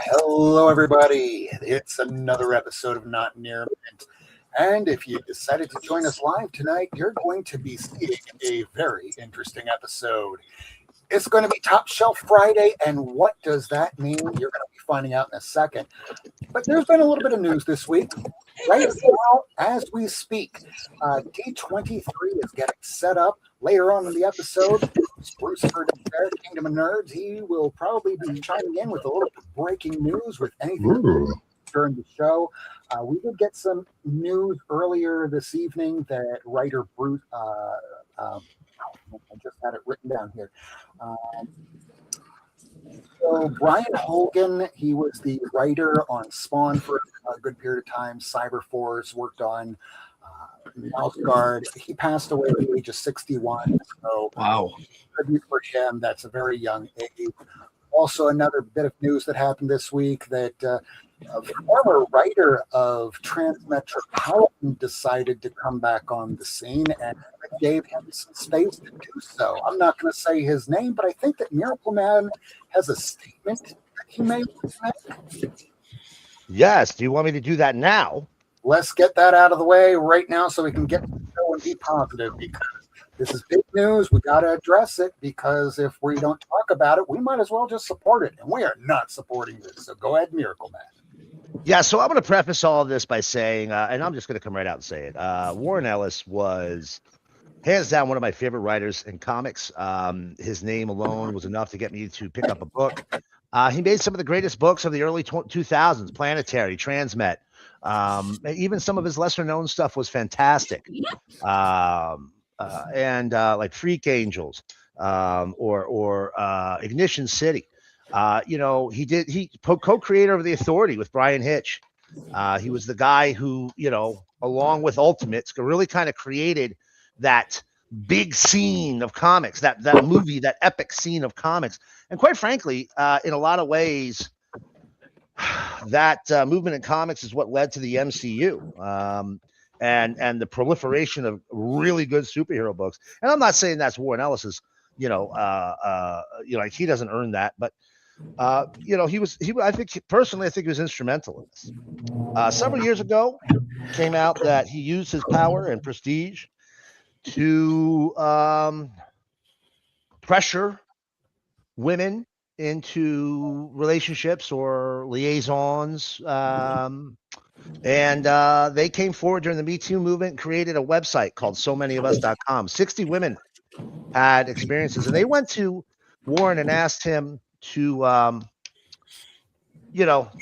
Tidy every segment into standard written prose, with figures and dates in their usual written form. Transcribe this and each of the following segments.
Hello, everybody. It's another episode of Not Near Mint. And if you decided to join us live tonight, you're going to be seeing a very interesting episode. It's going to be Top Shelf Friday, and what does that mean? You're going to be finding out in a second. But there's been a little bit of news this week. Right now, as we speak, D23 is getting set up. Later on in the episode, Bruce for Kingdom of Nerds, he will probably be chiming in with a little bit of breaking news with anything during the show. We did get some news earlier this evening that writer Bruce, I just had it written down here. So Brian Hogan, he was the writer on Spawn for a good period of time. Cyberforce, worked on Mouse Guard. He passed away at the age of 61. So wow, tribute for him. That's a very young age. Also, another bit of news that happened this week that a former writer of Transmetropolitan decided to come back on the scene and gave him some space to do so. I'm not going to say his name, but I think that Miracleman has a statement that he made. Yes. Do you want me to do that now? Let's get that out of the way right now so we can get to the show and be positive, because this is big news. We got to address it, because if we don't talk about it, we might as well just support it. And we are not supporting this. So go ahead, Miracleman. Yeah, so I'm going to preface all of this by saying, and I'm just going to come right out and say it. Warren Ellis was hands down one of my favorite writers in comics. His name alone was enough to get me to pick up a book. He made some of the greatest books of the early 2000s, Planetary, Transmet. Even some of his lesser known stuff was fantastic. And like Freak Angels or Ignition City. He co-creator of The Authority with Brian Hitch. He was the guy who, along with Ultimates, really kind of created that big scene of comics, that movie, that epic scene of comics. And quite frankly, in a lot of ways, that movement in comics is what led to the MCU and the proliferation of really good superhero books. And I'm not saying that's Warren Ellis's, he doesn't earn that, but I think he was instrumental in this. Several years ago, came out that he used his power and prestige to pressure women into relationships or liaisons. And they came forward during the Me Too movement and created a website called SoManyOfUs.com. 60 women had experiences, and they went to Warren and asked him to,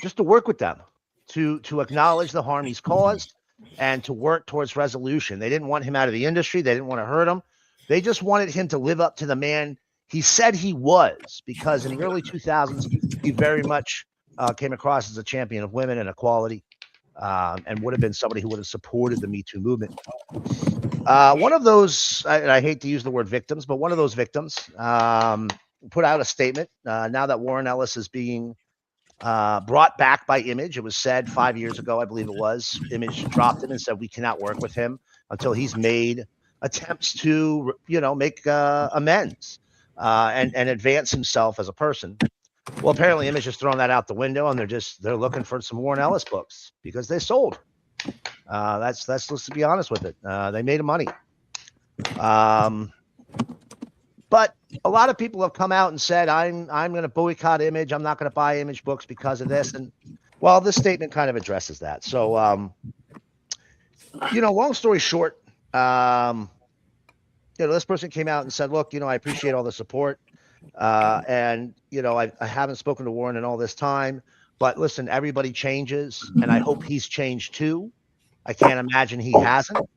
just to work with them, to acknowledge the harm he's caused and to work towards resolution. They didn't want him out of the industry. They didn't want to hurt him. They just wanted him to live up to the man he said he was, because in the early 2000s, he very much came across as a champion of women and equality, and would have been somebody who would have supported the Me Too movement. One of those, I hate to use the word victims, but one of those victims put out a statement. Now that Warren Ellis is being brought back by Image, it was said 5 years ago, I believe it was, Image dropped him and said, we cannot work with him until he's made attempts to, make amends and advance himself as a person. Well, apparently Image has thrown that out the window, and they're looking for some Warren Ellis books because they sold. That's let's be honest with it. They made money. But a lot of people have come out and said, I'm going to boycott Image. I'm not going to buy Image books because of this. And well, this statement kind of addresses that. So, long story short, this person came out and said, look, I appreciate all the support. And I haven't spoken to Warren in all this time, but listen, everybody changes, and I hope he's changed too. I can't imagine he hasn't.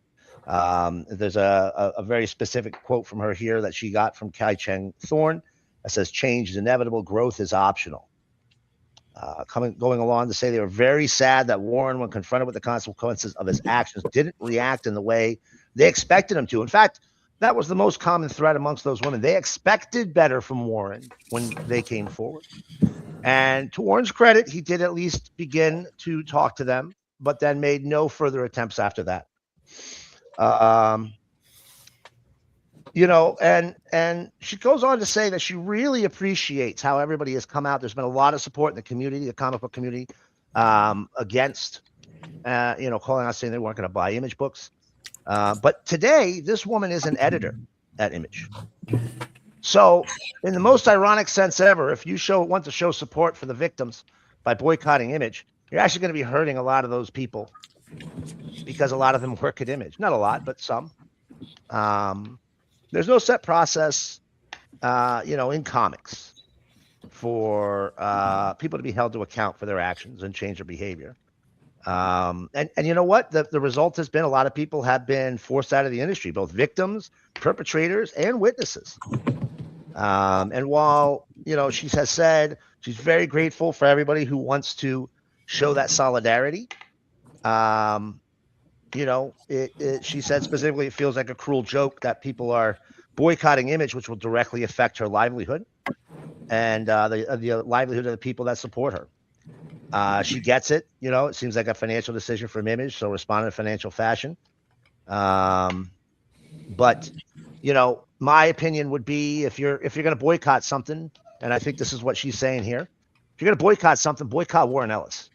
There's a very specific quote from her here that she got from Kai Cheng Thorne that says, change is inevitable, growth is optional. Going along to say they were very sad that Warren, when confronted with the consequences of his actions, didn't react in the way they expected him to. In fact, that was the most common thread amongst those women. They expected better from Warren when they came forward. And to Warren's credit, he did at least begin to talk to them, but then made no further attempts after that. you know, and she goes on to say that she really appreciates how everybody has come out. There's been a lot of support in the community, the comic book community, against, you know, calling out saying they weren't going to buy Image books. But today, this woman is an editor at Image. So, in the most ironic sense ever, if you want to show support for the victims by boycotting Image, you're actually going to be hurting a lot of those people because a lot of them work at Image. Not a lot, but some. There's no set process, you know, in comics for people to be held to account for their actions and change their behavior. And you know what? The result has been a lot of people have been forced out of the industry, both victims, perpetrators, and witnesses. And while, you know, she has said she's very grateful for everybody who wants to show that solidarity, you know, she said specifically it feels like a cruel joke that people are boycotting Image, which will directly affect her livelihood and the livelihood of the people that support her. She gets it. You know, it seems like a financial decision from Image, so respond in a financial fashion. But, you know, my opinion would be if you're going to boycott something, and I think this is what she's saying here, if you're going to boycott something, boycott Warren Ellis.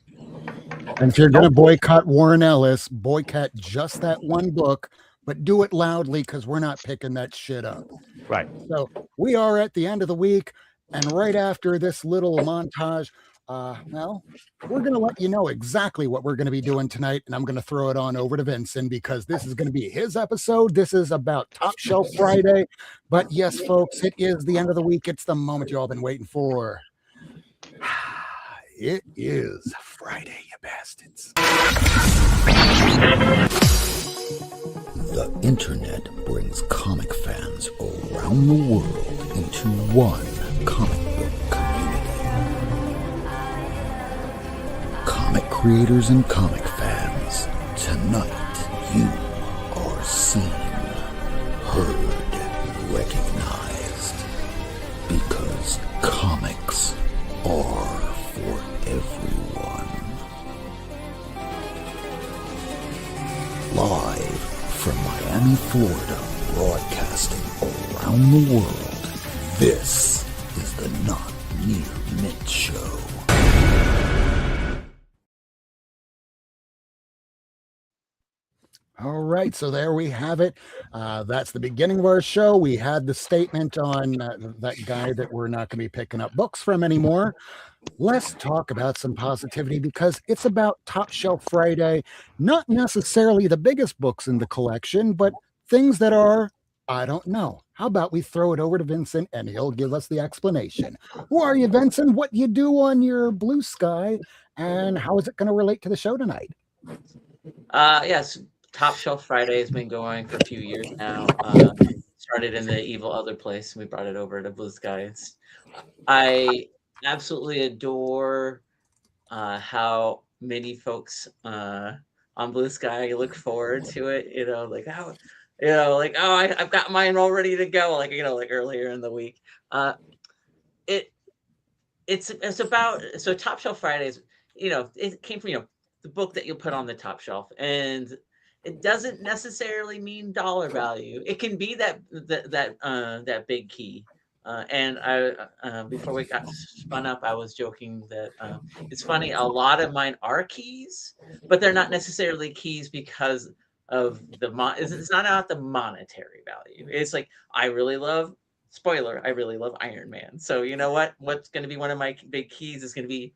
And if you're going to boycott Warren Ellis, boycott just that one book, but do it loudly because we're not picking that shit up. Right. So we are at the end of the week. And right after this little montage, well, we're going to let you know exactly what we're going to be doing tonight. And I'm going to throw it on over to Vinson because this is going to be his episode. This is about Top Shelf Friday. But yes, folks, it is the end of the week. It's the moment you all been waiting for. It is Friday, you bastards. The internet brings comic fans around the world into one comic book community. Comic creators and comic fans, tonight you are seen, heard, recognized. Because comics are for everyone. Live from Miami, Florida, broadcasting around the world, this is the Not Near Mint Show. All right, so there we have it. That's the beginning of our show. We had the statement on that guy that we're not going to be picking up books from anymore. Let's talk about some positivity because it's about Top Shelf Friday, not necessarily the biggest books in the collection, but things that are, I don't know. How about we throw it over to Vincent and he'll give us the explanation. Who are you, Vincent? What you do on your Blue Sky? And how is it going to relate to the show tonight? Yes, Top Shelf Friday has been going for a few years now. Started in the evil other place. We brought it over to Blue Skies. I absolutely adore how many folks on Blue Sky look forward to it. You know, like how, you know, like, oh, I've got mine all ready to go. Like, you know, like earlier in the week. It's about, so Top Shelf Fridays, you know, it came from, you know, the book that you put on the top shelf, and it doesn't necessarily mean dollar value. It can be that big key. And I before we got spun up, I was joking that it's funny. A lot of mine are keys, but they're not necessarily keys because of it's not about the monetary value. It's like I really love. Spoiler: I really love Iron Man. So you know what? What's going to be one of my big keys is going to be,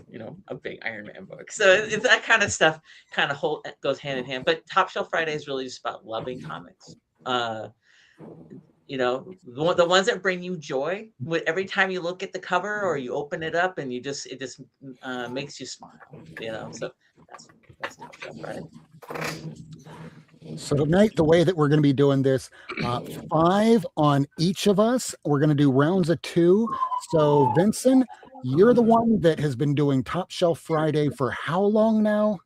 you know, a big Iron Man book. So it's that kind of stuff kind of goes hand in hand. But Top Shelf Friday is really just about loving comics. You know, the ones that bring you joy. Every time you look at the cover or you open it up and it just makes you smile. You know, so that's Top Shelf Friday. So tonight, the way that we're going to be doing this, 5 on each of us. We're going to do rounds of 2. So Vincent, you're the one that has been doing Top Shelf Friday for how long now?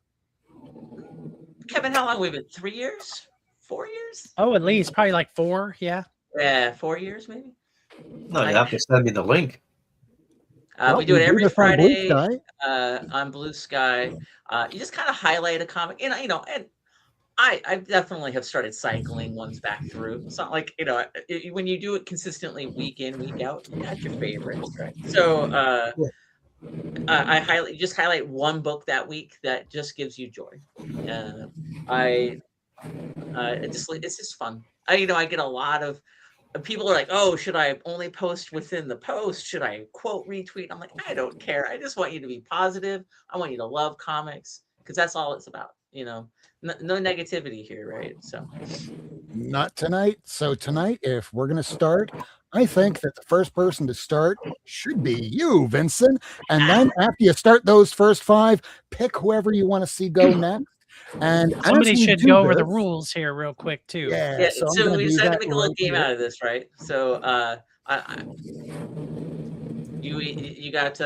Kevin, how long? We've been 3 years? 4 years? Oh, at least probably like 4. Yeah. Yeah, 4 years maybe. No, you have to send me the link. We do it every Friday on on Blue Sky. You just kind of highlight a comic, and you know, and I definitely have started cycling ones back through. It's not like, when you do it consistently week in, week out, you got your favorites, right? So I highlight one book that week that just gives you joy. I it's just fun. I get a lot of people are like, oh, should I only post within the post? Should I quote retweet? I'm like, I don't care. I just want you to be positive. I want you to love comics because that's all it's about. No negativity here, right? So Not tonight. So tonight, if we're going to start, I think that the first person to start should be you, Vincent. And then after you start those first 5, pick whoever you want to see go next. And Somebody as we should do go over the this- rules here real quick too. Yeah, so I'm so gonna we do decided to that make a little right game here. out of this, right? So you got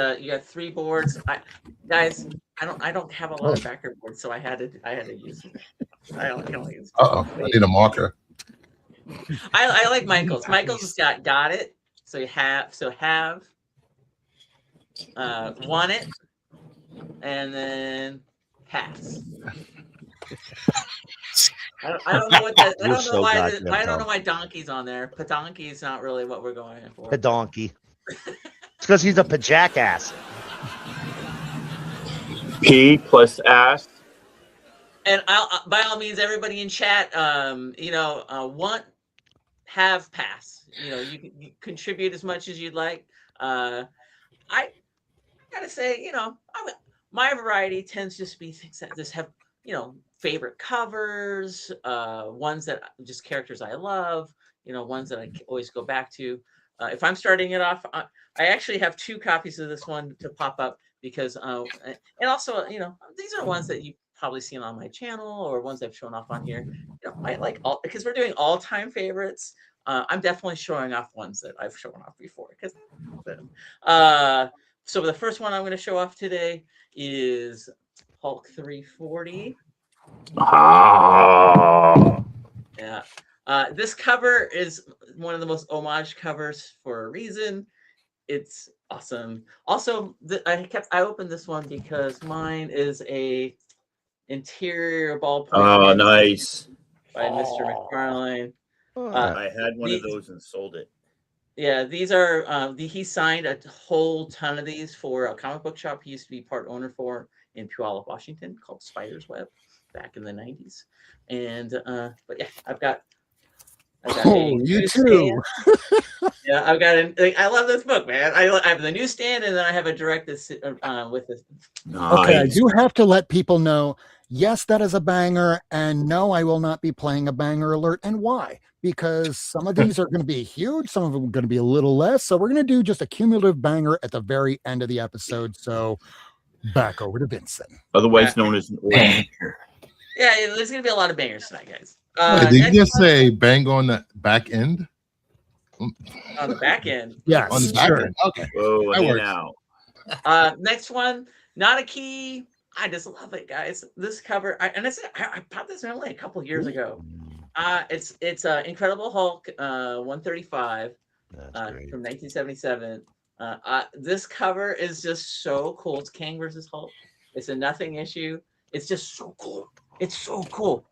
3 boards. Guys, I don't have a lot of backer boards, so I had to use them. I only use. I need a marker. I like Michael's. Michael's got it. So have won it, and then pass. I don't know what that. I You're don't know so why. goddamn I don't know dumb. why donkey's on there. Padonkey is not really what we're going for. The donkey. It's because he's a pajackass. P plus ass. And by all means, everybody in chat, want, have, pass. You can contribute as much as you'd like. I gotta say, my variety tends to just be things that just have, favorite covers, ones that just characters I love, ones that I always go back to. If I'm starting it off, I actually have 2 copies of this one to pop up because, and also, these are ones that you've probably seen on my channel or ones I've shown off on here. I like all, because we're doing all-time favorites. I'm definitely showing off ones that I've shown off before because so the first one I'm going to show off today is Hulk 340. Yeah. This cover is one of the most homage covers for a reason. It's awesome. Also, I opened this one because mine is a interior ballpoint. Oh, nice. By Mr. McFarlane. I had one of those and sold it. Yeah, these are he signed a whole ton of these for a comic book shop he used to be part owner for in Puyallup, Washington, called Spider's Web back in the 90s. And but yeah, I've got you too. Yeah, I love this book, man. I have the newsstand, and then I have a directed with this. Nice. Okay, I do have to let people know, yes, that is a banger, and no, I will not be playing a banger alert. And why? Because some of these are going to be huge, some of them are going to be a little less. So we're going to do just a cumulative banger at the very end of the episode. So back over to Vincent. Otherwise known as an banger. Yeah, there's going to be a lot of bangers tonight, guys. Did you just say bang on the back end? On the back end? Yes, on the back sure. end. Okay. Oh, That hey works. now. Next one, not a key. I just love it, guys. This cover, I bought this only a couple years ago. It's Incredible Hulk 135 from 1977. This cover is just so cool. It's Kang versus Hulk. It's a nothing issue. It's just so cool. It's so cool.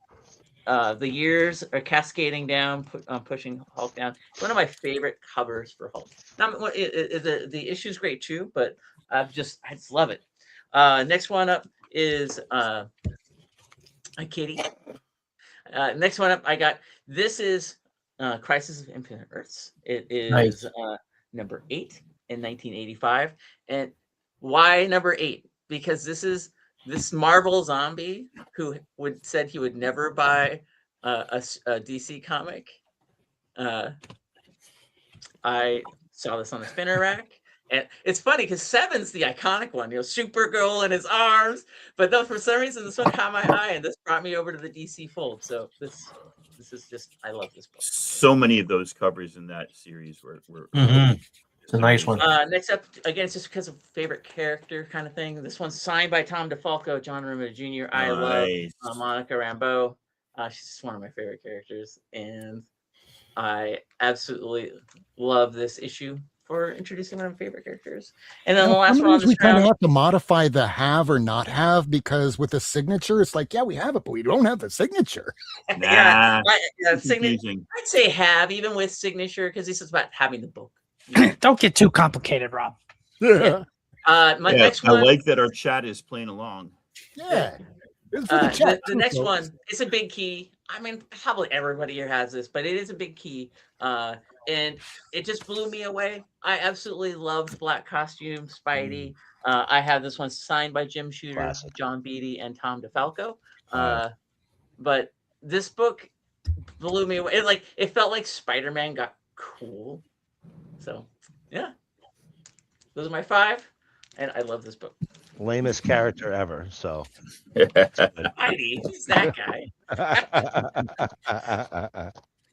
The years are cascading down, pushing Hulk down. It's one of my favorite covers for Hulk. Now, the issue's great too, but I just love it. Next one up is Kitty. Next one up, I got, this is Crisis of Infinite Earths. It is Nice. number 8 in 1985. And why number 8? Because this Marvel zombie who said he would never buy a DC comic. I saw this on the spinner rack. And it's funny because 7's the iconic one, Supergirl in his arms. But though for some reason this one caught my eye, and this brought me over to the DC fold. So this is just, I love this book. So many of those covers in that series were It's a nice one. Next up, again, it's just because of favorite character kind of thing. This one's signed by Tom DeFalco, John Romita Jr. I love Monica Rambeau. She's just one of my favorite characters, and I absolutely love this issue for introducing one of my favorite characters. And then the last one on Sometimes this we kind of round. have to modify the have or not have, because with the signature, it's like, yeah, we have it, but we don't have the signature. Nah, Confusing. I'd say have, even with signature, because this is about having the book. Don't get too complicated, Rob. Yeah. My next one. I like that our chat is playing along. Yeah. The next one is a big key. I mean, probably everybody here has this, but it is a big key. And it just blew me away. I absolutely loved Black Costume Spidey. I have this one signed by Jim Shooter, Classic. John Beatty, and Tom DeFalco. But this book blew me away. It felt like Spider-Man got cool. So, yeah. Those are my 5. And I love this book. Lamest character ever. So Spidey, who's that guy?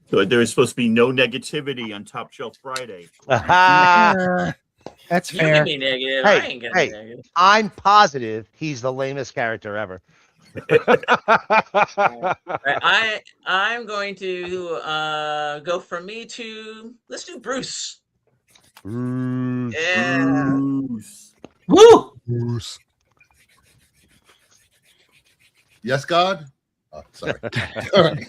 So there was supposed to be no negativity on Top Shelf Friday. That's You fair. can be negative. I ain't gonna be negative. I'm positive he's the lamest character ever. I'm going to go from me to, let's do Bruce. Yeah. Woo! Bruce. Yes, God. Oh, sorry. All right.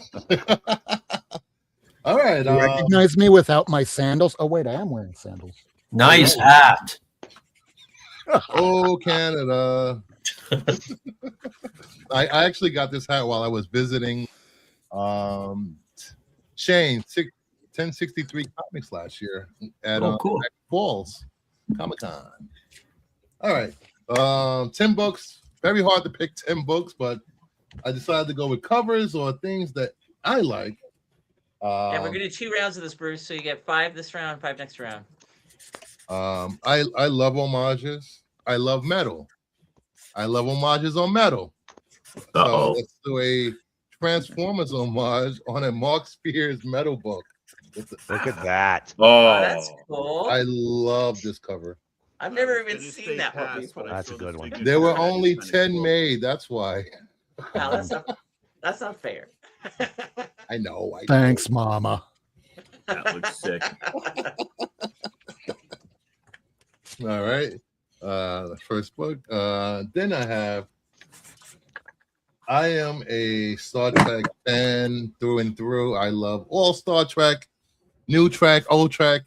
All right. You recognize me without my sandals? Oh, wait, I am wearing sandals. Nice hat. Oh, Canada. I actually got this hat while I was visiting Shane 1063 Comics last year at cool. Falls Comic-Con. All right. 10 books. Very hard to pick 10 books, but I decided to go with covers or things that I like. And we're gonna do 2 rounds of this, Bruce. So you get 5 this round, 5 next round. I love homages. I love metal. I love homages on metal. So let's do a Transformers homage on a Mark Spears metal book. Look at that. Oh, that's cool. I love this cover. I've never even seen that one before. That's a good one. There were only 10 made. That's why. No, that's not fair. I know. Thanks, Mama. That looks sick. All right. The first book. Then I am a Star Trek fan through and through. I love all Star Trek, new track, old track,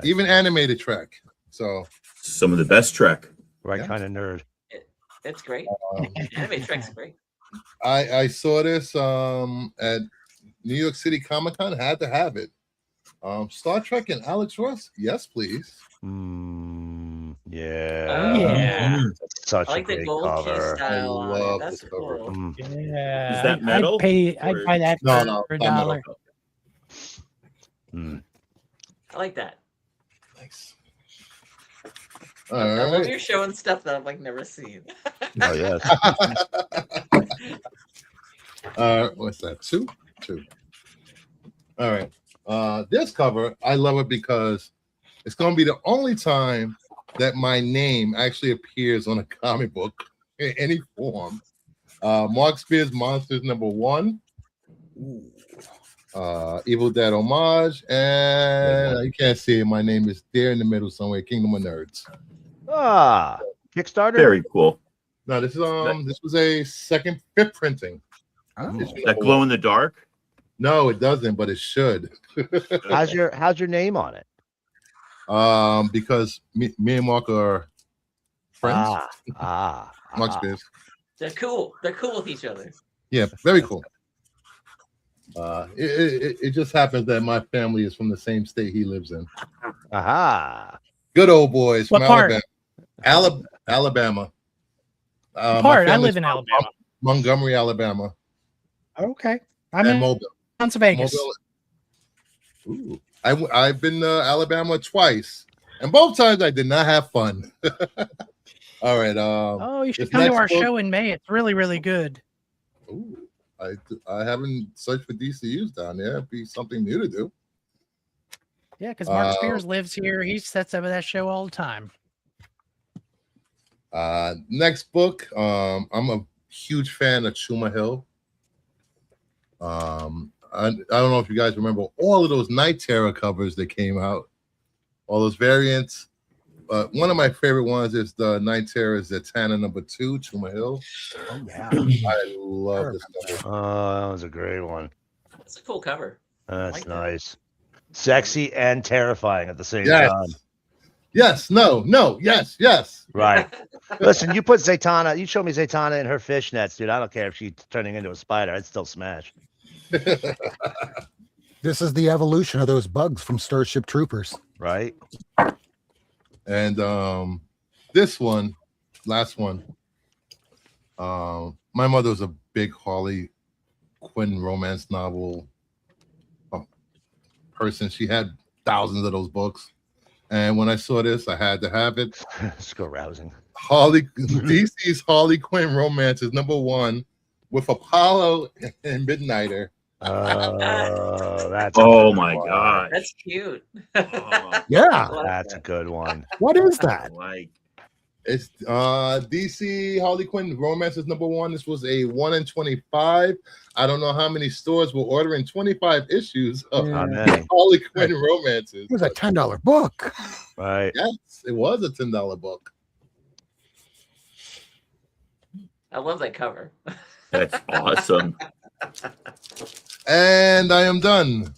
even animated track. So some of the best Trek. Right kind of nerd. It's great. Animated Trek's great. I saw this at New York City Comic-Con. Had to have it. Star Trek and Alex Ross. Yes, please. Yeah. Yeah. Such I like a the great gold key cover. style on it. love That's this cover. cool. Yeah. Is that metal? I'd buy that No, for not metal. $1. I like that. Nice. I All love right. you're showing stuff that I've never seen. Oh yes. What's that? Two. All right. This cover, I love it because it's going to be the only time that my name actually appears on a comic book in any form. Mark Spears Monsters #1. Evil Dead homage, and you can't see it. My name is there in the middle somewhere. Kingdom of Nerds. Kickstarter. Very cool. No, this is this was a fifth printing. That glow in the dark? No, it doesn't, but it should. How's your name on it? Because me and Mark are friends. Mark Spears. They're cool. They're cool with each other. Yeah, very cool. It just happens that my family is from the same state he lives in. Good old boys from What part? Alabama. What part? I live in Alabama. Montgomery, Alabama. Okay. I'm And in Mobile. Las Vegas. Ooh. I've been to Alabama twice, and both times I did not have fun. All right. Oh, you should this come to next our book- show in May. It's really, really good. Ooh, I haven't searched for DCUs down there. It'd be something new to do. Yeah, because Mark Spears lives here. He sets up at that show all the time. Next book. I'm a huge fan of Chuma Hill. I don't know if you guys remember all of those Night Terror covers that came out. all those variants. One of my favorite ones is the Night Terror Zatanna #2, Chuma Hill. Oh yeah. I love this cover. Oh, that was a great one. That's a cool cover. That's like that. nice. Sexy and terrifying at the same Yes. time. Yes, no, yes, yes. Right. Listen, you put Zatanna, you show me Zatanna in her fishnets, dude. I don't care if she's turning into a spider. I'd still smash. This is the evolution of those bugs from Starship Troopers. Right. And this one, last one. My mother was a big Harley Quinn romance novel person. She had thousands of those books. And when I saw this, I had to have it. Let's go rousing. DC's Harley Quinn romance is #1 with Apollo and Midnighter. That's Oh my god. That's cute. Oh, Yeah. That's a good one. What is that? like It's DC Harley Quinn romance is #1. This was a 1 in 25. I don't know how many stores were ordering 25 issues of Not many. Harley Quinn romances. It was a $10 book. Right. Yes, it was a $10 book. I love that cover. that's awesome. And I am done.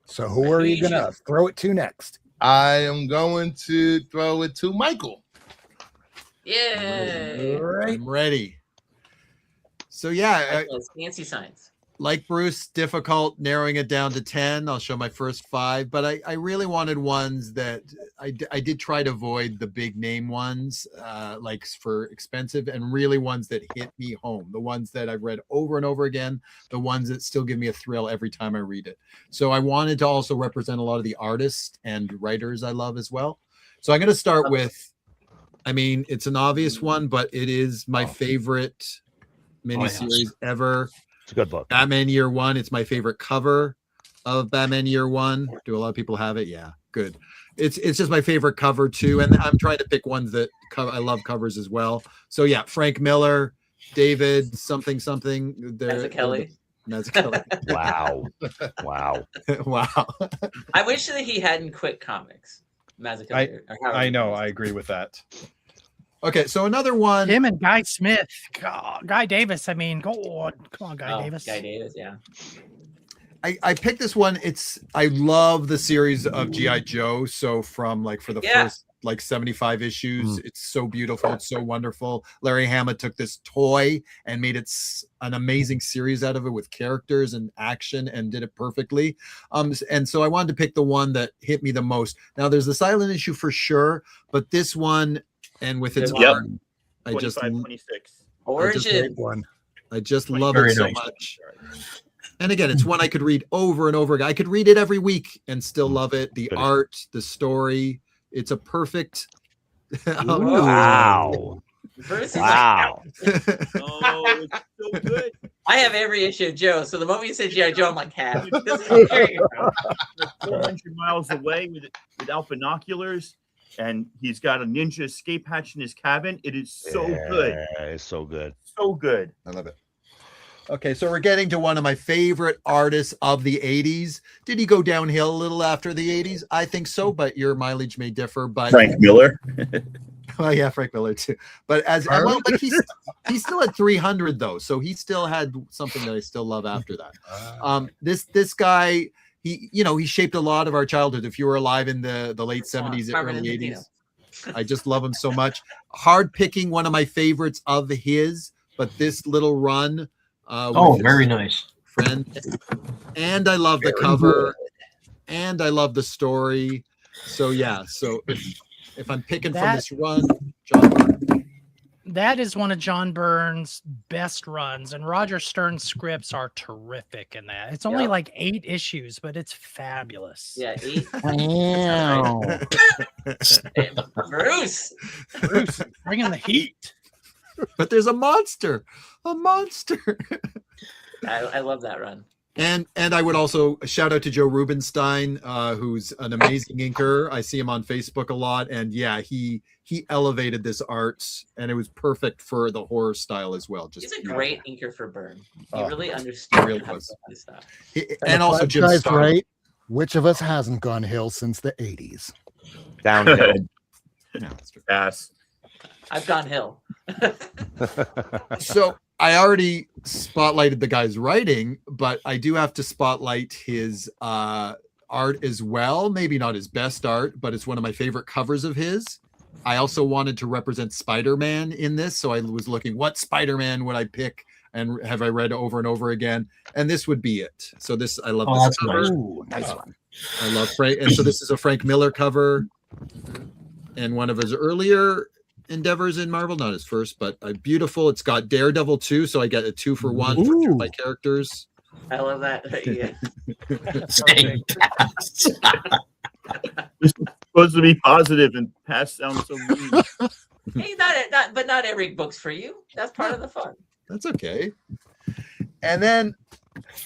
So who are you gonna throw it to next? I am going to throw it to Michael. Yay! Right. I'm ready. So yeah, Fancy signs. like Bruce, difficult narrowing it down to 10. I'll show my first 5, but I really wanted ones that I did try to avoid the big name ones, like for expensive, and really ones that hit me home. The ones that I've read over and over again, the ones that still give me a thrill every time I read it. So I wanted to also represent a lot of the artists and writers I love as well. So I'm going to start with, I mean, it's an obvious one, but it is my favorite miniseries ever. It's a good book. Batman Year One. It's my favorite cover of Batman Year One. Do a lot of people have it? Yeah, good. It's just my favorite cover too. And I'm trying to pick ones that I love covers as well. So yeah, Frank Miller, David something. Mazzucchelli. Mazzucchelli. Wow. Wow. Wow. I wish that he hadn't quit comics. Mazzucchelli. I know. I agree with that. Okay, so another one. Him and Guy Smith. God, Guy Davis. I mean, go on. Come on, Guy Davis. Guy Davis, yeah. I picked this one. I love the series of G.I. Joe. So from for the first 75 issues, it's so beautiful. It's so wonderful. Larry Hama took this toy and made it an amazing series out of it with characters and action and did it perfectly. And so I wanted to pick the one that hit me the most. Now there's the silent issue for sure, but this one, and with its art, I just 26. Origin. I just love it so much. And again, it's one I could read over and over again. I could read it every week and still love it. The art, the story, it's a perfect. Wow. Wow. Oh, it's so good. I have every issue of Joe, so the moment you said G.I. Joe, I'm like, half. 400 miles away without binoculars, and he's got a ninja escape hatch in his cabin. It is so good. It's so good. So good. I love it. Okay, so we're getting to one of my favorite artists of the 80s. Did he go downhill a little after the 80s? I think so, but your mileage may differ. But Frank Miller. Well, yeah, Frank Miller too. But but he's still at 300 though, so he still had something that I still love after that. This guy, he shaped a lot of our childhood. If you were alive in the late 70s, early 80s, I just love him so much. Hard picking, one of my favorites of his, but this little run. Very nice. Friend. And I love the cover. And I love the story. So yeah. So if I'm picking from this run, John. That is one of John Byrne's best runs, and Roger Stern's scripts are terrific in that. It's only like 8 issues, but it's fabulous. Yeah, 8. Wow. Bruce, bringing the heat. But there's a monster. I love that run. And I would also shout out to Joe Rubenstein, who's an amazing inker. I see him on Facebook a lot, and yeah, he elevated this art, and it was perfect for the horror style as well. He's a great inker for Byrne. He really understood how to put this stuff. And also Jim Starlin. Right? Which of us hasn't gone hill since the 80s? Downhill. Pass. I've gone hill. So I already spotlighted the guy's writing, but I do have to spotlight his art as well. Maybe not his best art, but it's one of my favorite covers of his. I also wanted to represent Spider-Man in this, so I was looking, what Spider-Man would I pick and have I read over and over again? And this would be it. So this, I love this cover. Ooh, nice one. I love Frank, and so this is a Frank Miller cover, and one of his earlier endeavors in Marvel, not his first, but beautiful. It's got Daredevil too, so I get a 2-for-1 for two of my characters. I love that. Yeah. Same cast. This is supposed to be positive and pass sounds so mean. Hey, but not every book's for you. That's part of the fun. That's okay. And then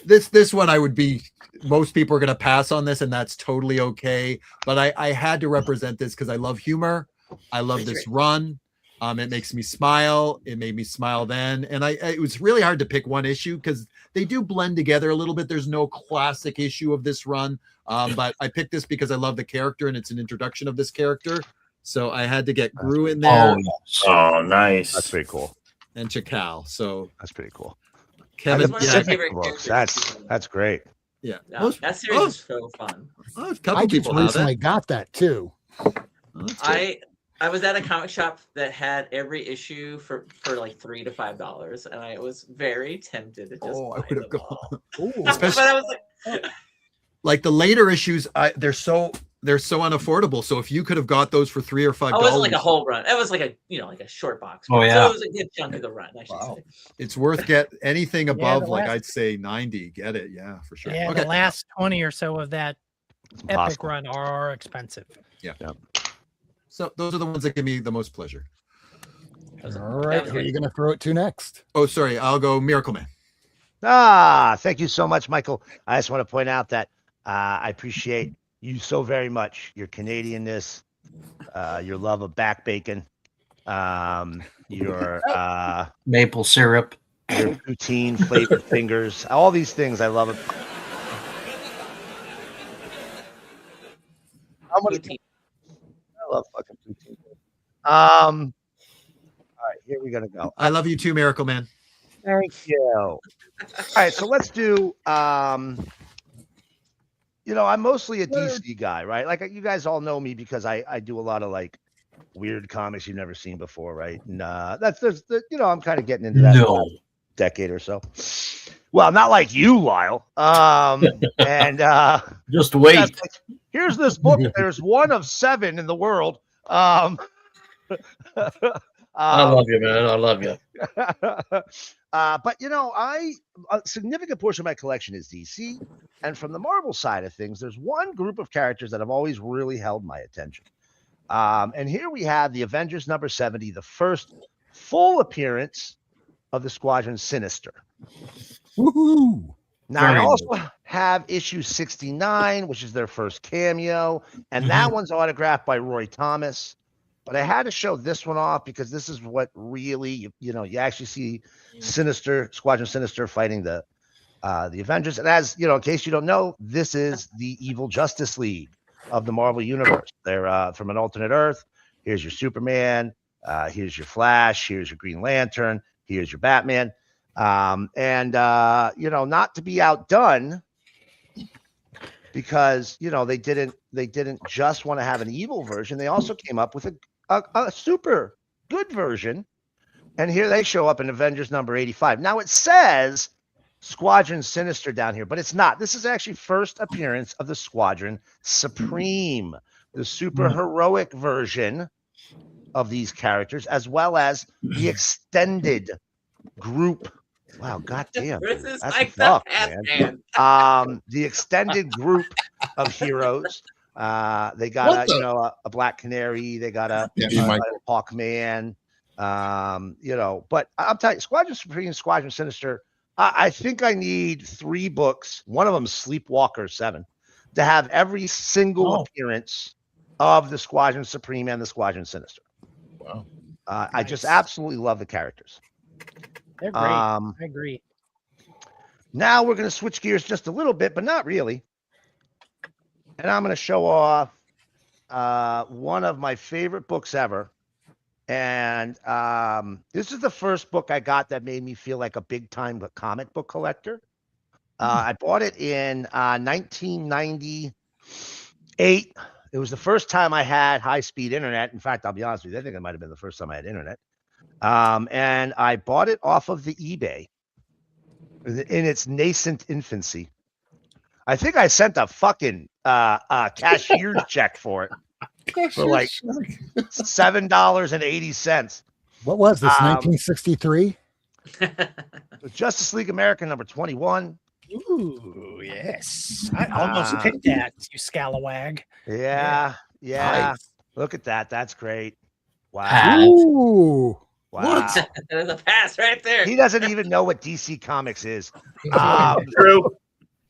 this one, I would be, most people are going to pass on this, and that's totally okay. But I had to represent this because I love humor. I love this run. It makes me smile. It made me smile then. And it was really hard to pick one issue because they do blend together a little bit. There's no classic issue of this run. But I picked this because I love the character and it's an introduction of this character. So I had to get Gru in there. Oh, nice. That's pretty cool. And Chakal. So that's pretty cool. Kevin, one of my favorite books. characters. That's great. Yeah. No, that series is so fun. A couple I just people have recently it. got that too. I was at a comic shop that had every issue for like $3 to $5, and I was very tempted to just. I would have gone. But I was like the later issues, they're so unaffordable. So if you could have got those for $3 or $5, it wasn't like a whole run. It was like a short box. Oh, yeah. So it was a good chunk of the run. I should say. it's worth anything above the like last- I'd say 90. Get it? Yeah, for sure. Yeah, Okay. the last 20 or so of that epic impossible. run are expensive. Yeah. So those are the ones that give me the most pleasure. All right, who are you going to throw it to next? Oh, sorry. I'll go Miracleman. Thank you so much, Michael. I just want to point out that I appreciate you so very much. Your Canadianness, your love of back bacon, your maple syrup, your poutine flavored fingers, all these things. I love it. How many? I love fucking poutine. All right, here we're gonna go. I love you too, Miracleman. Thank you. All right, so let's do. I'm mostly a DC guy, right? Like you guys all know me because I do a lot of like weird comics you've never seen before, right? And I'm kind of getting into that decade or so. Well, not like you, Lyle. And just wait. Here's this book. There's one of 7 in the world. I love you, man. I love you. But a significant portion of my collection is DC, and from the Marvel side of things, there's one group of characters that have always really held my attention. And here we have the Avengers number 70, the first full appearance of the Squadron Sinister. Woohoo! Now, I also have issue 69, which is their first cameo, and that one's autographed by Roy Thomas. But I had to show this one off because this is what really, you actually see Squadron Sinister fighting the Avengers. And as in case you don't know, this is the evil Justice League of the Marvel Universe. They're from an alternate Earth. Here's your Superman. Here's your Flash. Here's your Green Lantern. Here's your Batman. Not to be outdone, because they didn't just want to have an evil version. They also came up with a super good version, and here they show up in Avengers number 85. Now it says Squadron Sinister down here, but it's not. This is actually first appearance of the Squadron Supreme, the super heroic version of these characters, as well as the extended group. Wow, goddamn, This is that's like rough, the man. The extended group of heroes. They got a Black Canary. They got a Hawkman. But I'm telling you, Squadron Supreme, Squadron Sinister. I think I need 3 books. One of them, Sleepwalker 7, to have every single appearance of the Squadron Supreme and the Squadron Sinister. Wow. I just absolutely love the characters. They're great. I agree. Now we're going to switch gears just a little bit, but not really. And I'm going to show off one of my favorite books ever. And this is the first book I got that made me feel like a big-time comic book collector. I bought it in 1998. It was the first time I had high-speed internet. In fact, I'll be honest with you, I think it might have been the first time I had internet. And I bought it off of the eBay in its nascent infancy. I think I sent a fucking cashier's check for it for like $7.80. What was this? 1963. Justice League America number 21. Ooh, yes. I almost picked that, you scalawag. Yeah. Nice. Look at that. That's great. Wow. Ooh. Wow. There's a pass right there. He doesn't even know what DC Comics is. True.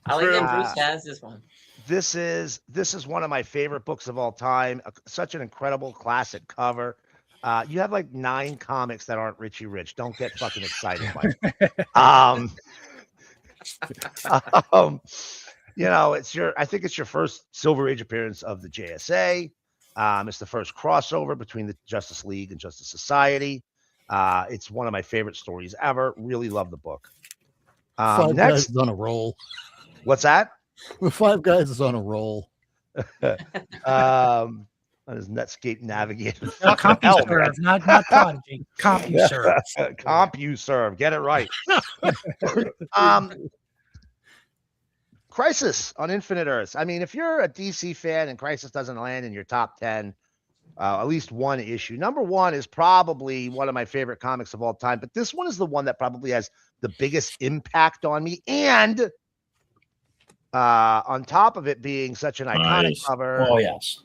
I like that Bruce has this one. This is one of my favorite books of all time. Such an incredible classic cover. You have like 9 comics that aren't Richie Rich. Don't get fucking excited by it. You know, I think it's your first Silver Age appearance of the JSA. It's the first crossover between the Justice League and Justice Society. It's one of my favorite stories ever. Really love the book. Five Guys is on a roll. What's that? The Five Guys is on a roll. On his Netscape Navigator. CompuServe, not Prodigy. CompuServe. CompuServe. Get it right. Crisis on Infinite Earths. I mean, if you're a DC fan and Crisis doesn't land in your top 10, at least one issue. Number 1 is probably one of my favorite comics of all time, but this one is the one that probably has the biggest impact on me. And on top of it being such an iconic cover, oh yes,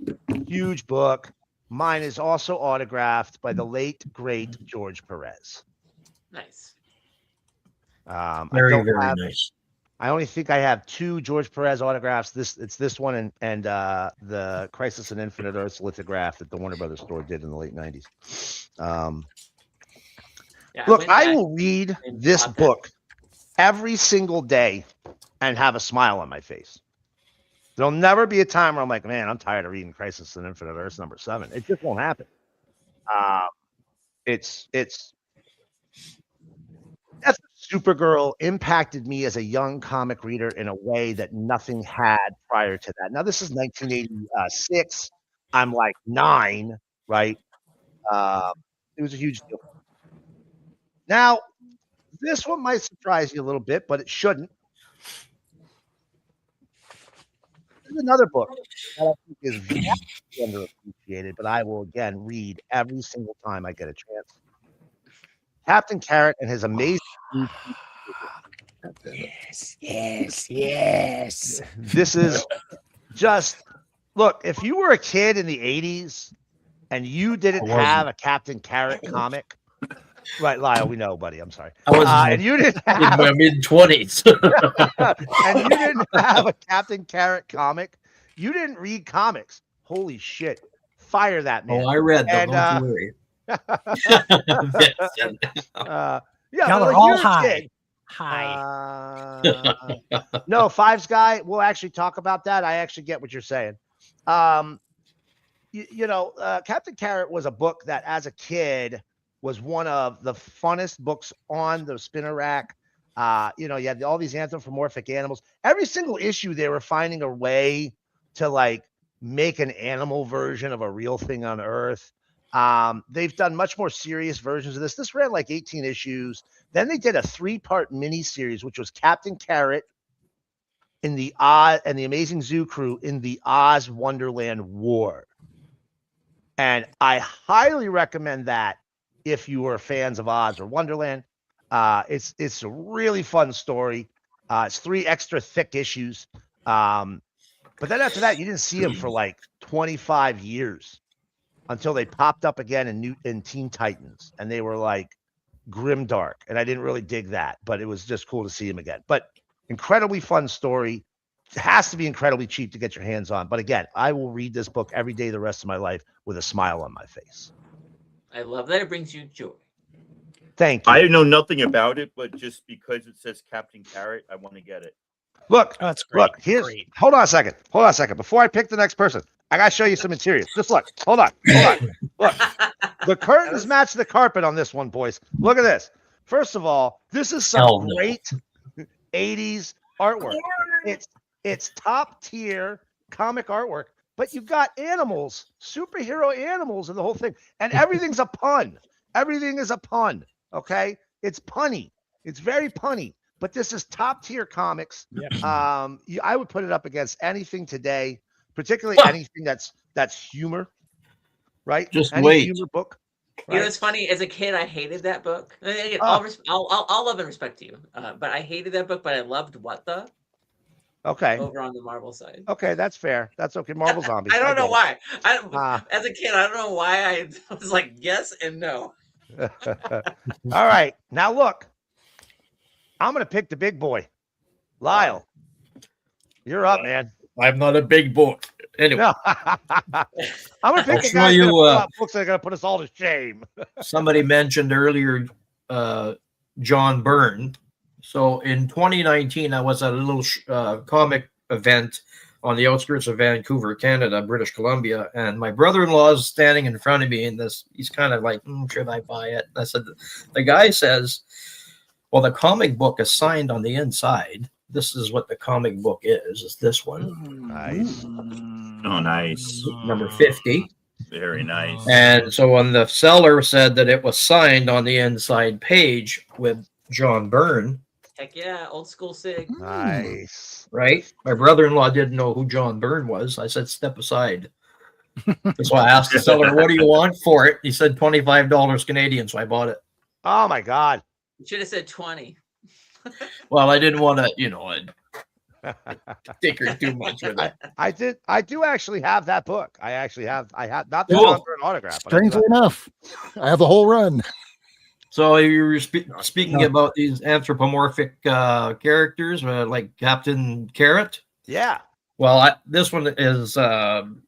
huge book. Mine is also autographed by the late great George Perez. Nice. Very nice. I only think I have 2 George Perez autographs. It's this one and the Crisis on Infinite Earths lithograph that the Warner Brothers store did in the late 90s. Look, I will read this book every single day and have a smile on my face. There'll never be a time where I'm like, man, I'm tired of reading Crisis on Infinite Earths number 7. It just won't happen. Supergirl impacted me as a young comic reader in a way that nothing had prior to that. Now, this is 1986. I'm like 9, right? It was a huge deal. Now, this one might surprise you a little bit, but it shouldn't. This is another book that I think is very underappreciated, but I will, again, read every single time I get a chance. Captain Carrot and his amazing Yes. This is just look, if you were a kid in the 80s and you didn't have a Captain Carrot comic, right, Lyle, we know, buddy. I'm sorry. I was and you didn't have in my mid-20s. and you didn't have a Captain Carrot comic, you didn't read comics. Holy shit. Fire that man. Oh, I read them. And, Don't worry. Yeah, y'all are all high. No, Fives Guy. We'll actually talk about that. I actually get what you're saying. Captain Carrot was a book that, as a kid, was one of the funnest books on the spinner rack. You had all these anthropomorphic animals. Every single issue, they were finding a way to like make an animal version of a real thing on Earth. They've done much more serious versions of this. This ran like 18 issues. Then they did a 3-part miniseries, which was Captain Carrot in the Oz and the Amazing Zoo Crew in the Oz Wonderland War. And I highly recommend that if you are fans of Oz or Wonderland. It's a really fun story. It's 3 extra thick issues. But then after that, you didn't see them for like 25 years. Until they popped up again in Teen Titans, and they were like grimdark, and I didn't really dig that, but it was just cool to see him again. But incredibly fun story. It has to be incredibly cheap to get your hands on. But again, I will read this book every day the rest of my life with a smile on my face. I love that it brings you joy. Thank you. I know nothing about it, but just because it says Captain Carrot, I want to get it. Look, Oh, that's great. look. Here's. Great. Hold on a second. Hold on a second. Before I pick the next person, I gotta show you some materials. Just look. Hold on. Hold on. Look. The curtains match the carpet on this one, boys. Look at this. First of all, this is some Hell no. great 80s artwork. It's top tier comic artwork, but you've got animals, superhero animals, and the whole thing, and everything's a pun. Everything is a pun. Okay, it's punny. It's very punny. But this is top tier comics. Yep. I would put it up against anything today, particularly anything that's humor, right? Just Any wait. humor book. You know, Right? it's funny. As a kid, I hated that book. Again, Oh. I'll love and respect you, but I hated that book. But I loved What the Okay. over on the Marvel side. Okay, that's fair. That's okay. Marvel Zombies. I don't know why. Ah. As a kid, I don't know why I was like yes and no. All right. Now look. I'm gonna pick the big boy. Lyle. You're up, man. I'm not a big boy. Anyway, No. I'm gonna pick I'll the show guy who's you, gonna pull out books that are gonna put us all to shame. somebody mentioned earlier John Byrne. So in 2019, I was at a little comic event on the outskirts of Vancouver, Canada, British Columbia, and my brother-in-law is standing in front of me, and he's kind of like, should I buy it? I said, the guy says, well, the comic book is signed on the inside. This is what the comic book is. It's this one. Nice. Oh, nice. Number 50. Very nice. And so when the seller said that it was signed on the inside page with John Byrne, Heck yeah, old school Sig. Nice. right? My brother-in-law didn't know who John Byrne was. I said, step aside. So I asked the seller, what do you want for it? He said $25 Canadian, so I bought it. Oh my God. You should have said 20. Well, I didn't want to, tinker too much with it. I do actually have that book. I have not the Cool. John Byrne autograph. But I do Strangely enough, I have the whole run. So you were speaking about these anthropomorphic characters, like Captain Carrot. yeah. Well, this one is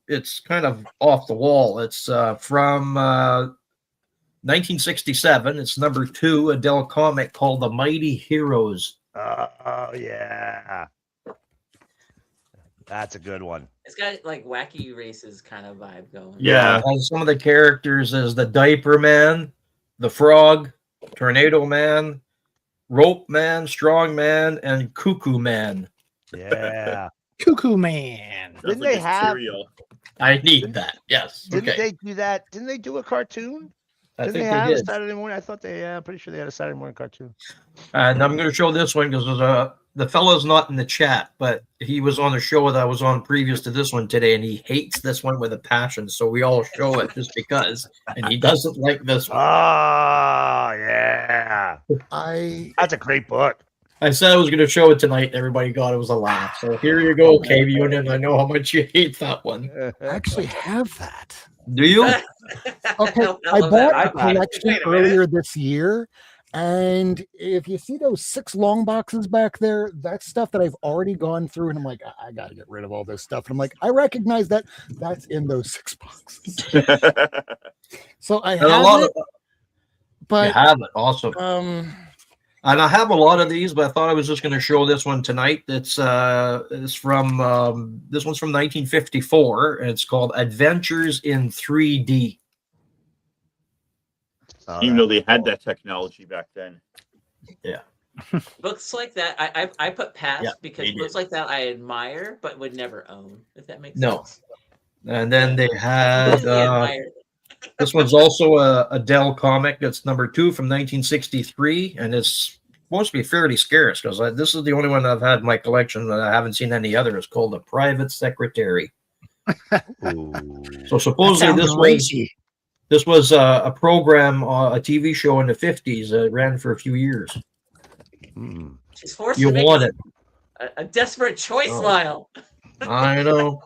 it's kind of off the wall. It's from 1967. It's number 2, a Dell comic called The Mighty Heroes. Oh yeah. That's a good one. It's got like wacky races kind of vibe going. Yeah. And some of the characters is the Diaper Man, the Frog, Tornado Man, Rope Man, Strong Man, and Cuckoo Man. Yeah. Cuckoo Man. Didn't they have? cereal. I need that. Yes. Didn't Okay. they do that? Didn't they do a cartoon? I Didn't think they they have a did. Saturday morning? I thought they. I'm pretty sure they had a Saturday morning cartoon. And I'm going to show this one because the fellow's not in the chat, but he was on the show that I was on previous to this one today, and he hates this one with a passion. So we all show it just because, and he doesn't like this Oh one. yeah. I That's a great book. I said I was going to show it tonight, and everybody got it was a laugh. So here you go, KB Union. I know how much you hate that one. actually have that. Do you? Okay, I I love bought that. a collection Wait a minute. earlier this year, and if you see those 6 long boxes back there, that's stuff that I've already gone through, and I'm like, I got to get rid of all this stuff. And I'm like, I recognize that that's in those 6 boxes. So I And a lot have of it, but you have it, awesome. And I have a lot of these, but I thought I was just going to show this one tonight. It's from this one's from 1954, and it's called Adventures in 3D. Even though they had that technology back then. Books like that, I put past Yeah, because they books did. like that I admire but would never own. If that makes No. sense. And then they had Mostly admire. this one's also a Dell comic. That's number 2 from 1963, and it's supposed to be fairly scarce because this is the only one I've had in my collection that I haven't seen any other. It's called The Private Secretary. So supposedly this was a program, a TV show in the 50s that ran for a few years. She's forced You to make want it. a desperate choice, Oh. Lyle. I know.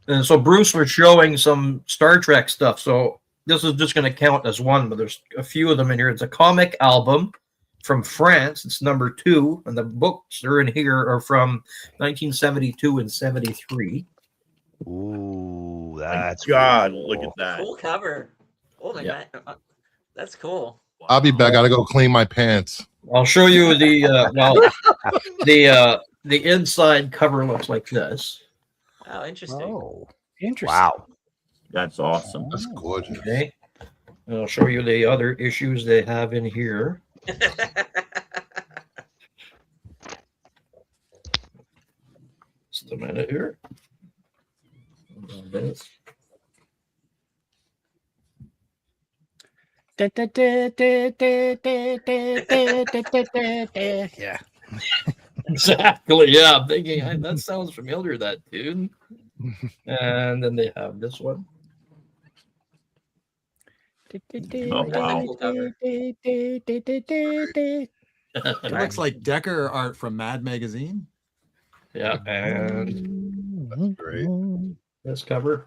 And so Bruce was showing some Star Trek stuff. So this is just going to count as one, but there's a few of them in here. It's a comic album from France. It's number 2, and the books that are in here are from 1972 and 73. Ooh, that's God, cool. look at that. Cool cover. Oh my Yeah. god, that's cool. I'll be back. I gotta go clean my pants. I'll show you the the inside cover looks like this. Oh, interesting. Oh, Interesting. Wow. That's awesome. That's gorgeous. Okay. And I'll show you the other issues they have in here. Just a minute here. Hold on a minute. Yeah. Exactly. Yeah, I'm thinking that sounds familiar. That tune. And then they have this one. Oh, wow. Cool cover. It looks like Decker art from Mad Magazine. Yeah, and Great. this cover.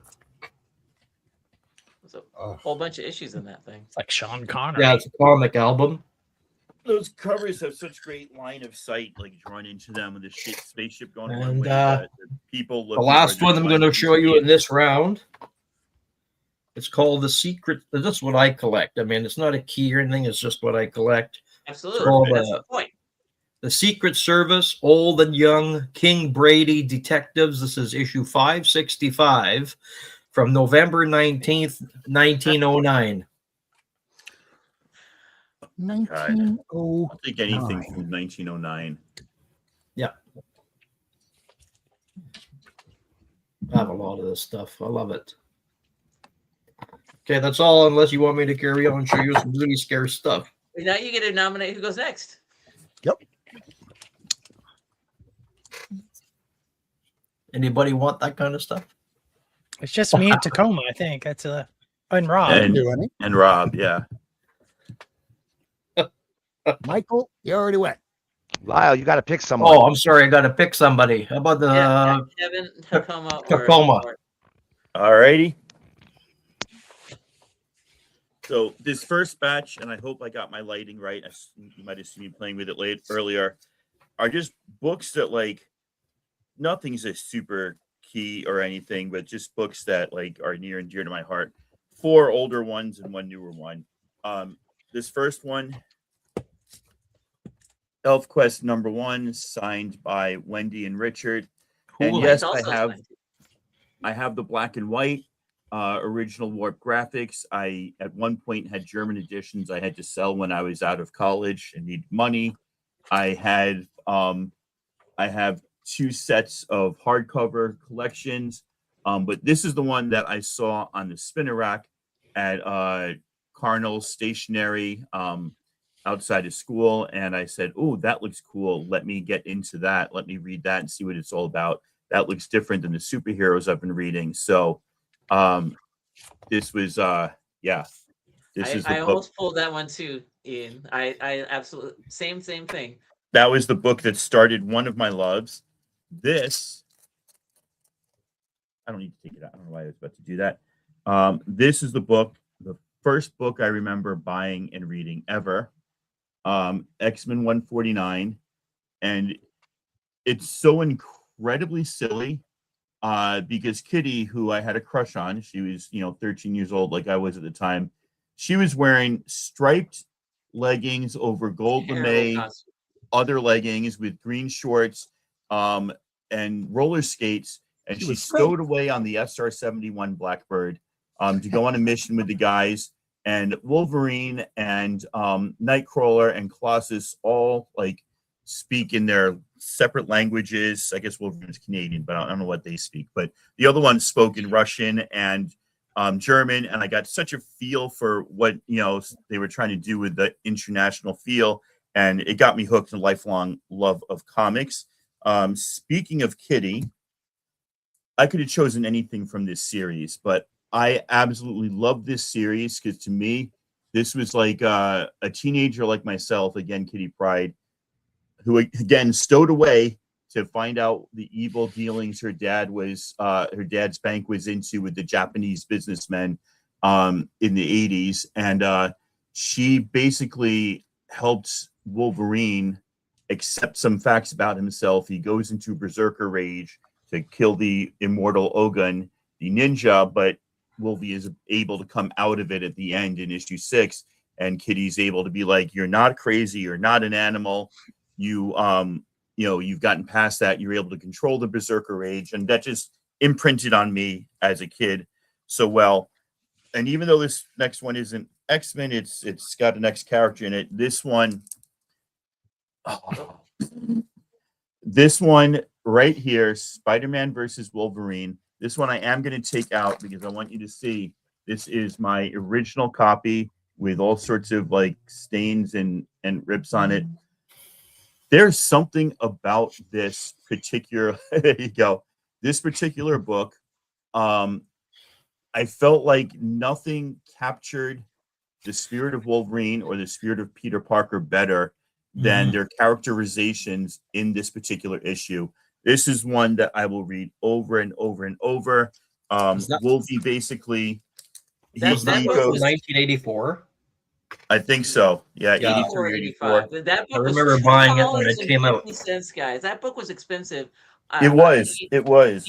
There's a Oh, whole bunch of issues in that thing. It's like Sean Connery. Yeah, it's a comic album. Those covers have such great line of sight, like drawn into them with the spaceship going one And way. The people the looking last where one they're I'm going to trying show you see. in this round. It's called The Secret. This is what I collect. I mean, it's not a key or anything. It's just what I collect. Absolutely. All That's the- the point. The Secret Service, Old and Young, King Brady Detectives. This is issue 565 from November 19th, 1909. 1909. I'll take anything from 1909. I have a lot of this stuff. I love it. Okay, that's all, unless you want me to carry on and show you some really scary stuff. Now you get to nominate who goes next. Anybody want that kind of stuff? It's just me and Tacoma, I think. That's and Rob. And Rob, yeah. Michael, you already went. Lyle, you got to pick someone. Oh, I'm sorry. I got to pick somebody. How about the Kevin, Tacoma, Tacoma? All righty. So this first batch, and I hope I got my lighting right. You might have seen me playing with it earlier. Are just books that like nothing's a super key or anything, but just books that like are near and dear to my heart. 4 older ones and 1 newer one. This first one, Elf Quest #1, signed by Wendy and Richard. Cool. And yes, Mine's also I have the black and white original warp graphics. I at one point had German editions I had to sell when I was out of college and needed money. I have 2 sets of hardcover collections, but this is the one that I saw on the spinner rack at Carnell's Stationery outside of school, and I said, "Oh, that looks cool. Let me get into that. Let me read that and see what it's all about. That looks different than the superheroes I've been reading." So, this was This is the I book. almost pulled that one too, Ian. I absolutely same thing. That was the book that started one of my loves. This, I don't need to take it out. I don't know why I was about to do that. This is the book, the first book I remember buying and reading ever. X-Men 149. And it's so incredibly silly because Kitty, who I had a crush on, she was, 13 years old like I was at the time. She was wearing striped leggings over gold lame, other leggings with green shorts and roller skates. And she stowed away on the SR-71 Blackbird to go on a mission with the guys. And Wolverine and Nightcrawler and Colossus all like speak in their separate languages. I guess Wolverine is Canadian, but I don't know what they speak. But the other one spoke in Russian and German, and I got such a feel for what they were trying to do with the international feel, and it got me hooked in a lifelong love of comics. Speaking of Kitty, I could have chosen anything from this series, but I absolutely love this series because to me, this was like a teenager like myself, again, Kitty Pryde, who again stowed away to find out the evil dealings her dad's bank was into with the Japanese businessmen in the 80s. And she basically helped Wolverine accept some facts about himself. He goes into berserker rage to kill the immortal Ogun, the ninja, but Wolverine is able to come out of it at the end in issue 6. and Kitty's able to be like, you're not crazy, you're not an animal, you know, you've gotten past that, you're able to control the berserker rage, and that just imprinted on me as a kid so well. And even though this next one isn't X-Men, it's got an X character in it. This one right here, Spider-Man versus Wolverine. This one I am going to take out because I want you to see this is my original copy with all sorts of like stains and rips on it. There's something about this particular there you go. This particular book, I felt like nothing captured the spirit of Wolverine or the spirit of Peter Parker better than their characterizations in this particular issue. This is one that I will read over and over and over. Wolvie basically, that book was 1984. I think so. Yeah, Yeah. 83, 84. That book I remember buying it when it came out. $2.50, guys. That book was expensive. It was.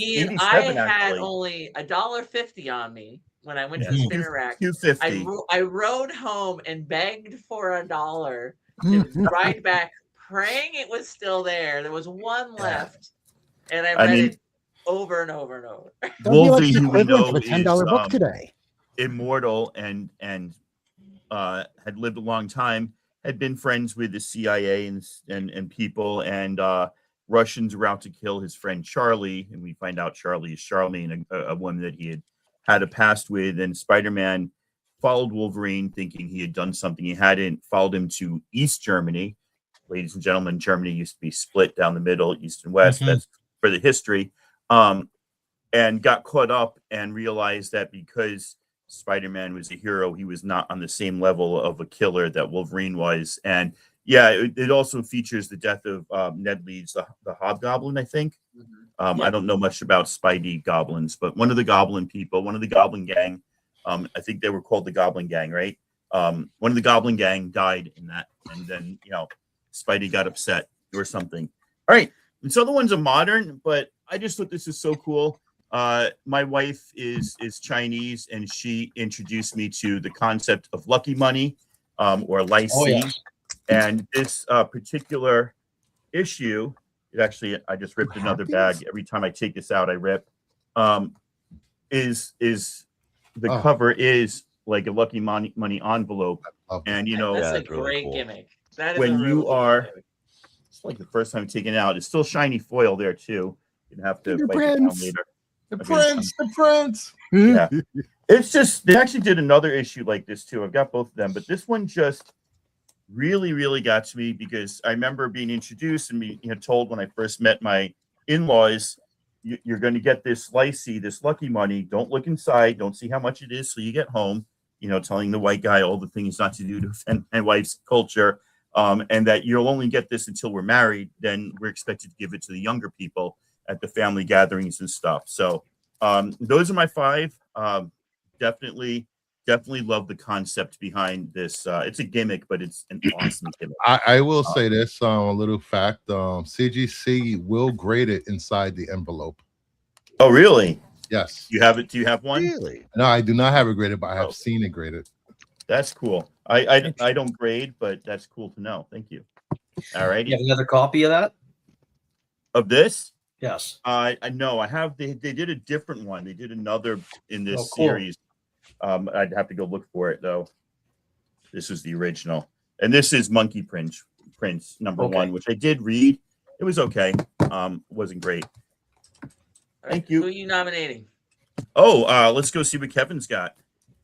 Ian, I had only $1.50 on me when I went to the spinner rack. $2.50. I rode home and begged for $1 to ride back, praying it was still there. There was one left, and I read it over and over and over. Wolvie, who we know, a $10 book today. Immortal and had lived a long time, had been friends with the CIA and people, and Russians were out to kill his friend Charlie, and we find out Charlie is Charlene, a woman that he had a past with, and Spider-Man followed Wolverine thinking he had done something he hadn't, followed him to East Germany. Ladies and gentlemen, Germany used to be split down the middle, East and West. That's for the history. And got caught up and realized that because Spider-Man was a hero, he was not on the same level of a killer that Wolverine was. And yeah, it also features the death of Ned Leeds, the Hobgoblin, I think. I don't know much about Spidey goblins, but one of the Goblin people, one of the Goblin gang, I think they were called the Goblin Gang, right? One of the Goblin Gang died in that, and then Spidey got upset or something. All right, and so the ones are modern, but I just thought this is so cool. My wife is Chinese, and she introduced me to the concept of lucky money, or Lai Si. And this particular issue, I just ripped another bag. Every time I take this out, I rip. The cover is like a lucky money envelope, and that's a great gimmick. That is when you are, it's like the first time taking it out. It's still shiny foil there too. You have to wipe it down later. The prince. Yeah, it's just they actually did another issue like this too. I've got both of them, but this one just really got to me because I remember being introduced and being told when I first met my in-laws, you're going to get this slicey, this lucky money. Don't look inside. Don't see how much it is. So you get home, telling the white guy all the things not to do to offend my wife's culture. And that you'll only get this until we're married. Then we're expected to give it to the younger people at the family gatherings and stuff. So those are my 5. Definitely love the concept behind this. It's a gimmick, but it's an awesome gimmick. I will say this, a little fact. CGC will grade it inside the envelope. Oh, really? Yes. You have it? Do you have one? Really? No, I do not have it graded, but I have seen it graded. That's cool. I don't grade, but that's cool to know. Thank you. All right. You have another copy of that? Of this? Yes. I know. I have. They did a different one. They did another in this cool. series. I'd have to go look for it though. This is the original, and this is Monkey Prince number 1, which I did read. It was okay. Wasn't great. Thank you. Who are you nominating? Oh, let's go see what Kevin's got.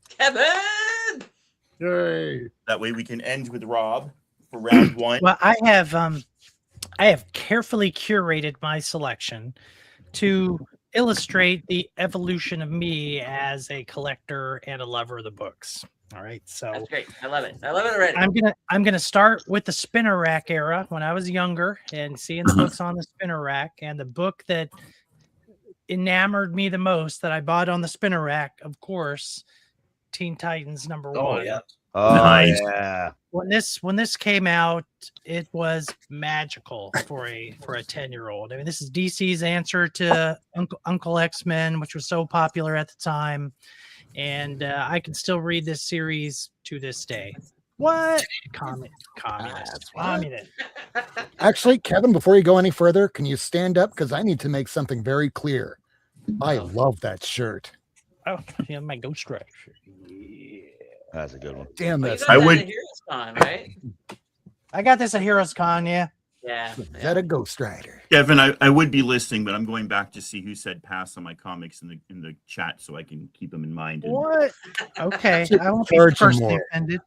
Kevin! Yay! That way we can end with Rob for round 1. Well, I have carefully curated my selection to illustrate the evolution of me as a collector and a lover of the books. All right, so that's great. I love it. I love it already. I'm gonna start with the spinner rack era when I was younger and seeing the books on the spinner rack, and the book that enamored me the most that I bought on the spinner rack, of course, Teen Titans #1. Oh yeah. Oh, Nice. yeah. When this came out, it was magical for a 10-year-old. I mean, this is DC's answer to Uncle X-Men, which was so popular at the time, and I can still read this series to this day. What? Communist. Actually, Kevin, before you go any further, can you stand up? Because I need to make something very clear. I love that shirt. Oh, yeah, my Ghost Rider shirt. That's a good one. Damn, Well, you that's got I that would- at Heroes Con, right? I got this at Heroes Con, yeah. Yeah. that a Ghost Rider. Kevin, I would be listening, but I'm going back to see who said pass on my comics in the chat so I can keep them in mind. And What? Okay, I won't be Charge him personally more. offended.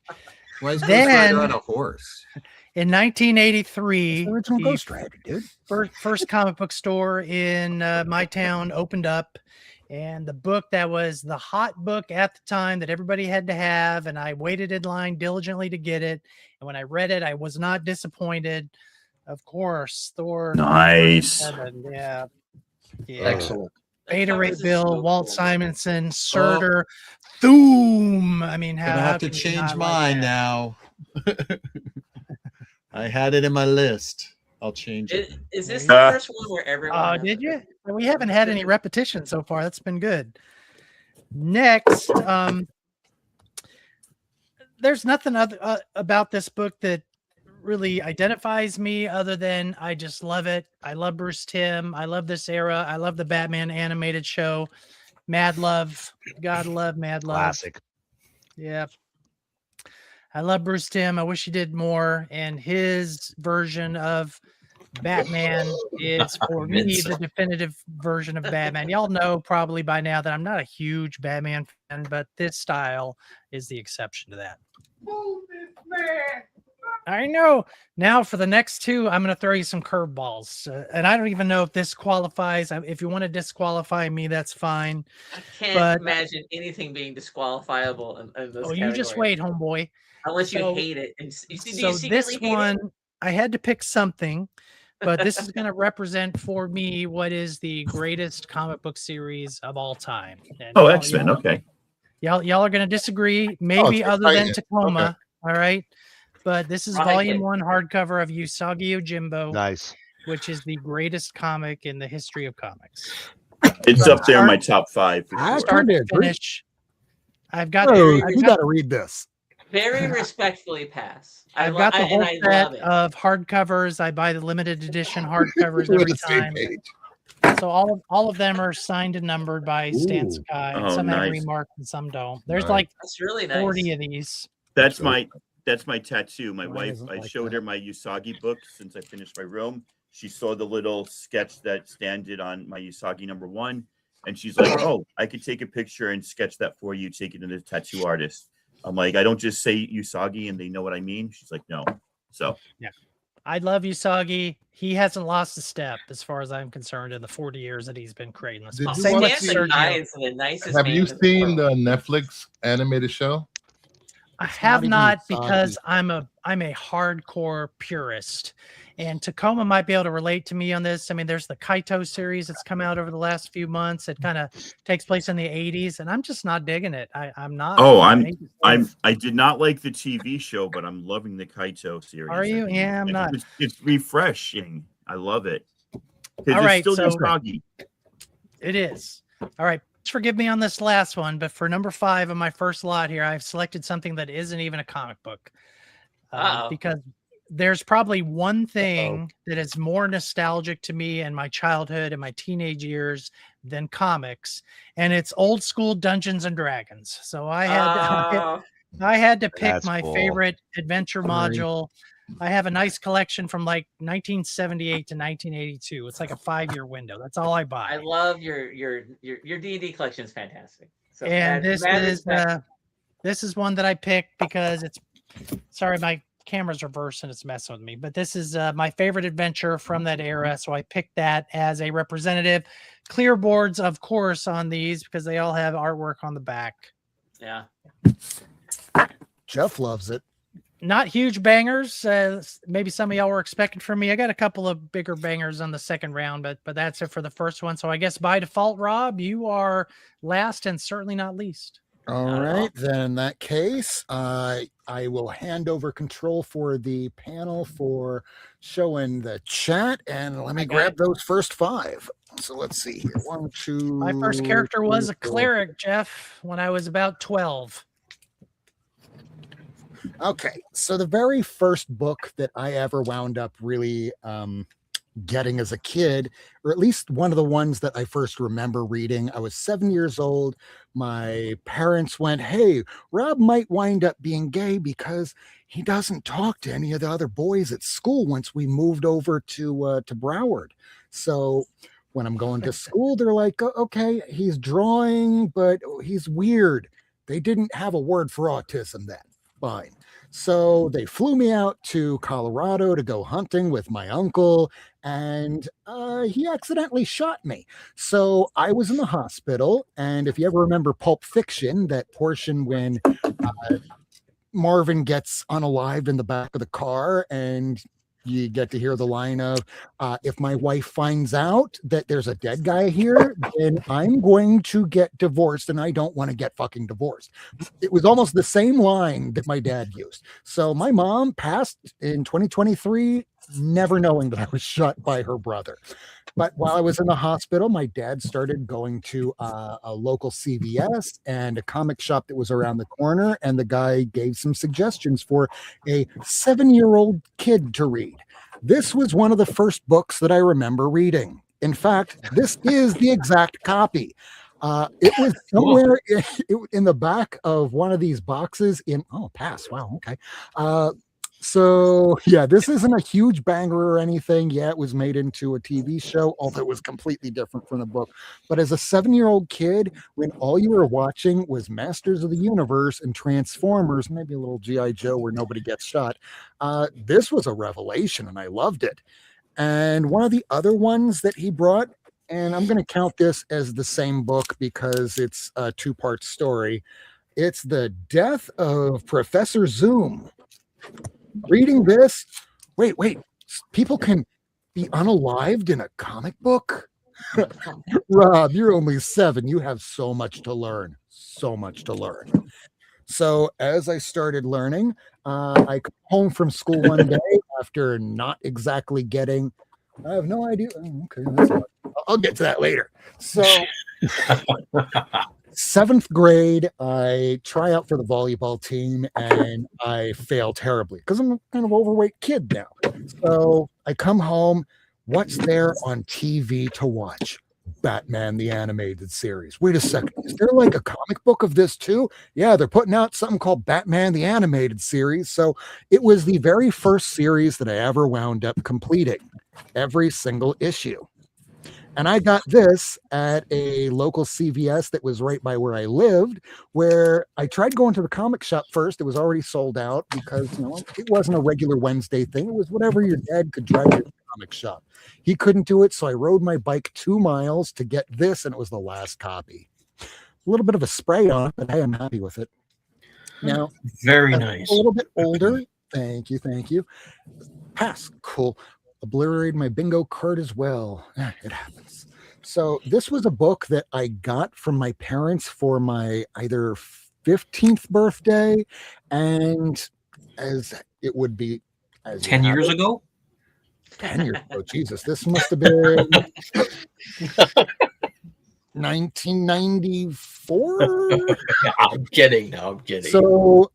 Why is Ghost Then- Rider on a horse? In It's 1983, the original the Ghost Rider, dude. first comic book store in my town opened up, and the book that was the hot book at the time that everybody had to have, and I waited in line diligently to get it. And when I read it, I was not disappointed. Of course, Thor. Nice. 7, yeah. Excellent. Beta Ray This is Bill, so Walt cool. Simonson, Surtur, Thoom. I mean, Gonna how have to can you change not like mine that? now. I had it in my list. I'll change it. Is this the first one where everyone? Oh, has did it? you? Well, we haven't had any repetition so far. That's been good. Next, there's nothing other, about this book that really identifies me other than I just love it. I love Bruce Timm. I love this era. I love the Batman animated show. Mad Love. Gotta love Mad Love. Classic. Yep. I love Bruce Timm. I wish he did more. And his version of Batman is, for me, the definitive version of Batman. Y'all know probably by now that I'm not a huge Batman fan, but this style is the exception to that. I know. Now for the next two, I'm going to throw you some curveballs. And I don't even know if this qualifies. If you want to disqualify me, that's fine. I can't But- imagine anything being disqualifiable in those. Oh, you just categories. wait, homeboy. Unless you So- hate it. And do you So secretly this hate it? one, I had to pick something, but this is going to represent for me what is the greatest comic book series of all time. And Oh, y'all- X-Men. y'all- Okay. Y'all are going to disagree, maybe it's other than exciting. Tacoma. All right. But this is Right, volume yeah. 1 hardcover of Usagi Yojimbo, Nice. which is the greatest comic in the history of comics. It's up there in my top 5. For I sure. Start kinda to agree. finish. I've got, Oh, I've you got, got to read this. Very respectfully pass. I've got the whole I set love it. of hardcovers. I buy the limited edition hardcovers We're every the same time. page. So all of them are signed and numbered by Stan Ooh. Sky. And Oh, some have nice. remarked and some don't. There's Nice. like That's really nice. 40 of these. That's my tattoo. My Mine wife, isn't I like showed that. her my Usagi book since I finished my room. She saw the little sketch that Stan did on my Usagi #1. And she's like, oh, I could take a picture and sketch that for you, take it to the tattoo artist. I'm like, I don't just say Usagi and they know what I mean. She's like, no. So I love Usagi. He hasn't lost a step as far as I'm concerned in the 40 years that he's been creating this. Did book. you Same wanna with see- Stan Sergio. Sky is the nicest Have man you in the seen world. the Netflix animated show? I It's have not even not Usagi. because I'm a hardcore purist, and Tacoma might be able to relate to me on this. I mean, there's the Kaito series that's come out over the last few months. It kind of takes place in the 80s, and I'm just not digging it. I'm not. Oh, I hate to say it. I did not like the TV show, but I'm loving the Kaito series. Are you? Yeah, I'm not. It's refreshing. I love it. 'Cause All it's right, still so- Usagi. It is. All right. Just forgive me on this last one, but for number 5 of my first lot here, I've selected something that isn't even a comic book. Uh-oh. Because there's probably one thing that is more nostalgic to me in my childhood and my teenage years than comics, and it's old school Dungeons and Dragons. So I had Oh, I had to pick That's my cool. favorite adventure module. I have a nice collection from like 1978 to 1982. It's like a 5-year window. That's all I buy. I love your D&D collection is fantastic. So And mad- mad respect. this is one that I picked because it's, sorry, my camera's reversed and it's messing with me, but this is my favorite adventure from that era. So I picked that as a representative. Clear boards, of course, on these because they all have artwork on the back. Yeah. Jeff loves it. Not huge bangers. Maybe some of y'all were expecting from me. I got a couple of bigger bangers on the second round, but that's it for the first one. So I guess by default, Rob, you are last and certainly not least. All Not at all. right, then in that case, I will hand over control for the panel for showing the chat, and let me I got grab it. those first 5. So let's see here. 1, 2. My first character was a 3, 4. cleric, Jeff, when I was about 12. Okay, so the very first book that I ever wound up really getting as a kid, or at least one of the ones that I first remember reading, I was 7 years old. My parents went, "Hey, Rob might wind up being gay because he doesn't talk to any of the other boys at school once we moved over to Broward." So when I'm going to school, they're like, "Okay, he's drawing, but he's weird." They didn't have a word for autism then. Fine. So they flew me out to Colorado to go hunting with my uncle, and he accidentally shot me. So I was in the hospital. And if you ever remember Pulp Fiction, that portion when Marvin gets unalived in the back of the car, and you get to hear the line of, if my wife finds out that there's a dead guy here, then I'm going to get divorced, and I don't want to get fucking divorced. It was almost the same line that my dad used. So my mom passed in 2023, never knowing that I was shot by her brother. But while I was in the hospital, my dad started going to a local CVS and a comic shop that was around the corner. And the guy gave some suggestions for a 7-year-old kid to read. This was one of the first books that I remember reading. In fact, this is the exact copy. It was somewhere in the back of one of these boxes pass. Wow. Okay. So yeah, this isn't a huge banger or anything. Yeah, it was made into a TV show, although it was completely different from the book. But as a 7-year-old kid, when all you were watching was Masters of the Universe and Transformers, maybe a little G.I. Joe where nobody gets shot, this was a revelation, and I loved it. And one of the other ones that he brought, and I'm going to count this as the same book because it's a 2-part story. It's The Death of Professor Zoom. Reading this, wait, people can be unalived in a comic book? Rob, you're only 7. You have so much to learn. So So as I started learning, I come home from school one day after not exactly getting, I have no idea. Okay, I'll get to that later. So 7th grade, I try out for the volleyball team and I fail terribly because I'm a kind of overweight kid now. So I come home. What's there on TV to watch? Batman the Animated Series. Wait a second. Is there like a comic book of this too? Yeah, they're putting out something called Batman the Animated Series. So it was the very first series that I ever wound up completing. Every single issue. And I got this at a local CVS that was right by where I lived, where I tried going to the comic shop first. It was already sold out because, it wasn't a regular Wednesday thing. It was whatever your dad could drive to the comic shop. He couldn't do it, so I rode my bike 2 miles to get this, and it was the last copy. A little bit of a spray on it, but hey, I'm happy with it. Now, very nice. A little bit older. Thank you. Pass. Cool. Obliterated my bingo card as well. It happens. So this was a book that I got from my parents for my either 15th birthday, and as it would be 10 years ago. 10 years ago. Jesus, this must have been 1994. I'm kidding. So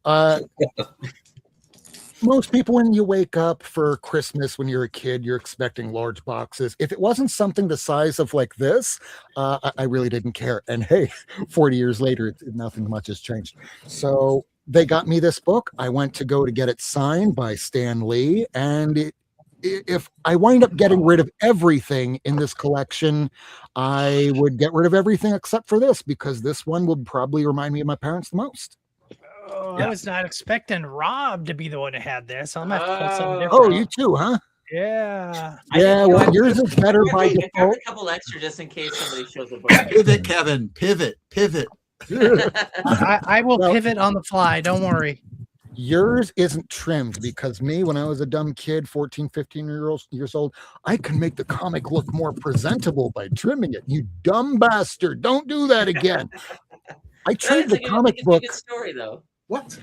most people, when you wake up for Christmas when you're a kid, you're expecting large boxes. If it wasn't something the size of like this, I really didn't care. And hey, 40 years later, nothing much has changed. So they got me this book. I went to go to get it signed by Stan Lee. And if I wind up getting rid of everything in this collection, I would get rid of everything except for this, because this one would probably remind me of my parents the most. Oh, yeah. I was not expecting Rob to be the one who had this. I'm gonna have to pull something different. Oh, you too, huh? Yeah. Yeah, well, yours is better by default. I have a couple extra just in case somebody shows up. Pivot, Kevin. Pivot. I will pivot on the fly. Don't worry. Yours isn't trimmed because me, when I was a dumb kid, 14, 15 years old, I can make the comic look more presentable by trimming it. You dumb bastard. Don't do that again. I traded the comic book. Story, though. What?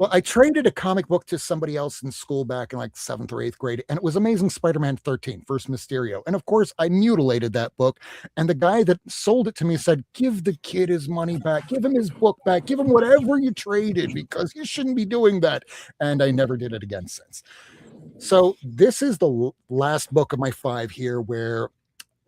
Well, I traded a comic book to somebody else in school back in like 7th or 8th grade, and it was Amazing Spider-Man 13, First Mysterio. And of course, I mutilated that book. And the guy that sold it to me said, give the kid his money back, give him his book back, give him whatever you traded, because you shouldn't be doing that. And I never did it again since. So this is the last book of my 5 here, where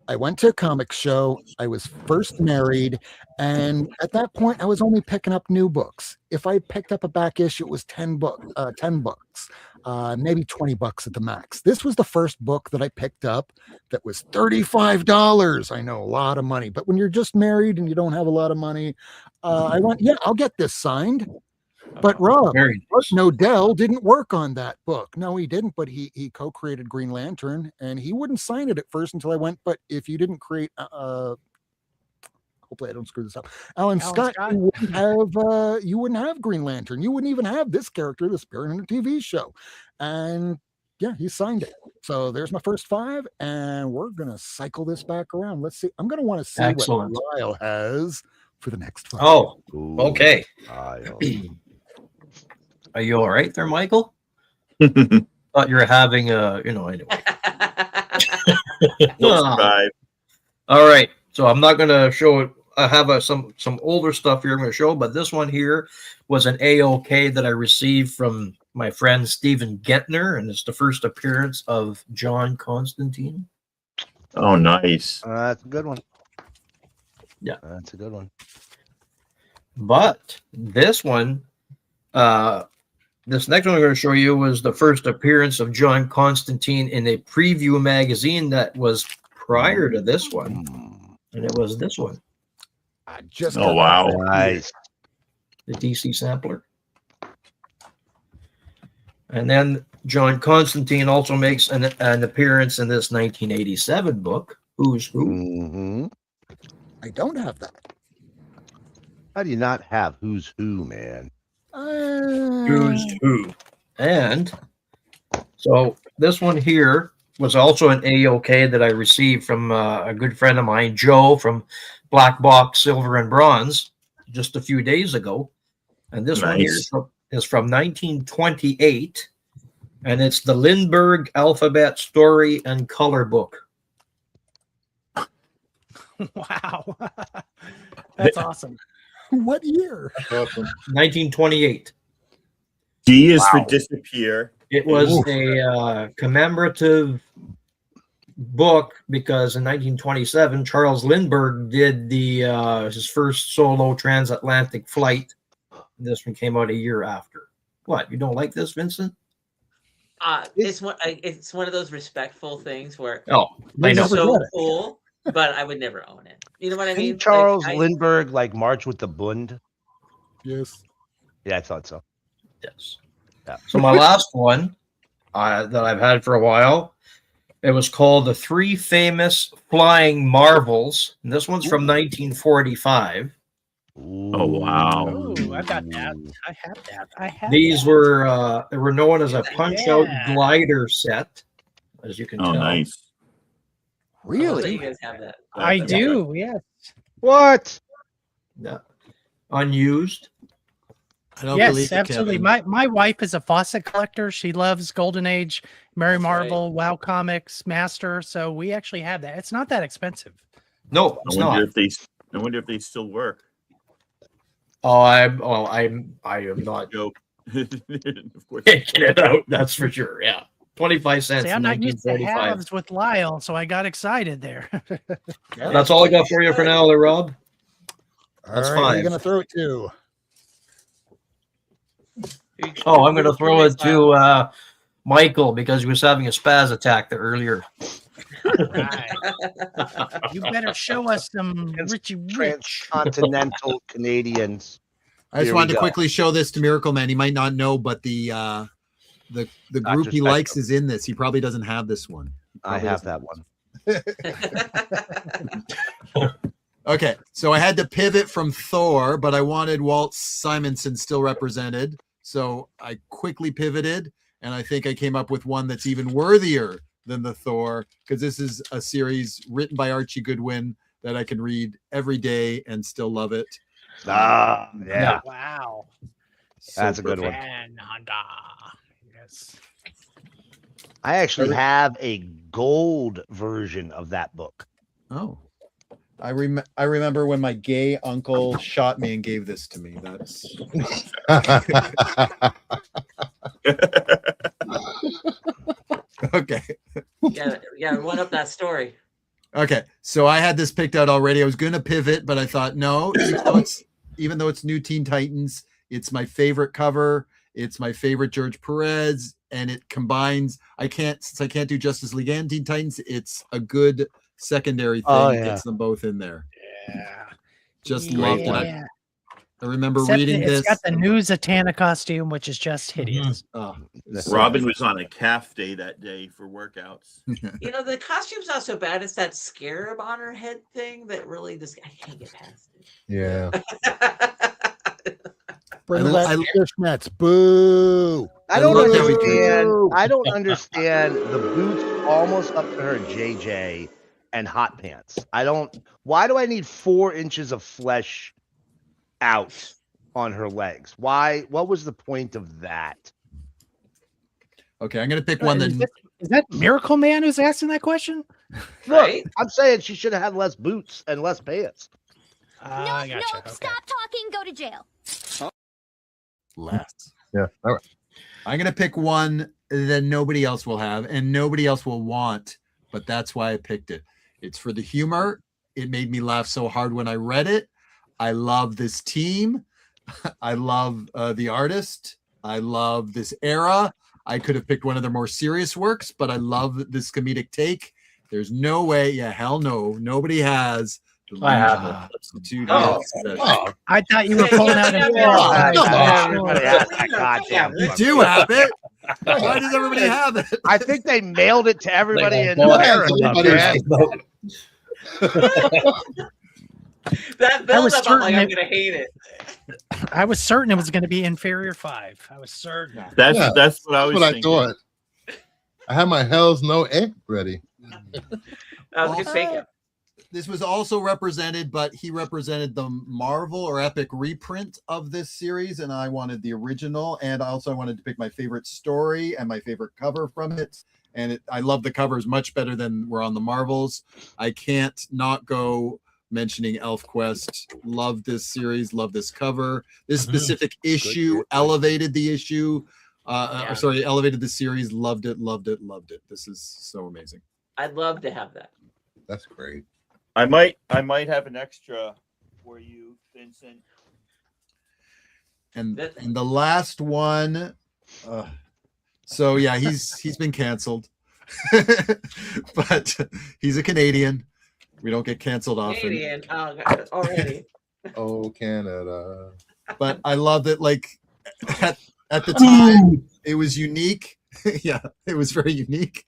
I went to a comic show. I was first married. And at that point, I was only picking up new books. If I picked up a back issue, it was 10 bucks, maybe $20 at the max. This was the first book that I picked up that was $35. I know, a lot of money. But when you're just married and you don't have a lot of money, I went, yeah, I'll get this signed. But Rob, Nodell didn't work on that book. No, he didn't, but he co-created Green Lantern, and he wouldn't sign it at first until I went, but if you didn't create, hopefully I don't screw this up, Alan Scott. You wouldn't have Green Lantern. You wouldn't even have this character, the Spirit in a TV show. And yeah, he signed it. So there's my first 5, and we're going to cycle this back around. Let's see. I'm going to want to see what Lyle has for the next 5. Oh, okay. Are you all right there, Michael? Thought you were having anyway. All right. So I'm not going to show it. I have some older stuff here I'm going to show, but this one here was an AOK that I received from my friend Stephen Gentner, and it's the first appearance of John Constantine. Oh, nice. That's a good one. Yeah. That's a good one. But this one, this next one I'm going to show you was the first appearance of John Constantine in a preview magazine that was prior to this one. And it was this one. I just wow. Nice. The DC sampler. And then John Constantine also makes an appearance in this 1987 book, Who's Who. Mm-hmm. I don't have that. How do you not have Who's Who, man? Who's Who. And so this one here was also an AOK that I received from a good friend of mine, Joe, from Black Box Silver and Bronze, just a few days ago. And this one here is from 1928, and it's the Lindbergh Alphabet Story and Color Book. Wow. That's awesome. What year? Awesome. 1928. D is for disappear. It was a commemorative book because in 1927, Charles Lindbergh did his first solo transatlantic flight. This one came out a year after. What? You don't like this, Vincent? It's one of those respectful things where it's so cool, but I would never own it. You know what I mean? Didn't Charles Lindbergh march with the Bund? Yes. Yeah, I thought so. Yes. Yeah. So my last one that I've had for a while, it was called The Three Famous Flying Marvels. And this one's from 1945. Oh, wow. Oh, I got that. I have that. These were they were known as a punch-out glider set, as you can tell. Nice. Really? You guys have that. I do, yes. What? Yeah. Unused. I don't Yes, believe it, absolutely. Kevin. My wife is a faucet collector. She loves Golden Age, Mary Marvel, WoW Comics, Master. So we actually have that. It's not that expensive. No, it's not. I wonder if they still work. I am not Joke. Of course. taking it out. That's for sure. Yeah, 25 cents. See, I'm not used to halves with Lyle, so I got excited there. That's all I got for you for now, there, Rob. That's All right, fine. you're gonna throw it to. Oh, I'm going to throw it to Michael because he was having a spaz attack there earlier. Right. You better show us some Richie Rich. Transcontinental Canadians. I just Here wanted we to go. quickly show this to Miracleman. He might not know, but the group he likes is in this. He probably doesn't have this one. I have that one. Okay, so I had to pivot from Thor, but I wanted Walt Simonson still represented. So I quickly pivoted, and I think I came up with one that's even worthier than the Thor, because this is a series written by Archie Goodwin that I can read every day and still love it. Yeah. Wow. That's a good one. And Honda. Yes. I actually have a gold version of that book. Oh, I remember when my gay uncle shot me and gave this to me. That's okay. Yeah, one up that story. Okay, so I had this picked out already. I was going to pivot, but I thought no. Even though it's New Teen Titans, it's my favorite cover. It's my favorite George Perez, and it combines. Since I can't do Justice League and Teen Titans, it's a good secondary thing. Oh, yeah. Gets them both in there. Yeah. Just loved it. Yeah. I remember Except reading it's this. got the new Zatanna costume, which is just hideous. Oh, Robin was on a calf day that day for workouts. You know, the costume's not so bad. It's that scarab on her head thing that really just I can't get past it. Yeah. Bring I- back I- fishnets. Boo. I don't love that we understand. I don't understand the boots almost up to her JJ and hot pants. I don't. Why do I need 4 inches of flesh out on her legs? Why? What was the point of that? Okay, I'm going to pick one that. Is that Miracle Man who's asking that question? Right? I'm saying she should have had less boots and less pants. I gotcha. Nope, Okay. stop talking, go to jail. Less. Yeah. All right. I'm going to pick one that nobody else will have and nobody else will want, but that's why I picked it. It's for the humor. It made me laugh so hard when I read it. I love this team. I love the artist. I love this era. I could have picked one of their more serious works, but I love this comedic take. There's no way. Yeah, hell no. Nobody has. The I have Legion of it. Substitute Oh. Obsession. Oh, I thought you were pulling out a Everybody has that goddamn. You do have it. Why does everybody have it? I think they mailed it to everybody in won't. America. Everybody- Man. That build was up, I'm like, certain I'm it- gonna hate it. I was certain it was going to be inferior 5. I was certain. That's Yeah, that's what I was That's what I thinking. thought. I had my Hell's No egg ready. That was a good fake out. This was also represented, but he represented the Marvel or Epic reprint of this series, and I wanted the original. And also, I wanted to pick my favorite story and my favorite cover from it. And I love the covers much better than were on the Marvels. I can't not go mentioning ElfQuest. Love this series. Love this cover. This specific issue elevated the issue. Elevated the series. Loved it. Loved it. Loved it. This is so amazing. I'd love to have that. That's great. I might have an extra for you, Vincent. And the last one, so yeah, he's been canceled, but he's a Canadian. We don't get canceled often. Canadian. Oh, God, already. Oh, Canada. But I love it. Like at the time, it was unique. Yeah, it was very unique.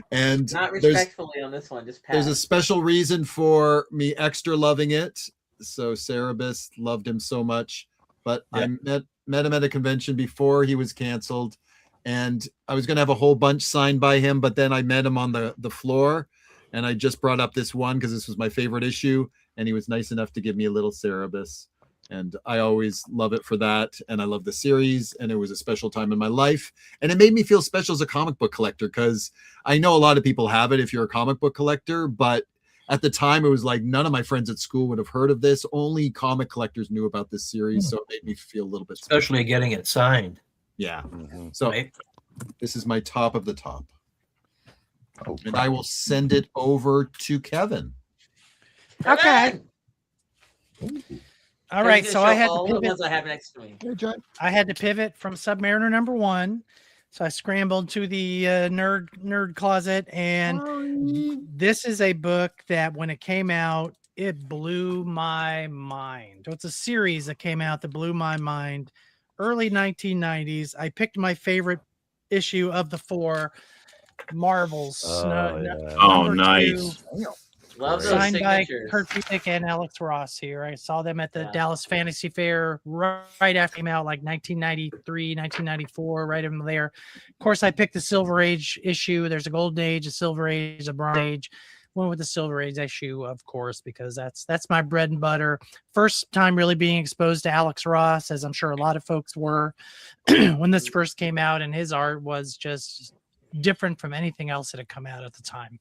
And Not there's respectfully on this one. Just there's a pass. special reason for me extra loving it. So Cerebus loved him so much, but I met him at a convention before he was canceled, and I was going to have a whole bunch signed by him, but then I met him on the floor, and I just brought up this one because this was my favorite issue, and he was nice enough to give me a little Cerebus, and I always love it for that, and I love the series, and it was a special time in my life, and it made me feel special as a comic book collector because I know a lot of people have it if you're a comic book collector, but at the time, it was like none of my friends at school would have heard of this. Only comic collectors knew about this series, so it made me feel a little bit special. Especially getting it signed. Yeah. So Right? this is my top of the top. Oh, And I will send it over to Kevin. Okay. All right. So I had to all the pivot. ones I have next to me. Hey, John. I had to pivot from Submariner #1. So I scrambled to the nerd closet, and this is a book that when it came out, it blew my mind. It's a series that came out that blew my mind. Early 1990s. I picked my favorite issue of the 4 Marvels. Oh, number nice. 2. Love those Signed by signatures. Kurt Busiek and Alex Ross here. I saw them at the Yeah. Dallas Fantasy Fair right after it came out, like 1993, 1994, right in there. Of course, I picked the Silver Age issue. There's a Golden Age, a Silver Age, a Bronze Age. went with the Silver Age issue, of course, because that's my bread and butter. First time really being exposed to Alex Ross, as I'm sure a lot of folks were when this first came out, and his art was just different from anything else that had come out at the time.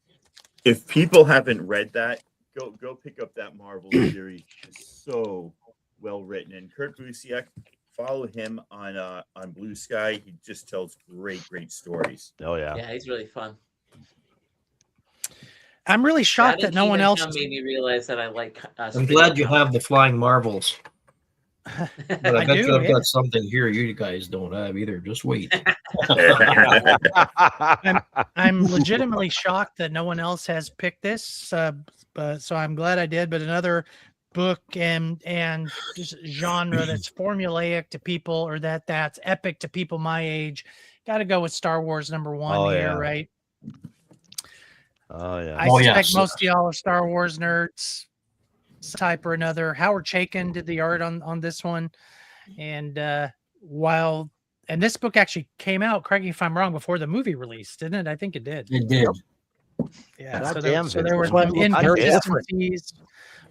If people haven't read that, go pick up that Marvel series. It's so well written. And Kurt Busiek, follow him on Blue Sky. He just tells great stories. Oh yeah. Yeah, he's really fun. I'm really shocked that no one else made me realize that I like. I'm glad you have the Flying Marvels. But I bet you I've got something here you guys don't have either. Just wait. I'm legitimately shocked that no one else has picked this. So I'm glad I did. But another book and just genre that's formulaic to people, or that's epic to people my age. Got to go with Star Wars #1 here, right? Oh yeah. I suspect most of y'all are Star Wars nerds, type or another. Howard Chaykin did the art on this one, and this book actually came out, correct me if I'm wrong, before the movie released, didn't it? I think it did. It did. Yeah. So there were some inconsistencies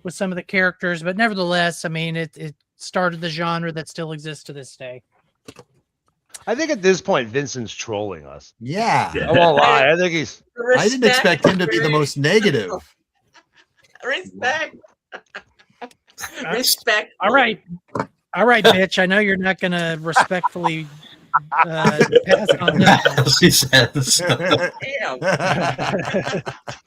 with some of the characters, but nevertheless, I mean, it started the genre that still exists to this day. I think at this point, Vincent's trolling us. Yeah. I won't lie. I think he's. I didn't expect him to be the most negative. Respect. Respect. All right, bitch. I know you're not going to respectfully pass on this. She says. Damn.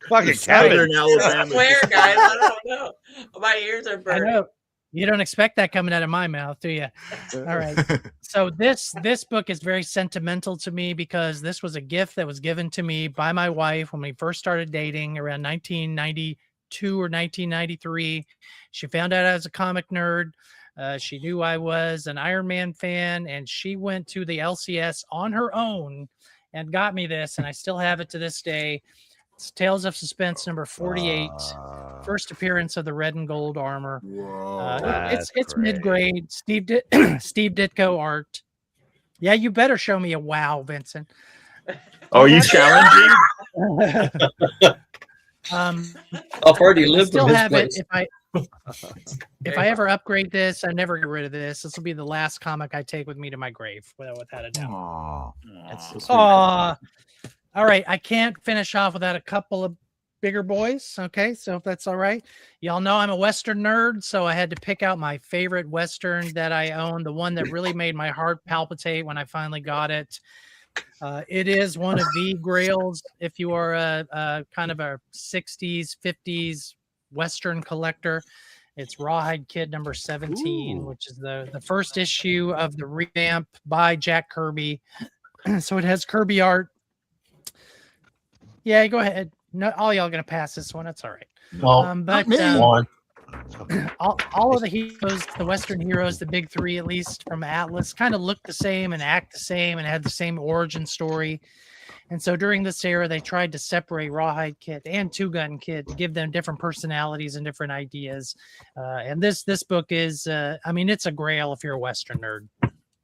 Fucking Southern I Alabama. swear, guys. I don't know. My ears are I burning. know. You don't expect that coming out of my mouth, do you? All right. So this book is very sentimental to me because this was a gift that was given to me by my wife when we first started dating around 1992 or 1993. She found out I was a comic nerd. She knew I was an Iron Man fan, and she went to the LCS on her own and got me this, and I still have it to this day. It's Tales of Suspense #48, first appearance of the red and gold armor. It's mid-grade. Steve Ditko art. Yeah, you better show me a wow, Vincent. Oh, you challenging? How far do you live Still from his have place? it if I ever upgrade this, I never get rid of this. This will be the last comic I take with me to my grave, without a doubt. That's so sweet. Aw. All right, I can't finish off without a couple of bigger boys. Okay, so if that's all right. Y'all know I'm a Western nerd, so I had to pick out my favorite Western that I own, the one that really made my heart palpitate when I finally got it. It is one of the grails if you are a kind of a 60s, 50s Western collector. It's Rawhide Kid #17, which is the first issue of the revamp by Jack Kirby. So it has Kirby art. Yeah, go ahead. No, all y'all gonna pass this one. That's all right. Well, but all of the heroes, the Western heroes, the big three at least from Atlas, kind of look the same and act the same and had the same origin story. And so during this era, they tried to separate Rawhide Kid and Two Gun Kid to give them different personalities and different ideas. And this book is, I mean, it's a grail if you're a Western nerd.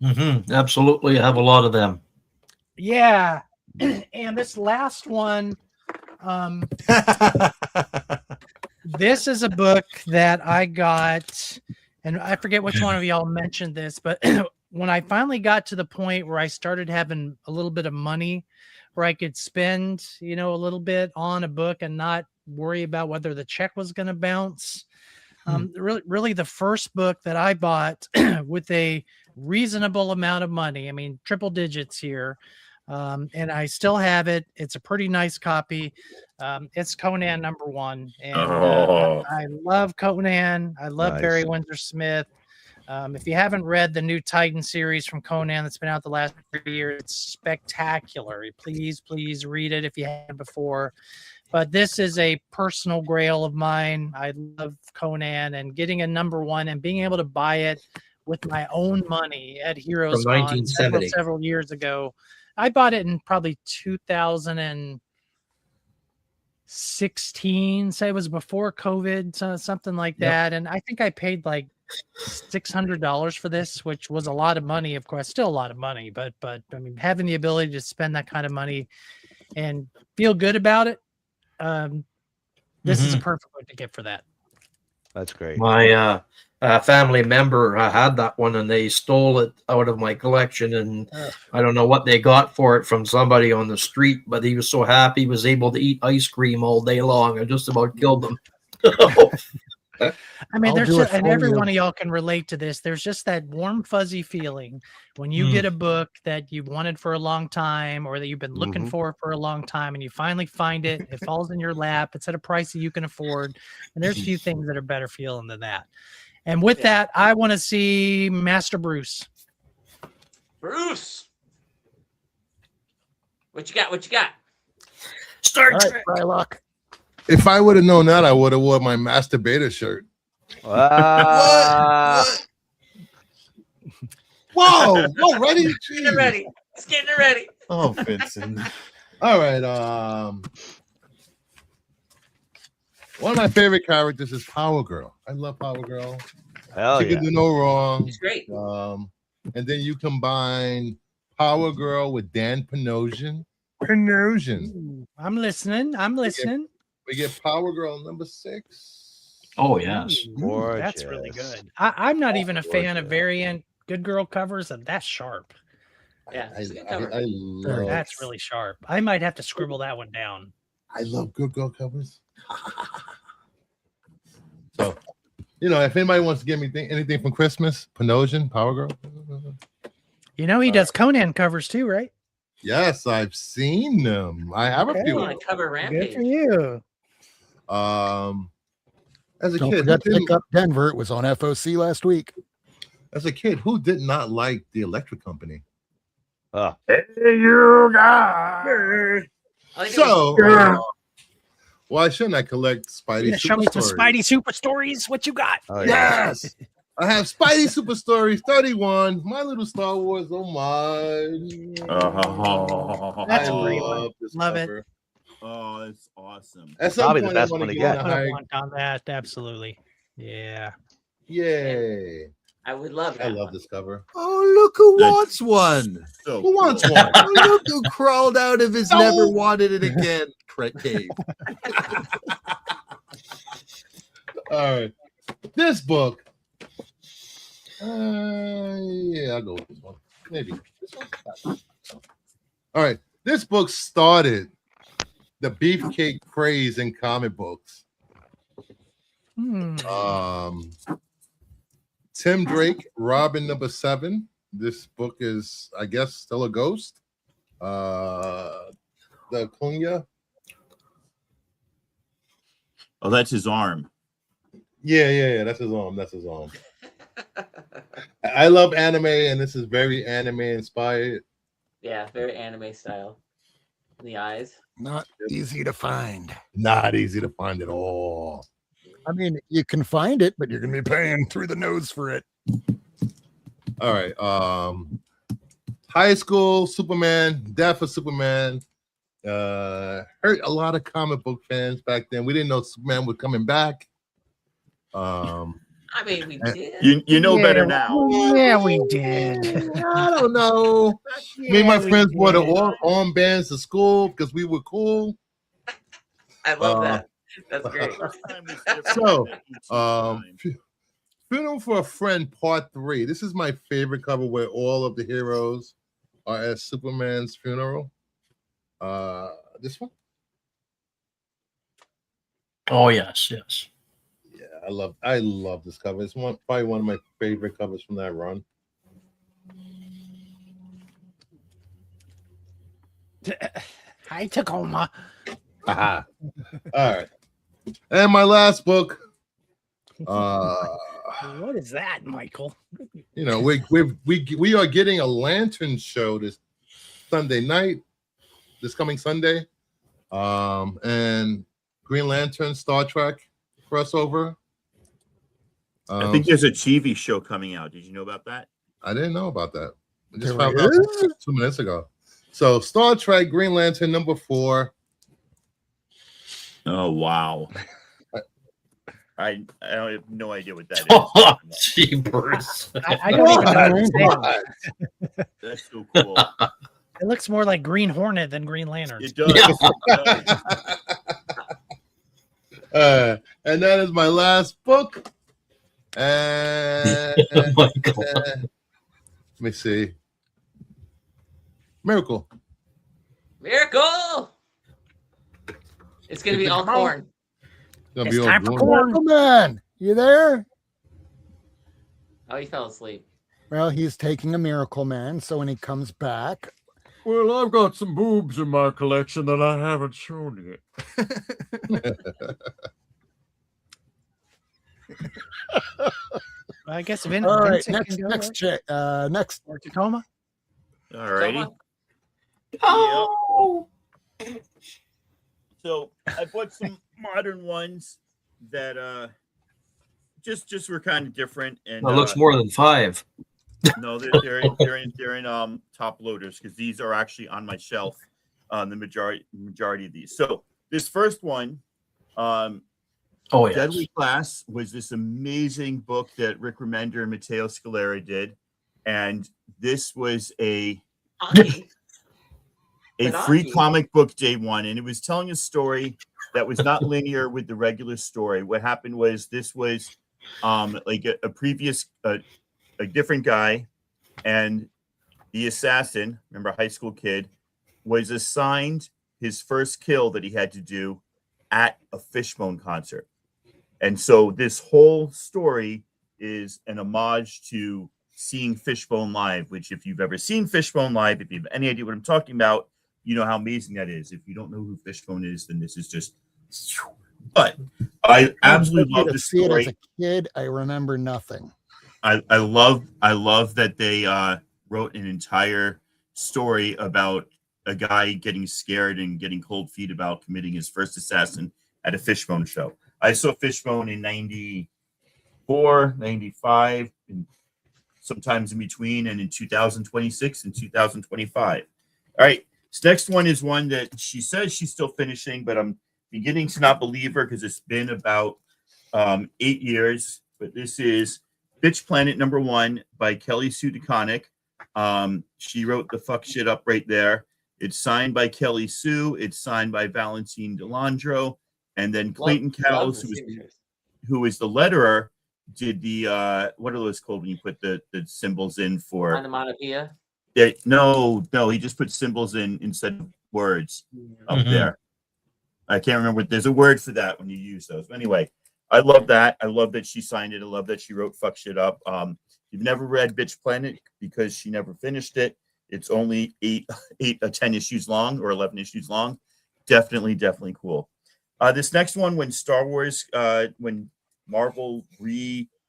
Mm-hmm. Absolutely, I have a lot of them. Yeah. And this last one, this is a book that I got, and I forget which one of y'all mentioned this, but when I finally got to the point where I started having a little bit of money where I could spend, a little bit on a book and not worry about whether the check was going to bounce. Really the first book that I bought with a reasonable amount of money, I mean, triple digits here, and I still have it. It's a pretty nice copy. It's Conan #1, and I love Conan. I love Barry Windsor Smith. If you haven't read the new Titan series from Conan that's been out the last 3 years, it's spectacular. Please read it if you haven't before. But this is a personal grail of mine. I love Conan, and getting a #1 and being able to buy it with my own money at Heroes From Con 1970. several years ago. I bought it in probably 2016. Say it was before COVID, something like that. And I think I paid like $600 for this, which was a lot of money. Of course, still a lot of money, but I mean, having the ability to spend that kind of money and feel good about it, This is a perfect one to get for that. That's great. My family member had that one, and they stole it out of my collection, and I don't know what they got for it from somebody on the street, but he was so happy he was able to eat ice cream all day long. I just about killed him. I mean, I'll there's do it just, and for every you. one of y'all can relate to this. There's just that warm, fuzzy feeling when you get a book that you've wanted for a long time, or that you've been looking for a long time, and you finally find it. It falls in your lap. It's at a price that you can afford. And there's few things that are better feeling than that. And with that, I want to see Master Bruce. Bruce, what you got? What you got? Star All right, Trek. Frylock. If I would have known that, I would have worn my masturbator shirt. What? Whoa, ready? Getting it ready. It's getting it ready. Oh, Vincent. All right. One of my favorite characters is Power Girl. I love Power Girl. Hell She yeah. can do no wrong. It's great. And then you combine Power Girl with Dan Panosian. Panosian. I'm listening. I'm listening. We get Power Girl number 6. Oh, yes. That's really good. I'm not even a fan of variant Good Girl covers, and that's sharp. Yeah, I it's a good cover. love. That's really sharp. I might have to scribble that one down. I love Good Girl covers. So, if anybody wants to give me anything from Christmas, Panosian, Power Girl. You know, he does Conan covers too, right? Yes, I've seen them. I have a Okay. few. I want to cover Good Rampage. for you. As a Don't kid, forget to pick up Denver. It was on FOC last week. who did not like the Electric Company? Oh. Hey, you guys. I think it So, was- why shouldn't I collect Spidey? You gonna show me some Super Spidey super stories? What you got? Oh, yeah. Yes, I have Spidey Super Stories 31. My little Star Wars homage. That's I a great one. love this Love it. cover. Oh, it's awesome. At some Probably the point, I best wanna one to get get. a high- Want on that, absolutely. Yeah. Yay! I would love I that. love one. this cover. Oh, look who That's- wants one. So Who wants cool. one? Oh, look who crawled out of his No. never wanted it again cave. All right, this book. Yeah, I'll go with this one. Maybe this one. All right, this book started the beefcake craze in comic books. Tim Drake, Robin number 7. This book is, I guess, still a ghost. The Cunha. Oh, that's his arm. Yeah. That's his arm. That's his arm. I love anime, and this is very anime inspired. Yeah, very anime style. In the eyes. Not easy to find. Not easy to find at all. I mean, you can find it, but you're going to be paying through the nose for it. All right. High school Superman, Death of Superman. Hurt a lot of comic book fans back then. We didn't know Superman was coming back. I mean, we did. You know better now. Yeah, we did. I don't know. Me and my friends wore the armbands to school because we were cool. I love that. That's great. So, Funeral for a Friend Part 3. This is my favorite cover where all of the heroes are at Superman's funeral. This one? Oh, yes. Yeah, I love this cover. It's probably one of my favorite covers from that run. Hi, Tacoma. Aha. All right. And my last book. What is that, Michael? We are getting a lantern show this Sunday night, this coming Sunday. And Green Lantern, Star Trek crossover. I think there's a TV show coming out. Did you know about that? I didn't know about that. I just There found out is? 2 minutes ago. So Star Trek, Green Lantern number 4. Oh wow. I have no idea what that is. Oh, jeepers. I don't even know what to say. That's so cool. It looks more like Green Hornet than Green Lantern. It does. It does. And that is my last book. And Michael. let me see. Miracle. Miracle. It's gonna be all corn. It's gonna It's be all time for corn. corn. Man, you there? Oh, he fell asleep. Well, he's taking a Miracle Man, so when he comes back, Well, I've got some boobs in my collection that I haven't shown yet. I guess all right, Vincent next, can go, next, right? next. Or Tacoma. All righty. Someone? Oh, So I bought some modern ones that just were kind of different, and that looks more than 5. no, they're in top loaders because these are actually on my shelf. The majority of these. So this first one, Oh, yes. Deadly Class, was this amazing book that Rick Remender and Matteo Scalera did, and this was a free comic book day one, and it was telling a story that was not linear with the regular story. What happened was this was like a previous a different guy, and the assassin, remember, high school kid, was assigned his first kill that he had to do at a Fishbone concert. And so this whole story is an homage to seeing Fishbone live, which if you've ever seen Fishbone live, if you have any idea what I'm talking about, you know how amazing that is. If you don't know who Fishbone is, then this is just... But I absolutely love this see story. it as a kid. I remember nothing. I love that they wrote an entire story about a guy getting scared and getting cold feet about committing his first assassin at a Fishbone show. I saw Fishbone in 94, 95, and sometimes in between, and in 2026 and 2025. All right, this next one is one that she says she's still finishing, but I'm beginning to not believe her because it's been about 8 years. But this is Bitch Planet #1 by Kelly Sue DeConnick. She wrote the fuck shit up right there. It's signed by Kelly Sue. It's signed by Valentine Delandro. And then Clayton Cowles, who is the letterer, did the what are those called when you put the symbols in for Onomatopoeia? no, he just put symbols in instead of words up there. I can't remember. There's a word for that when you use those. But anyway, I love that. I love that she signed it. I love that she wrote fuck shit up. You've never read Bitch Planet because she never finished it. It's only 10 issues long or 11 issues long. Definitely cool. This next one, when Star Wars, when Marvel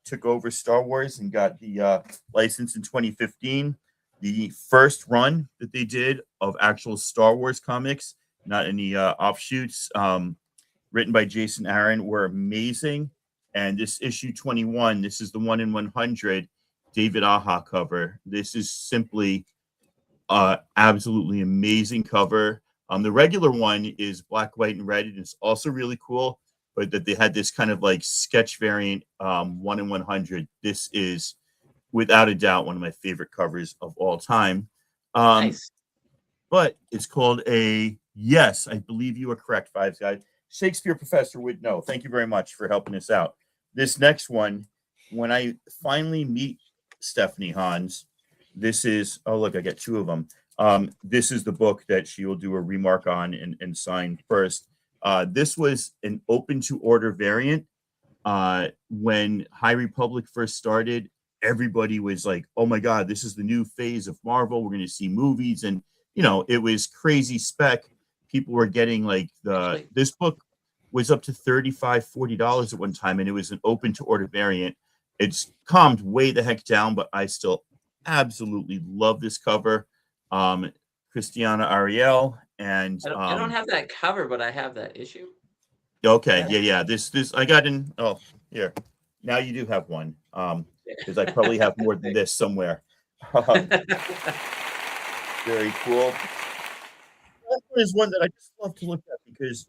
took over Star Wars and got the license in 2015, the first run that they did of actual Star Wars comics, not any offshoots, written by Jason Aaron, were amazing. And this issue 21, this is the 1 in 100 David Aja cover. This is simply absolutely amazing cover. The regular one is black, white, and red. And it's also really cool, but that they had this kind of like sketch variant 1 in 100. This is without a doubt one of my favorite covers of all time. Nice. But it's called yes, I believe you are correct, Fives Guys. Shakespeare Professor would know. Thank you very much for helping us out. This next one, when I finally meet Stephanie Hans, this is, oh, look, I got 2 of them. This is the book that she will do a remark on and sign first. This was an open to order variant. When High Republic first started, everybody was like, oh my God, this is the new phase of Marvel. We're going to see movies. And, you know, it was crazy spec. People were getting like this book was up to $35, $40 at one time, and it was an open to order variant. It's calmed way the heck down, but I still absolutely love this cover. Christiana Ariel and I don't have that cover, but I have that issue. Okay, yeah. This I got in. Oh, here. Now you do have one. Because I probably have more than this somewhere. Very cool. That one is one that I just love to look at because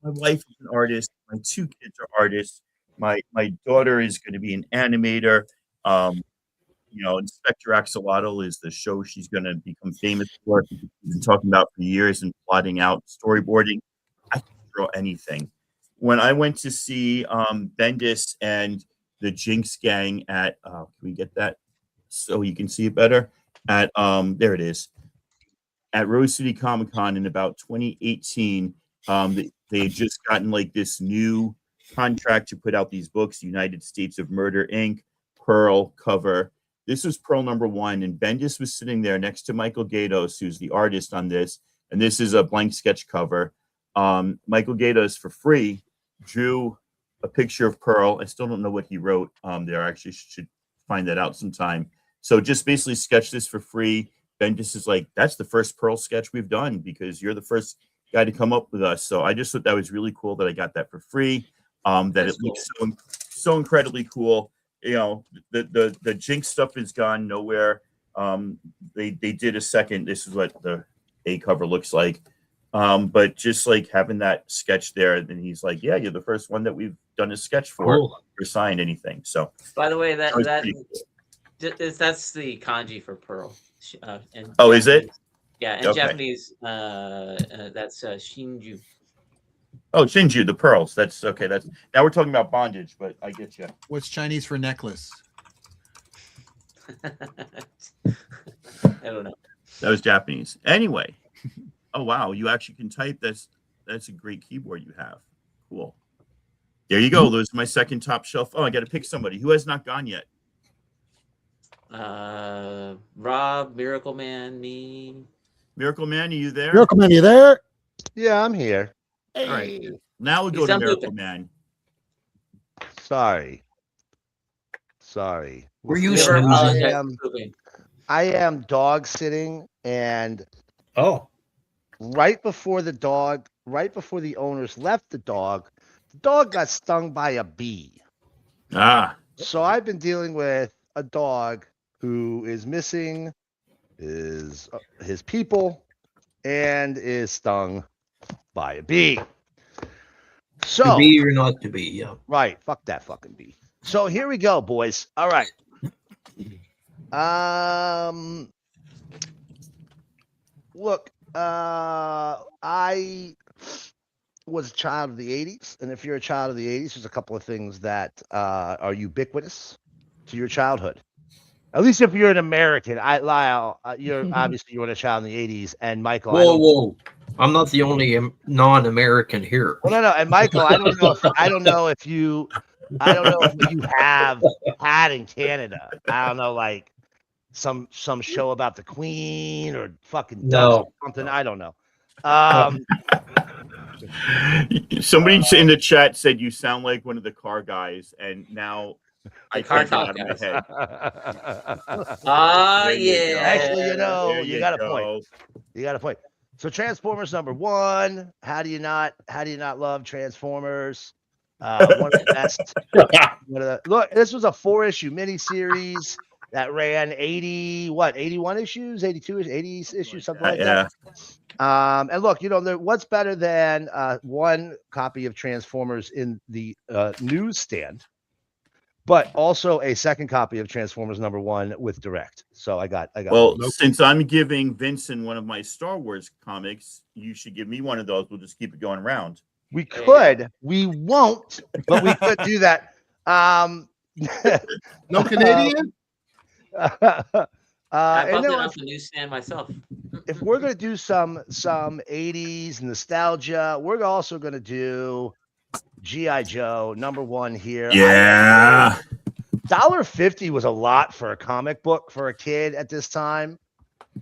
my wife is an artist. My 2 kids are artists. My daughter is going to be an animator. You know, Inspector Axolotl is the show she's going to become famous for. She's been talking about for years and plotting out storyboarding. I can draw anything. when I went to see Bendis and the Jinx gang at can we get that so you can see it better? At there it is. At Rose City Comic Con in about 2018, they had just gotten like this new contract to put out these books, United States of Murder Inc., Pearl cover. This was Pearl #1, and Bendis was sitting there next to Michael Gaydos, who's the artist on this, and this is a blank sketch cover. Michael Gaydos, for free, drew a picture of Pearl. I still don't know what he wrote there. I actually should find that out sometime. So just basically sketch this for free. Bendis is like, that's the first Pearl sketch we've done because you're the first guy to come up with us. So I just thought that was really cool that I got that for free. That that's it looks so incredibly cool. You know, the Jinx stuff is gone nowhere. They did a second. This is what the A cover looks like. But just like having that sketch there, and he's like, yeah, you're the first one that we've done a sketch for or signed anything. So by the way, that's the kanji for Pearl. Is it? Yeah, in Japanese, that's Shinju. Oh, Shinju, the pearls. That's okay. That's now we're talking about bondage, but I get you. What's Chinese for necklace? I don't know. That was Japanese. Anyway. Oh wow, you actually can type. That's a great keyboard you have. Cool. There you go. There's my second top shelf. Oh, I got to pick somebody who has not gone yet. Rob, Miracleman, me. Miracleman, are you there? Miracleman, you there? Yeah, I'm here. Hey. All right. Now we'll go to Miracleman. Sorry. Were you I am dog sitting, and right before the owners left the dog got stung by a bee. So I've been dealing with a dog who is missing his people and is stung by a bee. So to be or not to be, yeah. Right. Fuck that fucking bee. So here we go, boys. All right. Look, I was a child of the 80s, and if you're a child of the 80s, there's a couple of things that are ubiquitous to your childhood. At least if you're an American. Lyle, you're obviously you were a child in the 80s, and Michael. Whoa. I'm not the only non-American here. Well, no, and Michael, I don't know if you have had in Canada. I don't know, like some show about the Queen or fucking something. I don't know. Somebody in the chat said you sound like one of the car guys, and now I can't get out of my head. Yeah. Actually, you got a point. You got a point. So Transformers #1. How do you not love Transformers? One of the best. Look, this was a 4-issue miniseries that ran 81 issues, 82 80 issues, something like that. And look, what's better than one copy of Transformers in the newsstand, but also a second copy of Transformers #1 with direct. So I got. Well, since I'm giving Vinson one of my Star Wars comics, you should give me one of those. We'll just keep it going around. We could. We won't, but we could do that. No Canadian. I bought it off the newsstand myself. If we're gonna do some 80s nostalgia, we're also gonna do G.I. Joe #1 here. Yeah. $1.50 was a lot for a comic book for a kid at this time.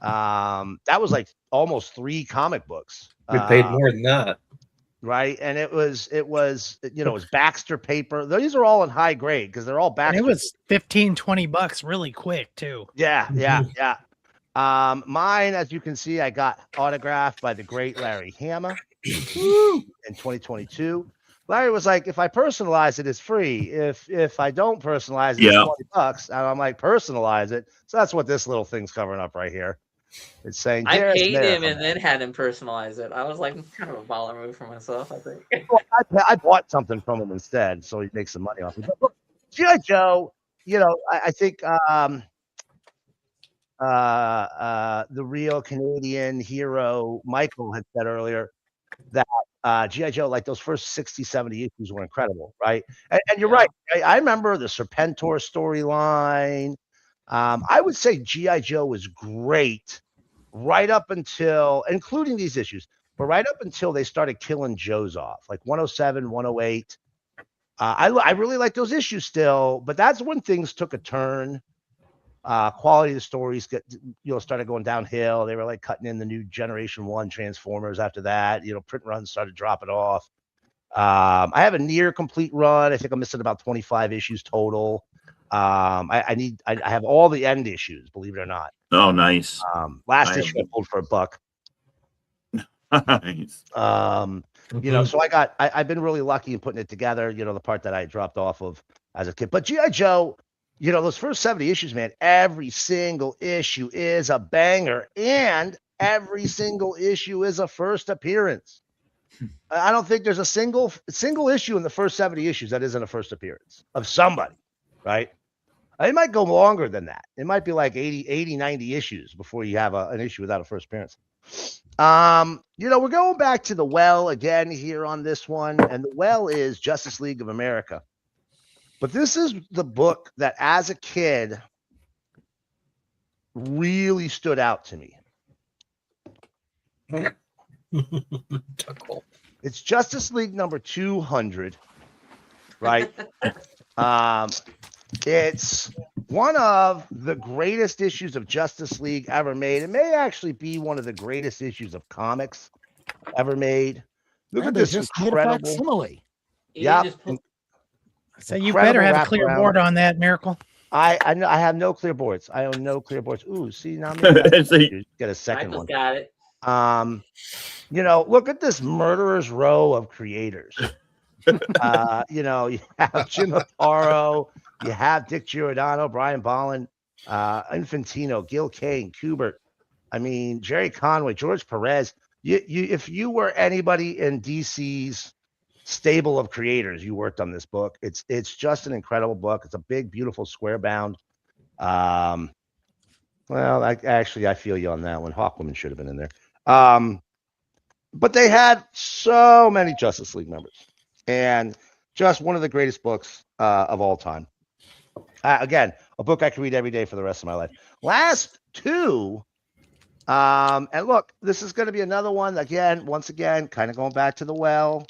That was like almost 3 comic books. We paid more than that. Right. And it was Baxter paper. These are all in high grade because they're all Baxter. And it was $15-20 really quick too. Yeah. Mine, as you can see, I got autographed by the great Larry Hama in 2022. Larry was like, if I personalize it, it's free. If I don't personalize it, it's $20. And I'm like, personalize it. So that's what this little thing's covering up right here. It's saying I paid him and then had him personalize it. I was like, kind of a baller move for myself, I think. Well, I bought something from him instead, so he makes some money off it. But G.I. Joe, I think the real Canadian hero, Michael, had said earlier that GI Joe, like those first 60, 70 issues were incredible, right? And you're right. I remember the Serpentor storyline. I would say GI Joe was great right up until, including these issues, but right up until they started killing Joes off, like 107, 108. I really like those issues still, but that's when things took a turn. Quality of the stories started going downhill. They were like cutting in the new Generation 1 Transformers after that. Print runs started dropping off. I have a near complete run. I think I'm missing about 25 issues total. I have all the end issues, believe it or not. Oh, nice. Last issue I pulled for $1. Nice. So I've been really lucky in putting it together, the part that I dropped off of as a kid. But GI Joe, those first 70 issues, man, every single issue is a banger, and every single issue is a first appearance. I don't think there's a single issue in the first 70 issues that isn't a first appearance of somebody, right? It might go longer than that. It might be like 80, 90 issues before you have an issue without a first appearance. We're going back to the Well again here on this one, and the Well is Justice League of America. But this is the book that, as a kid, really stood out to me. It's Justice League number 200, right? It's one of the greatest issues of Justice League ever made. It may actually be one of the greatest issues of comics ever made. Look at this incredible facsimile. Yeah. So you better have a clear board on that, Miracle. I have no clear boards. I own no clear boards. Ooh, see, now you get a second one. Got it. Look at this murderer's row of creators. You have Jim Aparo, you have Dick Giordano, Brian Bolland, Infantino, Gil Kane, Kubert. Jerry Conway, George Perez. If you were anybody in DC's stable of creators, you worked on this book. It's just an incredible book. It's a big, beautiful square bound. Well, I feel you on that one. Hawkwoman should have been in there. But they had so many Justice League members, and just one of the greatest books of all time. Again, a book I could read every day for the rest of my life. Last two, and look, this is going to be another one once again, kind of going back to the Well.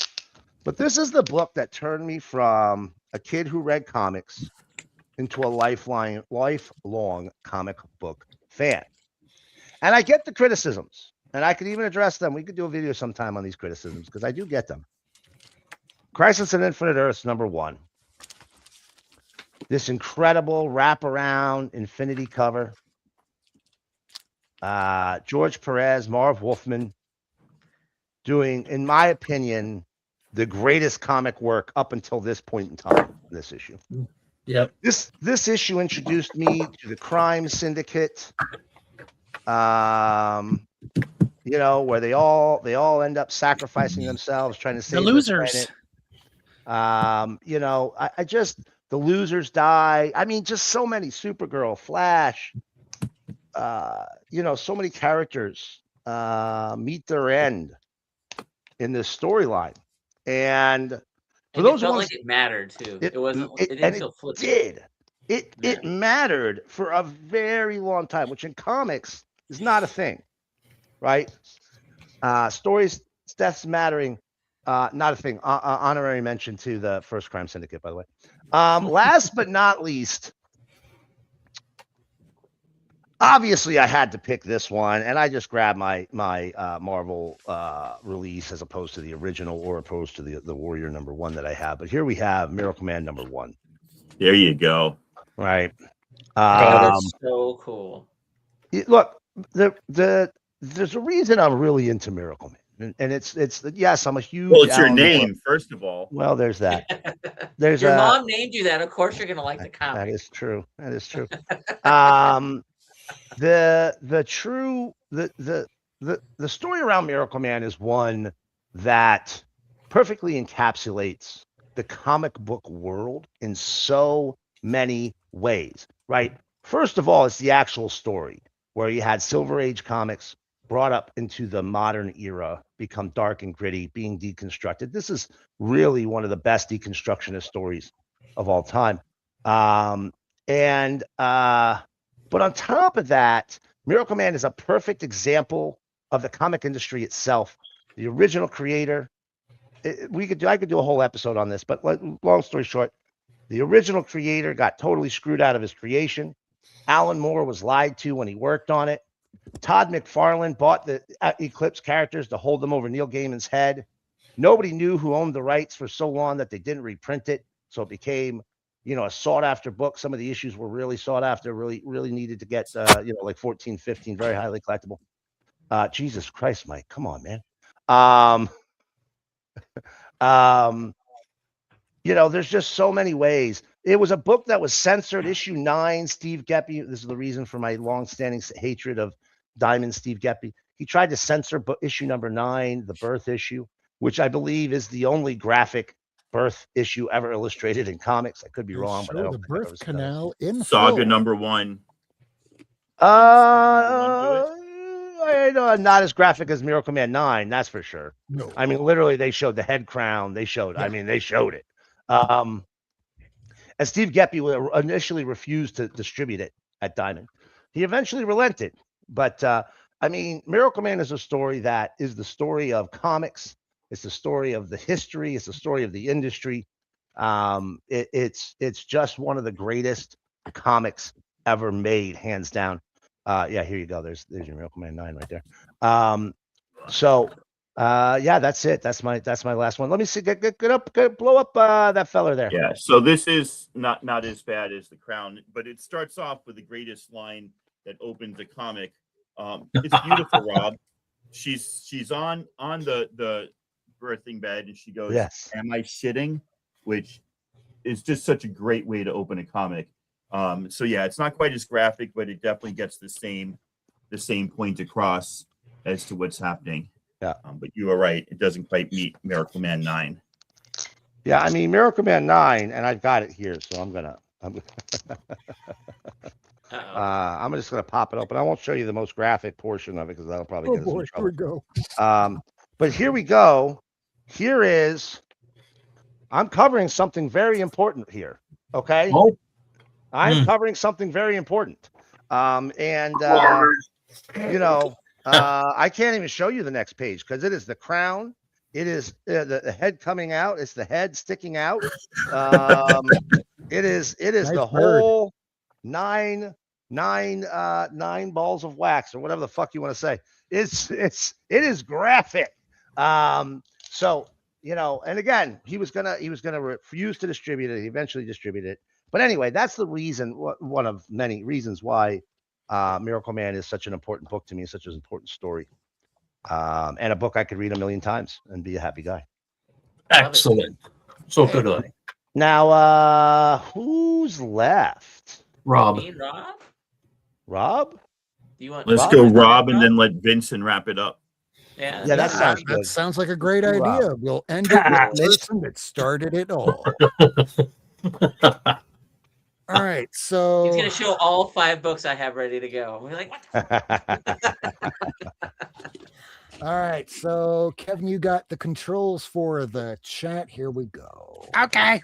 But this is the book that turned me from a kid who read comics into a lifelong comic book fan. And I get the criticisms, and I could even address them. We could do a video sometime on these criticisms because I do get them. Crisis on Infinite Earths #1. This incredible wraparound infinity cover. George Perez, Marv Wolfman doing, in my opinion, the greatest comic work up until this point in time. This issue. Yep. This issue introduced me to the crime syndicate. Where they all end up sacrificing themselves trying to save the losers. The losers die. Just so many. Supergirl, Flash. So many characters meet their end in this storyline. And for those it felt ones, like it mattered too. It wasn't. It didn't feel flippant. It mattered for a very long time, which in comics is not a thing, right? Stories, deaths mattering, not a thing. Honorary mention to the first crime syndicate, by the way. Last but not least, obviously I had to pick this one, and I just grabbed my Marvel release as opposed to the original or opposed to the Warrior #1 that I have. But here we have Miracleman #1. There you go. Right. That's so cool. Look, there's a reason I'm really into Miracleman. And it's yes, I'm a huge. Well, it's your Alan name, Moore. first of all. Well, there's that. There's your mom named you that. Of course, you're gonna like the comic. That is true. The story around Miracleman is one that perfectly encapsulates the comic book world in so many ways, right? First of all, it's the actual story where you had Silver Age comics, brought up into the modern era, become dark and gritty, being deconstructed. This is really one of the best deconstructionist stories of all time. But on top of that, Miracleman is a perfect example of the comic industry itself. The original creator, I could do a whole episode on this, but long story short, the original creator got totally screwed out of his creation. Alan Moore was lied to when he worked on it. Todd McFarlane bought the Eclipse characters to hold them over Neil Gaiman's head. Nobody knew who owned the rights for so long that they didn't reprint it. So it became, a sought after book. Some of the issues were really sought after, really needed to get, like 14, 15, very highly collectible. Jesus Christ, Mike, come on, man. There's just so many ways. It was a book that was censored. Issue 9, Steve Geppi. This is the reason for my long-standing hatred of Diamond Steve Geppi. He tried to censor issue number 9, the birth issue, which I believe is the only graphic birth issue ever illustrated in comics. I could be wrong, but I don't the think birth canal in Saga full. number 1. Not as graphic as Miracleman 9, that's for sure. No. I mean, literally, they showed the head crown. They showed it. And Steve Geppi initially refused to distribute it at Diamond. He eventually relented. But, Miracleman is a story that is the story of comics. It's the story of the history. It's the story of the industry. It's just one of the greatest comics ever made, hands down. Here you go. There's your Miracleman 9 right there. That's it. That's my last one. Let me see. Blow up that fella there. Yeah. So this is not as bad as The Crown, but it starts off with the greatest line that opens a comic. It's beautiful, Rob. She's on the birthing bed, and she goes, "Yes. Am I shitting?" Which is just such a great way to open a comic. It's not quite as graphic, but it definitely gets the same point across as to what's happening. Yeah. But you are right. It doesn't quite meet Miracleman 9. Yeah, Miracleman 9, and I've got it here, so I'm just gonna pop it open. I won't show you the most graphic portion of it because that'll probably get us in trouble. Here we go. But here we go. I'm covering something very important here. Okay. Oh. I'm covering something very important. I can't even show you the next page because it is the crown. It is the head coming out. It's the head sticking out. It is Nice the bird. whole nine balls of wax or whatever the fuck you want to say. It is graphic. And again, he was gonna refuse to distribute it. He eventually distributed it. But anyway, that's the reason, one of many reasons why Miracleman is such an important book to me, such an important story, and a book I could read 1,000,000 times and be a happy guy. Excellent. So good on it. Now, who's left? Rob. Me and Rob? Rob? Do you want? Let's Rob? go, Rob, and then let Vincent wrap it up. Yeah, Yeah, that sounds good. That sounds like a great Wow. idea. We'll end it with the person that started it all. All right, so He's gonna show all 5 books I have ready to go. We're like, what? all right, so Kevin, you got the controls for the chat. Here we go. Okay.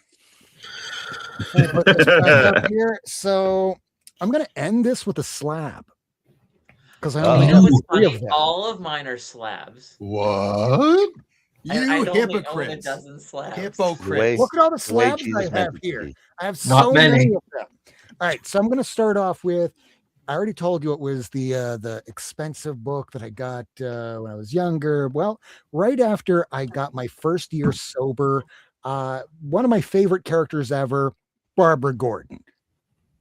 Let me put this back up here. So I'm gonna end this with a slab because I only You know have what's 3 of funny? them. All of mine are slabs. What? I You only own a hypocrites. dozen slabs. Hypocrites. Look at all the way slabs Jesus I meant have it to here. be. I have Not so many. many of them. All right, so I'm going to start off with. I already told you it was the expensive book that I got when I was younger. Well, right after I got my first year sober, one of my favorite characters ever, Barbara Gordon.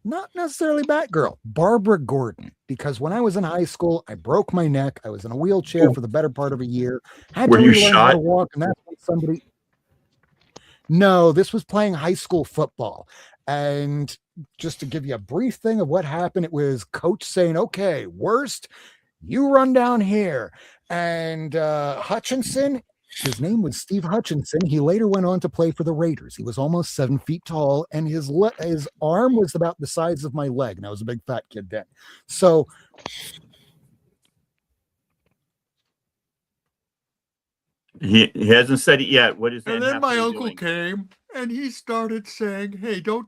Not necessarily Batgirl, Barbara Gordon. Because when I was in high school, I broke my neck. I was in a wheelchair for the better part of a year. Had Were to you relearn how to shot? walk, and that's when somebody. No, this was playing high school football. And just to give you a brief thing of what happened, it was coach saying, okay, worst, you run down here. And Hutchinson, his name was Steve Hutchinson. He later went on to play for the Raiders. He was almost 7 feet tall, and his arm was about the size of my leg. And I was a big fat kid then. So He hasn't said it yet. What is that? And then my uncle came and he started saying, "Hey, don't."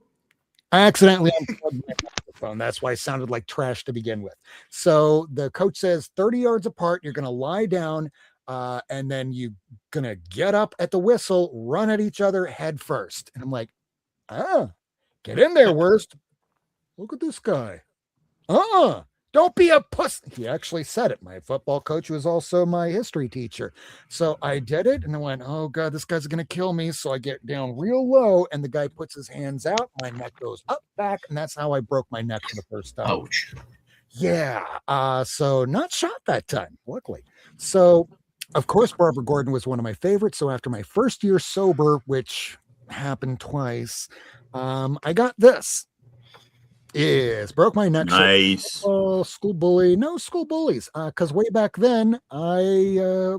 I accidentally unplugged my microphone. That's why it sounded like trash to begin with. So the coach says 30 yards apart, you're going to lie down, and then you're going to get up at the whistle, run at each other head first. And I'm like, get in there, worst. Look at this guy. Don't be a puss. He actually said it. My football coach was also my history teacher. So I did it and I went, oh God, this guy's going to kill me. So I get down real low and the guy puts his hands out. My neck goes up, back. And that's how I broke my neck for the first time. Ouch. Yeah. So not shot that time, luckily. So of course, Barbara Gordon was one of my favorites. So after my first year sober, which happened twice, I got this. Yes, broke my neck. Nice. Oh, school bully. No school bullies. Because way back then, I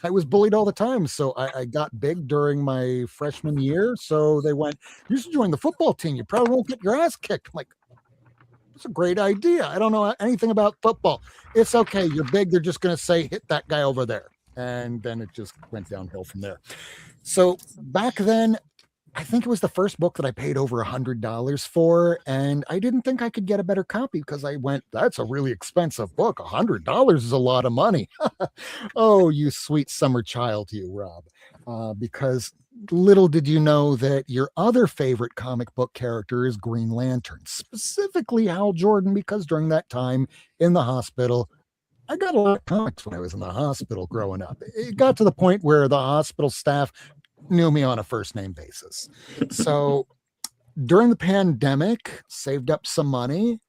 was bullied all the time. So I got big during my freshman year. So they went, you should join the football team. You probably won't get your ass kicked. I'm like, it's a great idea. I don't know anything about football. It's okay. You're big. They're just going to say, hit that guy over there. And then it just went downhill from there. So back then, I think it was the first book that I paid over $100 for, and I didn't think I could get a better copy because I went, that's a really expensive book. $100 is a lot of money. Oh, you sweet summer child, you, Rob. Because little did you know that your other favorite comic book character is Green Lantern, specifically Hal Jordan, because during that time in the hospital, I got a lot of comics when I was in the hospital growing up. It got to the point where the hospital staff knew me on a first name basis. So during the pandemic, saved up some money,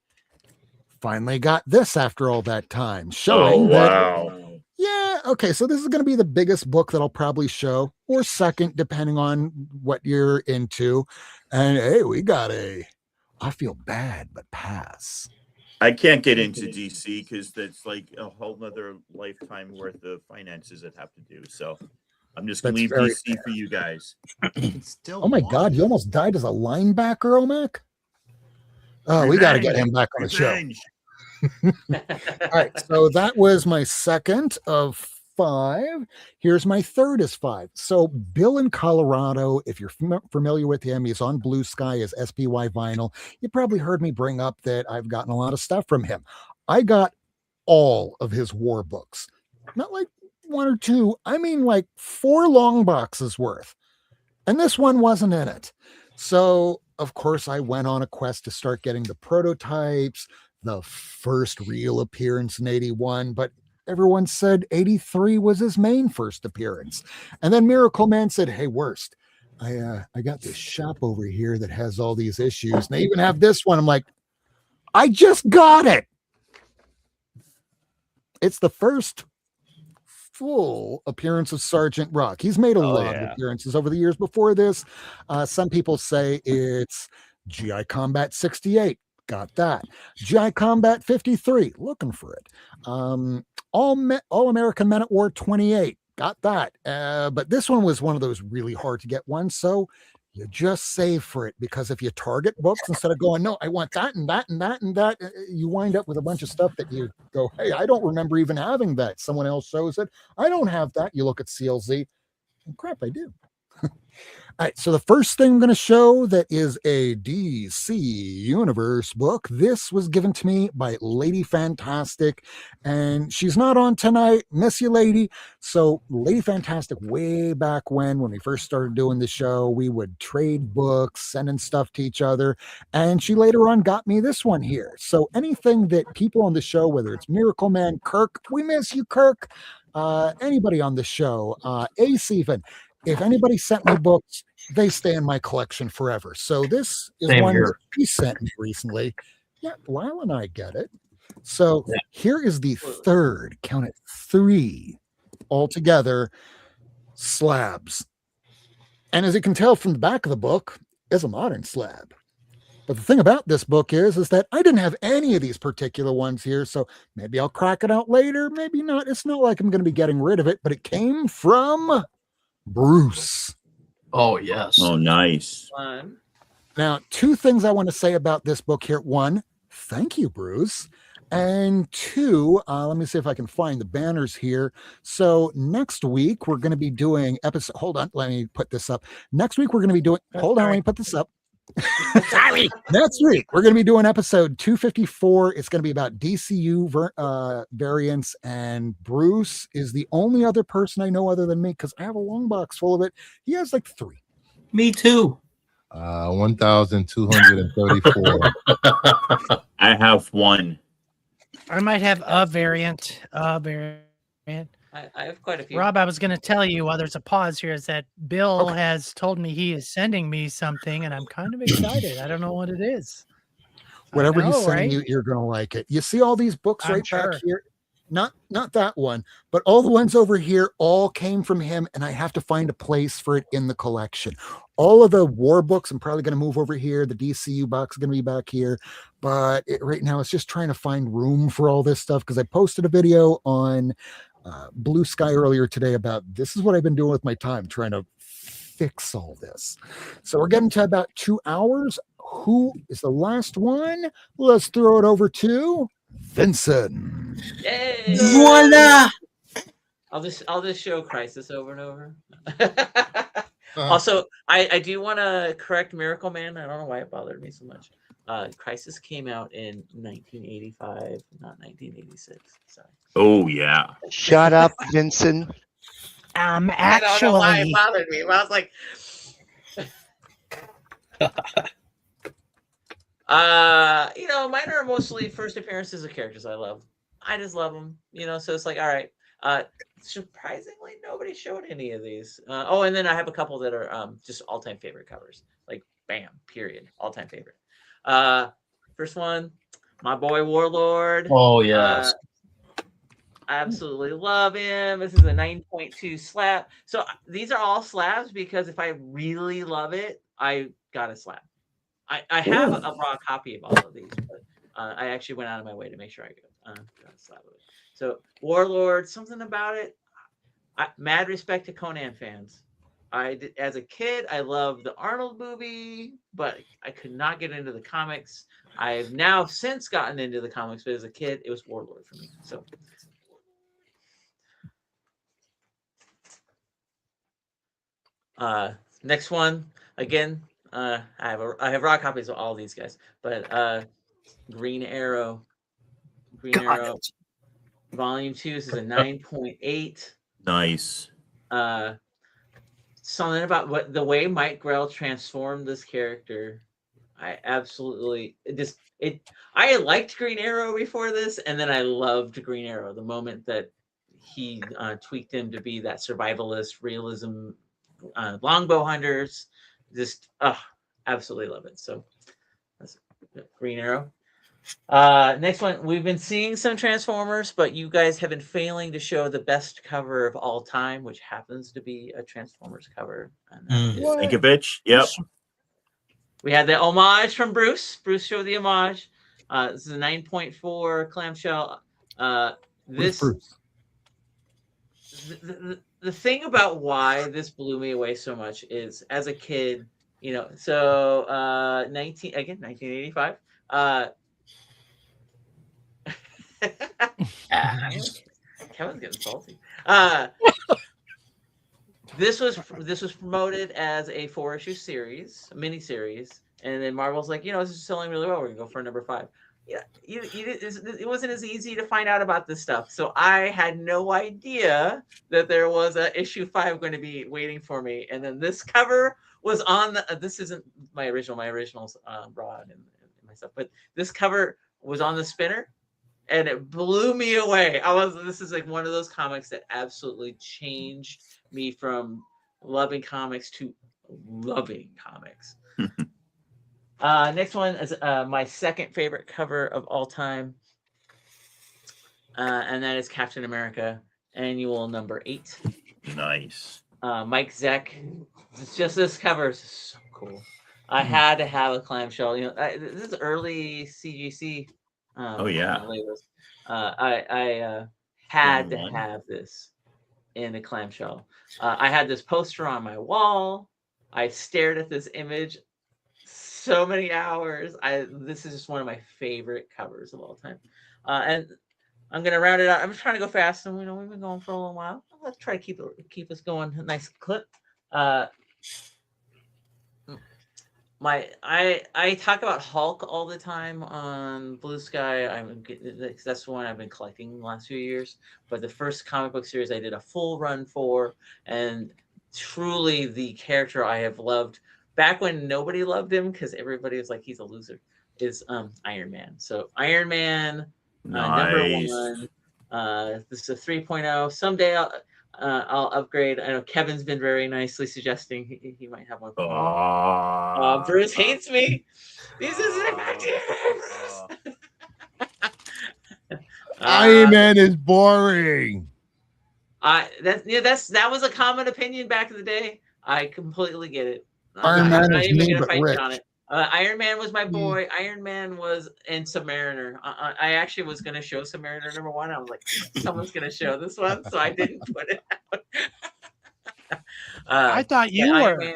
finally got this after all that time, showing that, yeah, okay, so this is going to be the biggest book that I'll probably show, or second, depending on what you're into. And hey, we got I feel bad, but pass. I can't get into DC because that's like a whole nother lifetime worth of finances I'd have to do. So I'm just going to leave DC fair for you guys. Still oh my God, you almost died as a linebacker, Omac? Oh, we got to get him back on the show. All right, so that was my second of 5. Here's my third is 5. So Bill in Colorado, if you're familiar with him, he's on Blue Sky as SPY Vinyl. You probably heard me bring up that I've gotten a lot of stuff from him. I got all of his war books. Not like 1 or 2, I mean like 4 long boxes worth. And this one wasn't in it. So, of course, I went on a quest to start getting the prototypes, the first real appearance in 81, but everyone said 83 was his main first appearance. And then Miracleman said, hey, worst, I got this shop over here that has all these issues. And they even have this one. I'm like, I just got it. It's the first full appearance of Sergeant Rock. He's made a lot of appearances over the years before this. Some people say it's GI Combat 68. Got that. GI Combat 53. Looking for it. All American Men at War 28. Got that. But this one was one of those really hard to get ones. So you just save for it, because if you target books instead of going, no, I want that and that and that and that, you wind up with a bunch of stuff that you go, hey, I don't remember even having that. Someone else shows it. I don't have that. You look at CLZ. And crap, I do. All right, so the first thing I'm going to show that is a DC Universe book. This was given to me by Lady Fantastic, and she's not on tonight. Miss you, Lady. So Lady Fantastic, way back when we first started doing the show, we would trade books, sending stuff to each other, and she later on got me this one here. So anything that people on the show, whether it's Miracleman, Kirk, we miss you, Kirk, anybody on the show, Ace even, if anybody sent me books, they stay in my collection forever. So this is one that he sent me recently. Yeah, Lyle and I get it. So here is the third, count it, 3 altogether, slabs. And as you can tell from the back of the book, is a modern slab. But the thing about this book is that I didn't have any of these particular ones here. So maybe I'll crack it out later. Maybe not. It's not like I'm going to be getting rid of it, but it came from Bruce. Oh, yes. Oh, nice. Now, 2 things I want to say about this book here. 1, thank you, Bruce. And two, let me see if I can find the banners here. So next week we're going to be doing episode. Hold on, let me put this up. Next week we're going to be doing. Hold on, let me put this up. Sorry. Next week we're going to be doing episode 254. It's going to be about DCU variants, and Bruce is the only other person I know other than me because I have a long box full of it. He has like 3. Me too. 1,234. I have 1. I might have a variant. I have quite a few. Rob, I was going to tell you while there's a pause here is that Bill has told me he is sending me something, and I'm kind of excited. I don't know what it is. Whatever he's know, sending right? you, you're going to like it. You see all these books I'm right sure. back here? Not that one, but all the ones over here all came from him, and I have to find a place for it in the collection. All of the war books, I'm probably going to move over here. The DCU box is going to be back here, but right now it's just trying to find room for all this stuff because I posted a video on Blue Sky earlier today about this is what I've been doing with my time, trying to fix all this. So we're getting to about 2 hours. Who is the last one? Let's throw it over to Vinson. Yay! Voila! I'll just show Crisis over and over. Also, I do want to correct Miracleman. I don't know why it bothered me so much. Crisis came out in 1985, not 1986. Sorry. Oh yeah. Shut up, Vincent. I don't know why it Actually, bothered me. But I was like, mine are mostly first appearances of characters I love. I just love them, so it's like, all right. Surprisingly, nobody showed any of these. And then I have a couple that are just all-time favorite covers. Like, bam, period, all-time favorite. First one, my boy Warlord. Oh yes. I absolutely love him. This is a 9.2 slab. So these are all slabs because if I really love it, I got a slab. I have a raw copy of all of these, but I actually went out of my way to make sure I got a slab of it. So Warlord, something about it. Mad respect to Conan fans. As a kid, I loved the Arnold movie, but I could not get into the comics. I've now since gotten into the comics, but as a kid, it was Warlord for me. So. Next one, again, I have raw copies of all these guys, but Green Arrow. Volume 2. This is a 9.8. Nice. Something about the way Mike Grell transformed this character. I absolutely I liked Green Arrow before this, and then I loved Green Arrow the moment that he tweaked him to be that survivalist realism. Longbow hunters, just absolutely love it. So that's Green Arrow. Next one, we've been seeing some Transformers, but you guys have been failing to show the best cover of all time, which happens to be a Transformers cover. Stankovich. Yep. We had the homage from Bruce. Bruce showed the homage. This is a 9.4 clamshell. The thing about why this blew me away so much is as a kid, 1985. Kevin's getting salty. This was promoted as a 4-issue series, a mini series, and then Marvel's like, this is selling really well. We're gonna go for number 5. Yeah, it wasn't as easy to find out about this stuff. So I had no idea that there was a issue 5 going to be waiting for me. And then this cover was on this isn't my original's Rod and my stuff, but this cover was on the spinner and it blew me away. This is like one of those comics that absolutely changed me from loving comics to loving comics. Next one is my second favorite cover of all time, and that is Captain America Annual number 8. Nice. Mike Zeck. It's just this cover is so cool. I had to have a clamshell. This is early CGC. Oh yeah. I had to have this in a clamshell. I had this poster on my wall. I stared at this image so many hours. This is just one of my favorite covers of all time. And I'm gonna round it out. I'm just trying to go fast, and we've been going for a little while. Let's try to keep us going. A nice clip. I talk about Hulk all the time on Blue Sky. That's the one I've been collecting the last few years. But the first comic book series I did a full run for, and truly the character I have loved back when nobody loved him because everybody was like he's a loser, is Iron Man. So Iron Man, number Nice. one. This is a 3.0. Someday I'll upgrade. I know Kevin's been very nicely suggesting he might have one. Bruce hates me. This isn't effective. Iron Man is boring. That was a common opinion back in the day. I completely get it. Iron Man I'm not is even mean gonna but fight rich. you on it. Iron Man was my boy. Iron Man was in Submariner. I actually was going to show Submariner number one. I was like, someone's going to show this one, so I didn't put it out. I thought you Iron were. Man.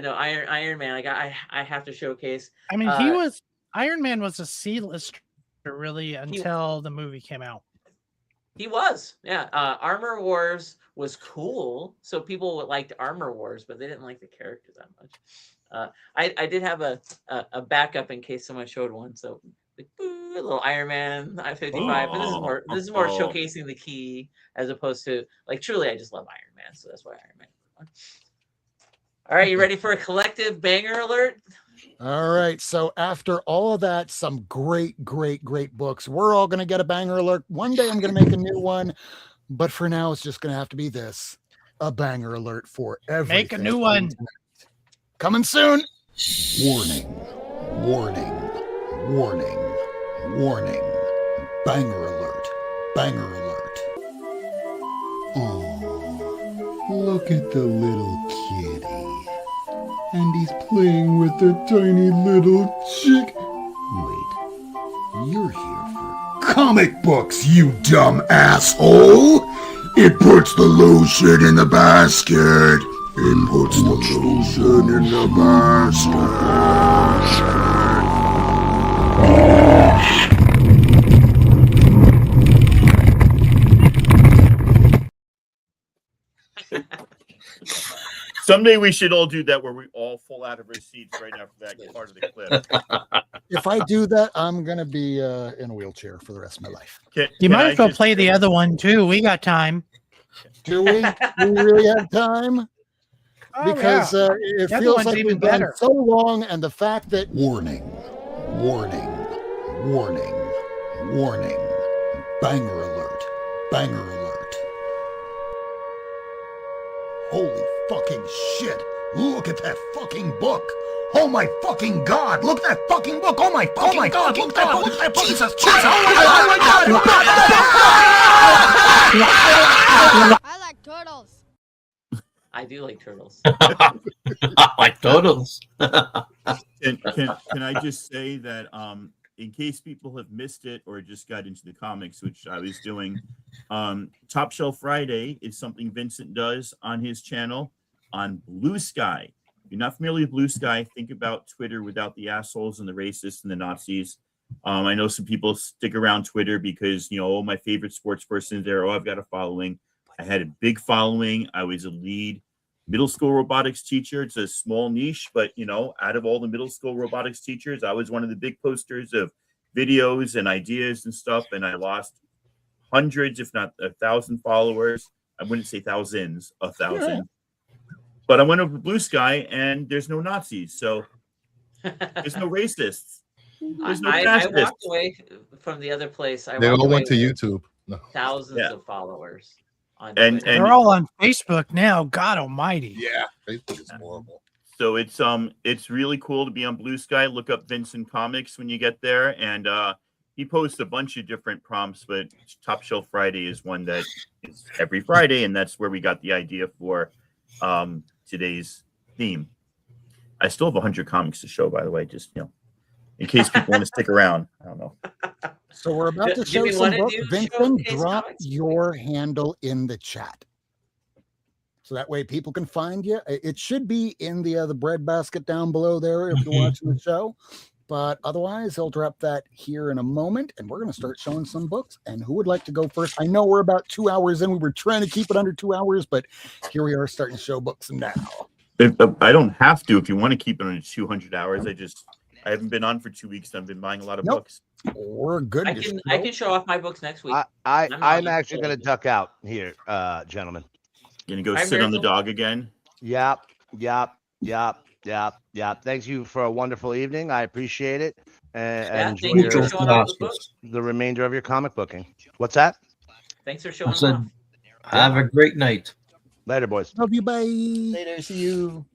No, Iron Man. I have to showcase. I mean, Iron Man was a C-lister really until the movie came out. He was, yeah. Armor Wars was cool, so people liked Armor Wars, but they didn't like the character that much. I did have a backup in case someone showed one. So a little Iron Man I-55, but this is more showcasing the key as opposed to like truly I just love Iron Man, so that's why Iron Man. All right, you ready for a collective banger alert? All right. So after all of that, some great books. We're all going to get a banger alert. One day I'm going to make a new one, but for now it's just going to have to be this, a banger alert for everything. Make a new one. Coming soon. Warning, warning, warning, warning. Banger alert, banger alert. Oh, look at the little kitty. And he's playing with the tiny little chick. Wait, you're here for comic books, you dumb asshole! It puts the lotion in the basket. It puts the lotion in the basket. Someday we should all do that where we all fall out of our seats right after that part of the clip. If I do that, I'm going to be in a wheelchair for the rest of my life. You might as well play the other one too. We got time. Do we? Do we really have time? Because it feels like we've been so long, and the fact that warning, warning, warning, warning, banger alert, banger alert. Holy fucking shit! Look at that fucking book! Oh my fucking god! Look at that fucking book! Oh my god! Look at that book! Jesus! Oh my god! I like turtles. I do like turtles. I like turtles. Can I just say that in case people have missed it or just got into the comics, which I was doing, Top Shelf Friday is something Vincent does on his channel on Blue Sky. If you're not familiar with Blue Sky, think about Twitter without the assholes and the racists and the Nazis. I know some people stick around Twitter because, my favorite sports person is there. Oh, I've got a following. I had a big following. I was a lead middle school robotics teacher. It's a small niche, but, out of all the middle school robotics teachers, I was one of the big posters of videos and ideas and stuff. And I lost hundreds, if not 1,000 followers. I wouldn't say thousands, 1,000. Yeah. But I went over to Blue Sky and there's no Nazis. So there's no racists. There's no I walked away from the other place. They all went to YouTube. No. Thousands of followers. And they're all on Facebook now. God almighty. Yeah, Facebook is horrible. So it's really cool to be on Blue Sky. Look up Vinson Comics when you get there, and he posts a bunch of different prompts. But Top Shelf Friday is one that is every Friday, and that's where we got the idea for today's theme. I still have 100 comics to show, by the way, just in case people want to stick around. I don't know. So we're about to show some books. Vincent, drop your handle in the chat. So that way people can find you. It should be in the breadbasket down below there if you're watching the show. But otherwise, he'll drop that here in a moment, and we're going to start showing some books. And who would like to go first? I know we're about 2 hours in. We were trying to keep it under 2 hours, but here we are starting to show books now. I don't have to if you want to keep it on 200 hours. I haven't been on for 2 weeks. I've been buying a lot of books. We're good. I can show off my books next week. I'm actually going to duck out here, gentlemen. You're going to go sit on the dog again? Yep. Thank you for a wonderful evening. I appreciate it. And enjoy the remainder of your comic booking. What's that? Thanks for showing off. Have a great night. Later, boys. Love you. Bye. Later. See you.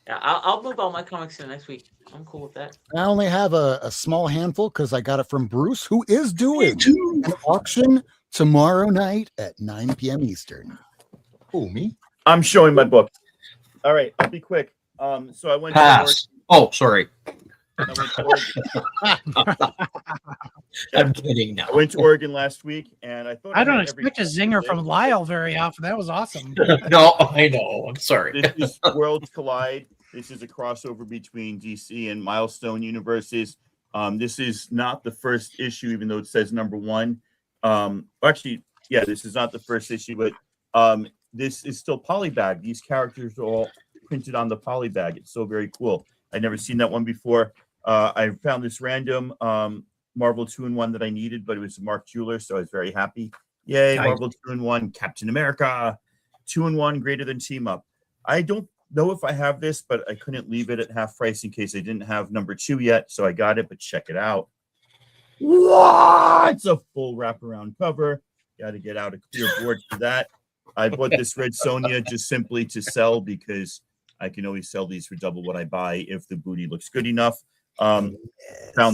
Yeah, I'll move all my comics in next week. I'm cool with that. I only have a small handful because I got it from Bruce, who is doing an auction tomorrow night at 9 p.m. Eastern. Who, me? I'm showing my book. All right, I'll be quick. So I went Pass. Oh, sorry. I went to Oregon. I'm kidding now. I went to Oregon last week, and I thought I don't expect a zinger from Lyle very often. That was awesome. No, I know. I'm sorry. This is Worlds Collide. This is a crossover between DC and Milestone universes. This is not the first issue, even though it says #1. Actually, yeah, this is not the first issue, but this is still polybag. These characters are all printed on the polybag. It's so very cool. I'd never seen that one before. I found this random Marvel 2-in-1 that I needed, but it was Mark Jeweler, so I was very happy. Yay, nice. Marvel 2-in-1, Captain America, 2-in-1, greater than Team Up. I don't know if I have this, but I couldn't leave it at half price in case I didn't have #2 yet, so I got it, but check it out. What? It's a full wraparound cover. Got to get out a clear board for that. I bought this Red Sonja just simply to sell because I can always sell these for double what I buy if the booty looks good enough. Found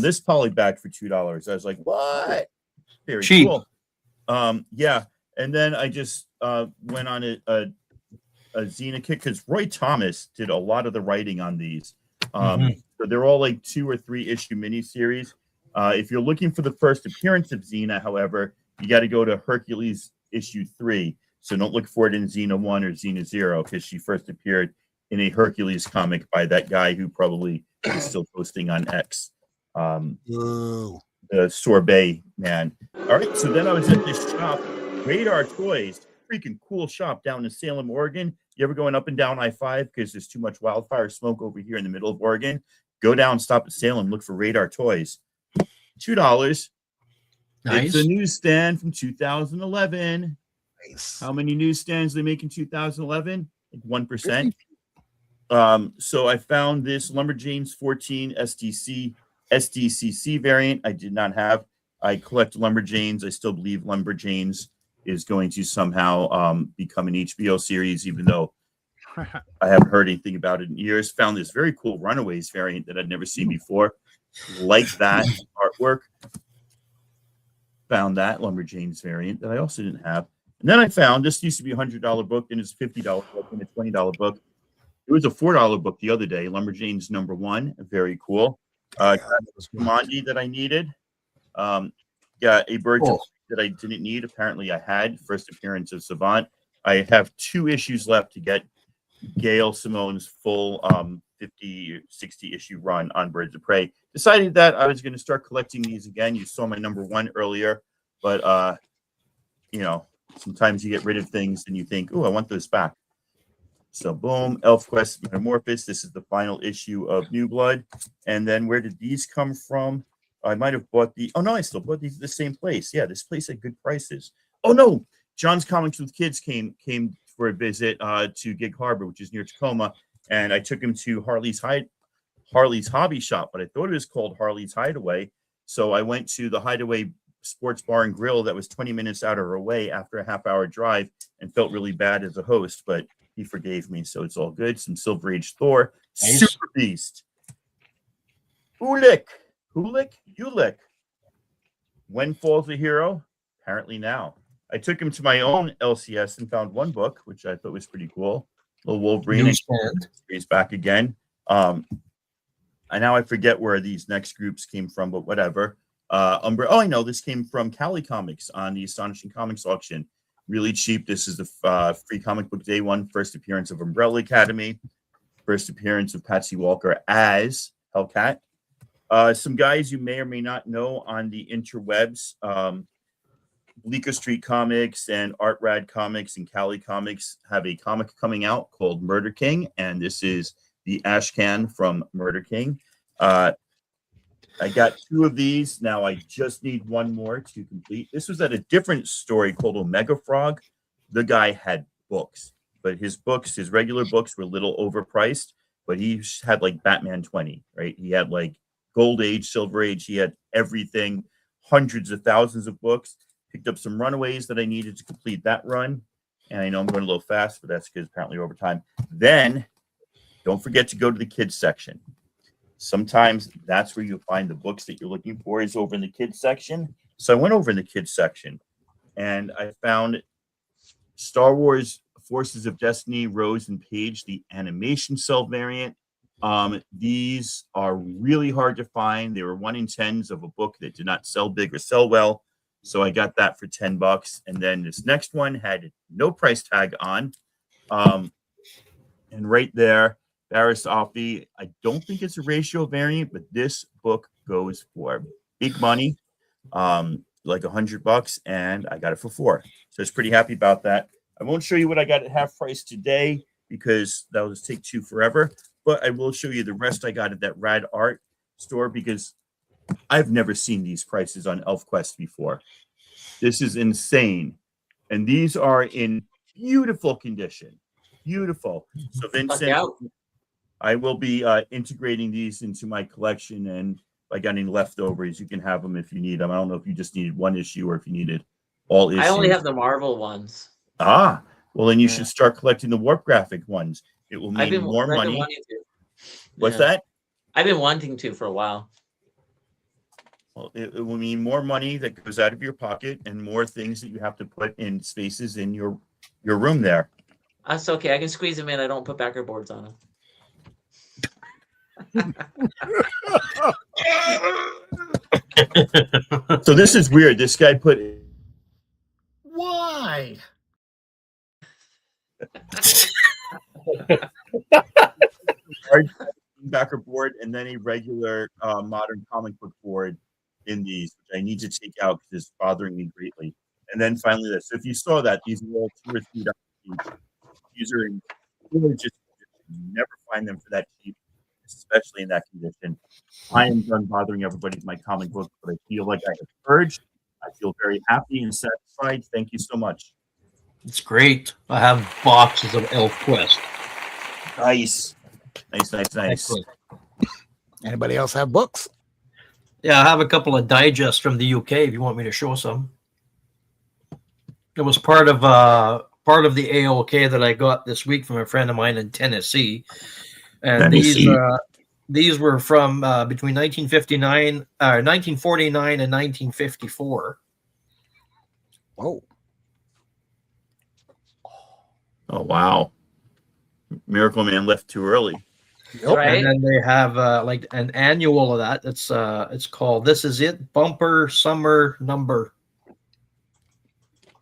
this polybag for $2. I was like, what? Very cheap. Cool. Yeah. And then I just went on a Xena kick because Roy Thomas did a lot of the writing on these. So they're all like 2 or 3 issue miniseries. If you're looking for the first appearance of Xena, however, you got to go to Hercules issue 3. So don't look for it in Xena 1 or Xena 0 because she first appeared in a Hercules comic by that guy who probably is still posting on X. The Sorbet man. All right, so then I was at this shop, Radar Toys, freaking cool shop down in Salem, Oregon. You ever going up and down I-5 because there's too much wildfire smoke over here in the middle of Oregon? Go down, stop at Salem, look for Radar Toys. $2. Nice. It's a newsstand from 2011. Nice. How many newsstands they make in 2011? Like 1%. So I found this Lumberjanes 14 SDCC variant. I did not have. I collect Lumberjanes. I still believe Lumberjanes is going to somehow become an HBO series, even though I haven't heard anything about it in years. Found this very cool Runaways variant that I'd never seen before. Like that artwork. Found that Lumberjanes variant that I also didn't have. And then I found this used to be a $100 book, and it's a $50 book and a $20 book. It was a $4 book the other day. Lumberjanes #1, very cool. Emond that I needed. Yeah, a Birds of that I didn't need. Apparently, I had first appearance of Savant. I have 2 issues left to get Gail Simone's full 50 or 60 issue run on Birds of Prey. Decided that I was going to start collecting these again. You saw my #1 earlier, but you know, sometimes you get rid of things and you think, oh, I want those back. So boom, ElfQuest Metamorphosis. This is the final issue of New Blood. And then where did these come from? I might have bought the. Oh no, I still bought these at the same place. Yeah, this place had good prices. Oh no, John's Comics with Kids came for a visit to Gig Harbor, which is near Tacoma, and I took him to Harley's Hobby Shop, but I thought it was called Harley's Hideaway. So I went to the Hideaway Sports Bar and Grill that was 20 minutes out of our way after a half-hour drive, and felt really bad as a host, but he forgave me, so it's all good. Some Silver Age Thor, nice. Super Beast, Ulik. When Falls a Hero? Apparently now. I took him to my own LCS and found 1 book, which I thought was pretty cool. Little Wolverine. He's back again. And now I forget where these next groups came from, but whatever. Oh, I know. This came from Cali Comics on the Astonishing Comics auction. Really cheap. This is the free comic book day 1. First appearance of Umbrella Academy. First appearance of Patsy Walker as Hellcat. Some guys you may or may not know on the interwebs, Bleecker Street Comics and Art Rad Comics and Cali Comics have a comic coming out called Murder King, and this is the Ashcan from Murder King. I got 2 of these. Now I just need 1 more to complete. This was at a different story called Omega Frog. The guy had books, but his regular books were a little overpriced, but he had like Batman 20, right? He had like Gold Age, Silver Age. He had everything, hundreds of thousands of books. Picked up some Runaways that I needed to complete that run. And I know I'm going a little fast, but that's because apparently over time. Then don't forget to go to the kids section. Sometimes that's where you'll find the books that you're looking for is over in the kids section. So I went over in the kids section and I found Star Wars Forces of Destiny, Rose and Paige, the animation cell variant. These are really hard to find. They were 1 in 10s of a book that did not sell big or sell well. So I got that for $10. And then this next one had no price tag on. And right there, Barris Offie. I don't think it's a ratio variant, but this book goes for big money, like $100, and I got it for $4. So I was pretty happy about that. I won't show you what I got at half price today because that will just take too forever. But I will show you the rest I got at that Rad Art store because I've never seen these prices on ElfQuest before. This is insane. And these are in beautiful condition. Beautiful. So Vincent, I will be integrating these into my collection. And if I got any leftovers, you can have them if you need them. I don't know if you just needed 1 issue or if you needed all issues. I only have the Marvel ones. Ah, well, then you should start collecting the Warp Graphic ones. It will mean more money. What's that? I've been wanting to for a while. Well, it will mean more money that goes out of your pocket and more things that you have to put in spaces in your room there. That's okay. I can squeeze them in. I don't put backer boards on them. So this is weird. This guy put... Why? backer board and then a regular modern comic book board in these, which I need to take out because it's bothering me greatly. And then finally this. So if you saw that, these are all $2 or $3 each. These are in really just you never find them for that cheap, especially in that condition. I am done bothering everybody with my comic book, but I feel like I have purged. I feel very happy and satisfied. Thank you so much. It's great. I have boxes of ElfQuest. Nice. Nice. Excellent. Anybody else have books? Yeah, I have a couple of digests from the UK if you want me to show some. It was part of the AOK that I got this week from a friend of mine in Tennessee. And these were from between 1949 and 1954. Whoa. Oh, wow. Miracleman left too early. Yep. Right? And then they have like an annual of that. It's called This Is It Bumper Summer Number.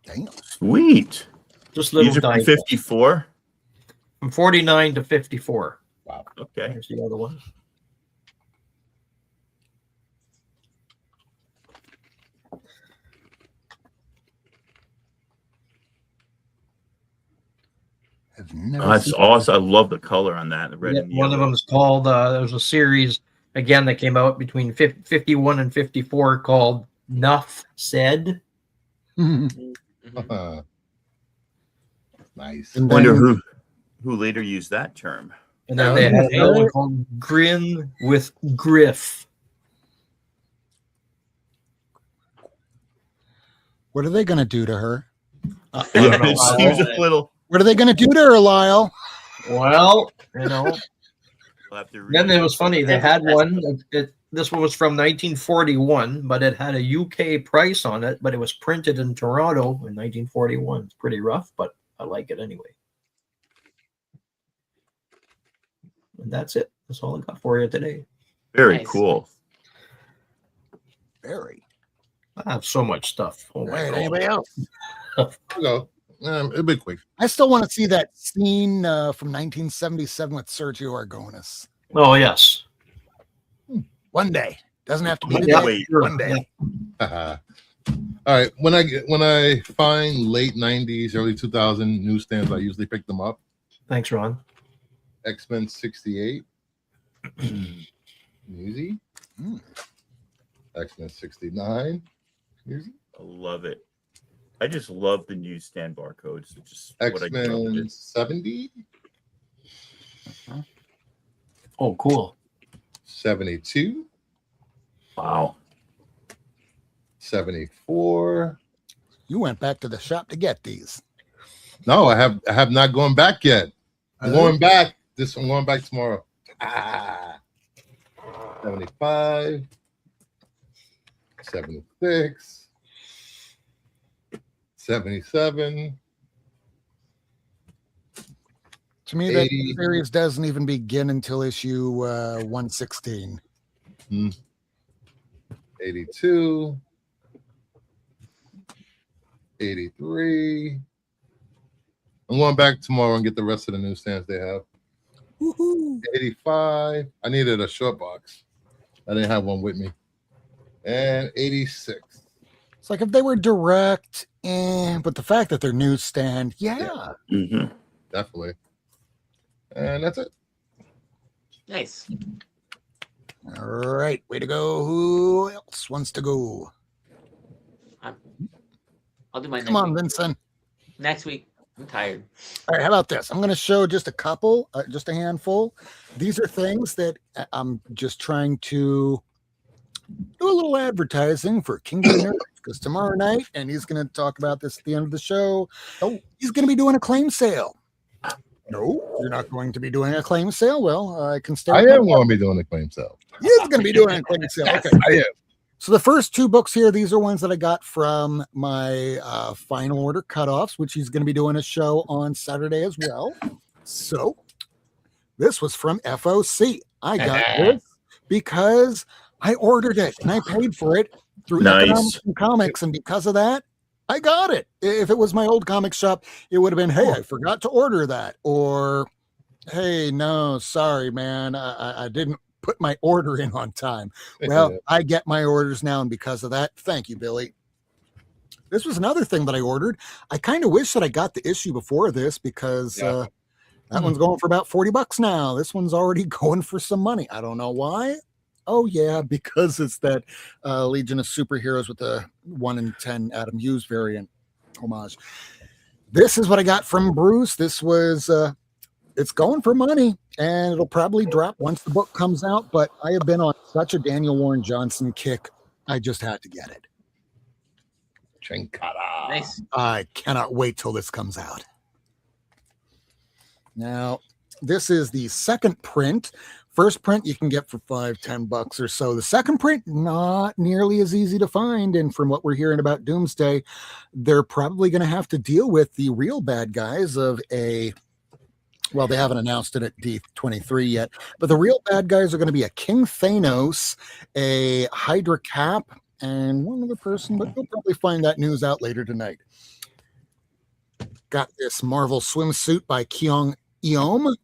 Damn. Sweet. Just little These are from digest. 54. From 49 to 54. Wow. Okay. Here's the other one. I've never Oh, that's seen awesome. I love the color on that. The red and One of yellow. them is called, there was a series, again, that came out between 51 and 54 called Nuff Said. Nice. And Wonder then- who later used that term. And then they had another one called Grin with Griff. What are they going to do to her? I don't know. It seems a little. What are they going to do to her, Lyle? Well, you know. We'll have to read Then it. it was funny. They had one. This one was from 1941, but it had a UK price on it, but it was printed in Toronto in 1941. It's pretty rough, but I like it anyway. And that's it. That's all I got for you today. Very Nice. cool. Very. I have so much stuff. Oh my Right. God. Anybody else? Go. It'll be quick. I still want to see that scene from 1977 with Sergio Aragonés. Oh, yes. One day. Doesn't have to be One today. day. One day. All right. When I find late 90s, early 2000 newsstands, I usually pick them up. Thanks, Ron. X-Men 68. Easy. X-Men 69. Easy. I love it. I just love the newsstand barcodes. It's just what I grew up X-Men with. 70. Oh, cool. 72. Wow. 74. You went back to the shop to get these. No, I have not gone back yet. I'm going back. I'm going back tomorrow. 75. 76. 77. To me, that 80. series doesn't even begin until issue 116. 82. 83. I'm going back tomorrow and get the rest of the newsstands they have. Woohoo. 85. I needed a short box. I didn't have one with me. And 86. It's like if they were direct, but the fact that they're newsstand, Definitely. And that's it. Nice. All right, way to go. Who else wants to go? I'll do my Come on, Vincent. Next week. I'm tired. All right, how about this? I'm going to show just a couple, just a handful. These are things that I'm just trying to do a little advertising for King of the Nerds, because tomorrow night, and he's going to talk about this at the end of the show, he's going to be doing a claim sale. No, you're not going to be doing a claim sale. Well, I can start. I am going to be doing a claim sale. He is going to be doing a claim sale. Okay. I am. So the first two books here, these are ones that I got from my final order cutoffs, which he's going to be doing a show on Saturday as well. So this was from FOC. I got this because I ordered it and I paid for it through Economics and Comics, and because of that, I got it. If it was my old comic shop, it would have been, hey, I forgot to order that, or hey, no, sorry, man, I didn't put my order in on time. Well, I get my orders now, and because of that, thank you, Billy. This was another thing that I ordered. I kind of wish that I got the issue before this, because that one's going for about $40 now. This one's already going for some money. I don't know why. Oh yeah, because it's that Legion of Superheroes with the 1 in 10 Adam Hughes variant homage. This is what I got from Bruce. This was it's going for money, and it'll probably drop once the book comes out, but I have been on such a Daniel Warren Johnson kick, I just had to get it. Chinkara. Nice. I cannot wait till this comes out. Now, this is the second print. First print you can get for $5-10 or so. The second print, not nearly as easy to find. And from what we're hearing about Doomsday, they're probably going to have to deal with the real bad guys of well, they haven't announced it at D23 yet, but the real bad guys are going to be a King Thanos, a Hydra Cap, and one other person, but you'll probably find that news out later tonight. Got this Marvel swimsuit by Kyung Eom.